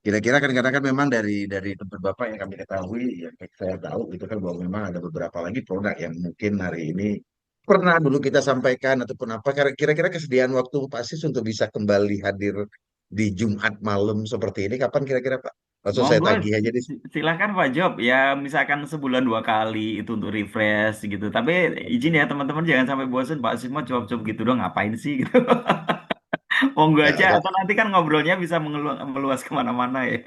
Kira-kira kan karena kan memang dari tempat Bapak yang kami ketahui, yang saya tahu itu kan bahwa memang ada beberapa lagi produk yang mungkin hari ini pernah dulu kita sampaikan ataupun apa. Kira-kira kesediaan waktu Pak Sis untuk bisa kembali hadir di Jumat malam seperti ini kapan kira-kira Pak? Langsung saya Monggo, tagih aja di silakan Pak Job. Ya, misalkan sebulan 2 kali itu untuk refresh gitu. Tapi izin ya teman-teman jangan sampai bosan. Pak Sis mau coba-coba gitu dong. Ngapain sih gitu? Monggo ya, aja. Atau nanti kan ngobrolnya bisa meluas kemana-mana ya.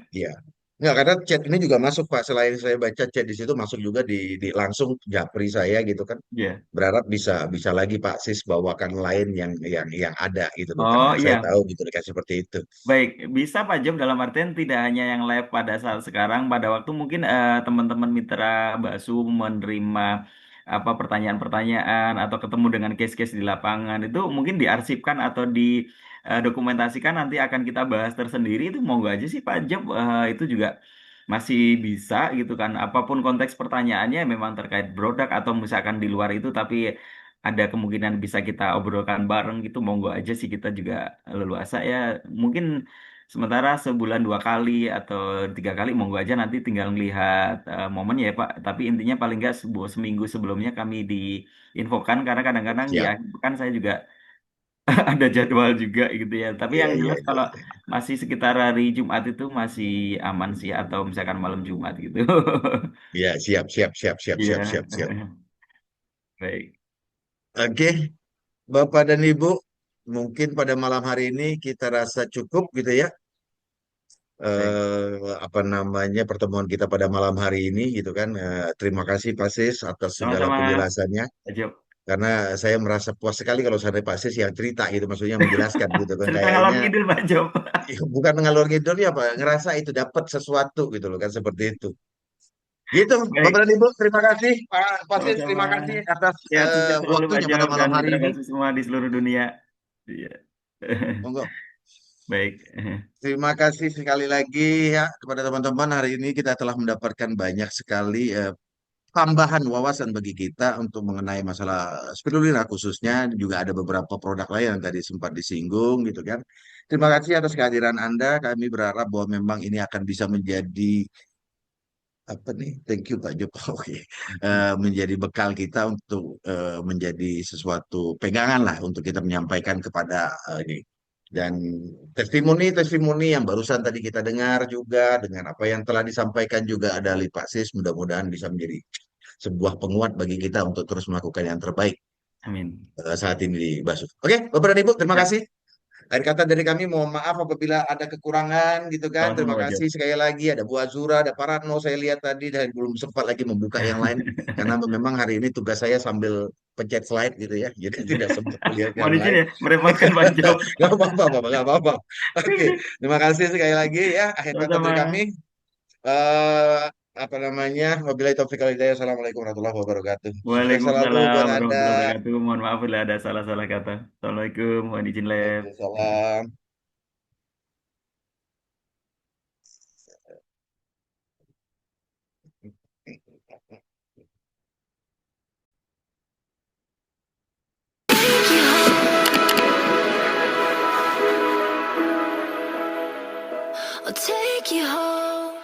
iya. Nggak, karena chat ini juga masuk Pak. Selain saya baca chat di situ masuk juga di langsung japri saya gitu kan. Iya. Berharap bisa bisa lagi Pak Sis bawakan lain yang ada gitu loh. Karena Oh saya iya, tahu gitu kayak seperti itu. baik, bisa Pak Job dalam artian tidak hanya yang live pada saat sekarang, pada waktu mungkin teman-teman mitra Baksu menerima apa pertanyaan-pertanyaan atau ketemu dengan case-case di lapangan itu mungkin diarsipkan atau didokumentasikan nanti akan kita bahas tersendiri itu monggo aja sih Pak Job itu juga masih bisa gitu kan apapun konteks pertanyaannya memang terkait produk atau misalkan di luar itu tapi ada kemungkinan bisa kita obrolkan bareng gitu monggo aja sih kita juga leluasa ya mungkin sementara sebulan 2 kali atau 3 kali monggo aja nanti tinggal melihat momen ya Pak tapi intinya paling nggak seminggu sebelumnya kami diinfokan karena kadang-kadang di Siap. akhir pekan saya juga ada jadwal juga gitu ya. Tapi Iya, yang iya, jelas kalau iya. masih sekitar hari Jumat itu masih aman sih, atau misalkan malam Jumat gitu. Iya, siap, siap, siap, siap, siap, Iya. siap, siap. Baik. Oke, Bapak dan Ibu, mungkin pada malam hari ini kita rasa cukup gitu ya. Baik. Apa namanya pertemuan kita pada malam hari ini gitu kan. Terima kasih Pak Sis atas segala Sama-sama, penjelasannya. Pak Jo. Karena saya merasa puas sekali kalau saya Pak Sis yang cerita gitu, maksudnya menjelaskan gitu kan. Cerita ngalor Kayaknya ngidul Pak Jo. bukan ngalor ngidul ya Pak, ngerasa itu dapat sesuatu gitu loh kan seperti itu. Gitu, Bapak Baik. dan Ibu, terima kasih Pak Sis, Sama-sama. terima kasih atas Sehat sukses selalu Pak waktunya Jo pada dan malam hari mitra ini. kasih semua di seluruh dunia. Iya. Monggo. Baik. Terima kasih sekali lagi ya kepada teman-teman. Hari ini kita telah mendapatkan banyak sekali tambahan wawasan bagi kita untuk mengenai masalah spirulina khususnya. Juga ada beberapa produk lain yang tadi sempat disinggung gitu kan. Terima kasih atas kehadiran Anda. Kami berharap bahwa memang ini akan bisa menjadi apa nih? Thank you Pak Joko. Oke. Menjadi bekal kita untuk menjadi sesuatu pegangan lah untuk kita menyampaikan kepada ini. Dan testimoni-testimoni yang barusan tadi kita dengar juga dengan apa yang telah disampaikan juga ada Lipasis, mudah-mudahan bisa menjadi sebuah penguat bagi kita untuk terus melakukan yang terbaik Amin. saat ini di Basu. Oke, Bapak dan Ibu, terima Ya, kasih. Akhir kata dari kami, mohon maaf apabila ada kekurangan gitu kan. sama-sama Terima Pak Jo. kasih sekali lagi. Ada Bu Azura, ada Pak Ratno, saya lihat tadi dan belum sempat lagi membuka yang lain. Karena memang hari ini tugas saya sambil pencet slide gitu ya. Jadi tidak sempat melihat yang Mohon izin lain. ya, merepotkan Pak Jo. Gak apa-apa, Bapak, gak apa-apa. Oke, terima kasih sekali lagi ya. Akhir kata dari kami, Sama-sama. eh apa namanya? Wabillahi taufiq wal hidayah. Assalamualaikum warahmatullahi wabarakatuh. Sukses selalu Waalaikumsalam buat Anda. warahmatullahi wabarakatuh. Mohon maaf bila ada salah-salah kata. Assalamualaikum. Mohon izin lab. Waalaikumsalam. I'll take you home.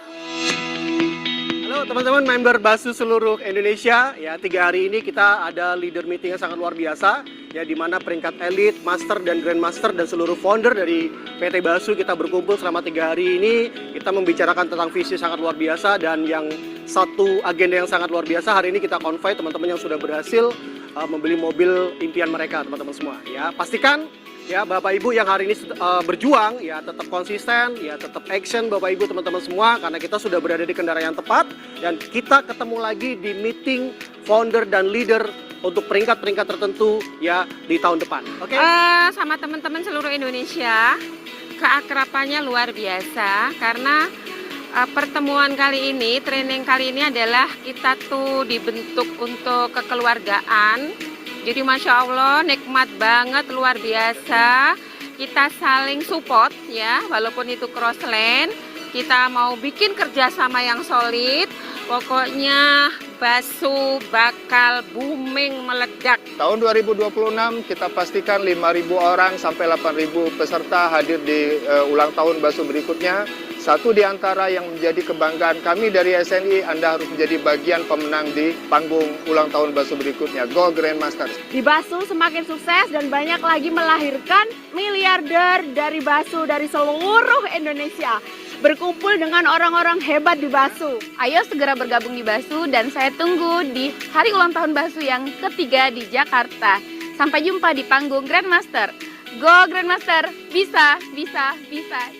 Halo teman-teman member Basu seluruh Indonesia. Ya, 3 hari ini kita ada leader meeting yang sangat luar biasa. Ya, di mana peringkat elit, master dan grandmaster dan seluruh founder dari PT Basu kita berkumpul selama 3 hari ini. Kita membicarakan tentang visi sangat luar biasa dan yang satu agenda yang sangat luar biasa. Hari ini kita konvoy teman-teman yang sudah berhasil membeli mobil impian mereka, teman-teman semua. Ya, pastikan ya Bapak Ibu yang hari ini berjuang ya tetap konsisten, ya tetap action Bapak Ibu teman-teman semua karena kita sudah berada di kendaraan yang tepat dan kita ketemu lagi di meeting founder dan leader untuk peringkat-peringkat tertentu ya di tahun depan. Oke? Sama teman-teman seluruh Indonesia, keakrapannya luar biasa karena pertemuan kali ini, training kali ini adalah kita tuh dibentuk untuk kekeluargaan. Jadi Masya Allah nikmat banget, luar biasa. Kita saling support ya, walaupun itu cross lane. Kita mau bikin kerjasama yang solid. Pokoknya Basu bakal booming meledak. Tahun 2026 kita pastikan 5.000 orang sampai 8.000 peserta hadir di ulang tahun Basu berikutnya. Satu di antara yang menjadi kebanggaan kami dari SNI, Anda harus menjadi bagian pemenang di panggung ulang tahun Basu berikutnya. Go Grandmasters! Di Basu semakin sukses dan banyak lagi melahirkan miliarder dari Basu dari seluruh Indonesia. Berkumpul dengan orang-orang hebat di Basu. Ayo segera bergabung di Basu dan saya tunggu di hari ulang tahun Basu yang ketiga di Jakarta. Sampai jumpa di panggung Grandmaster. Go Grandmaster, bisa, bisa, bisa.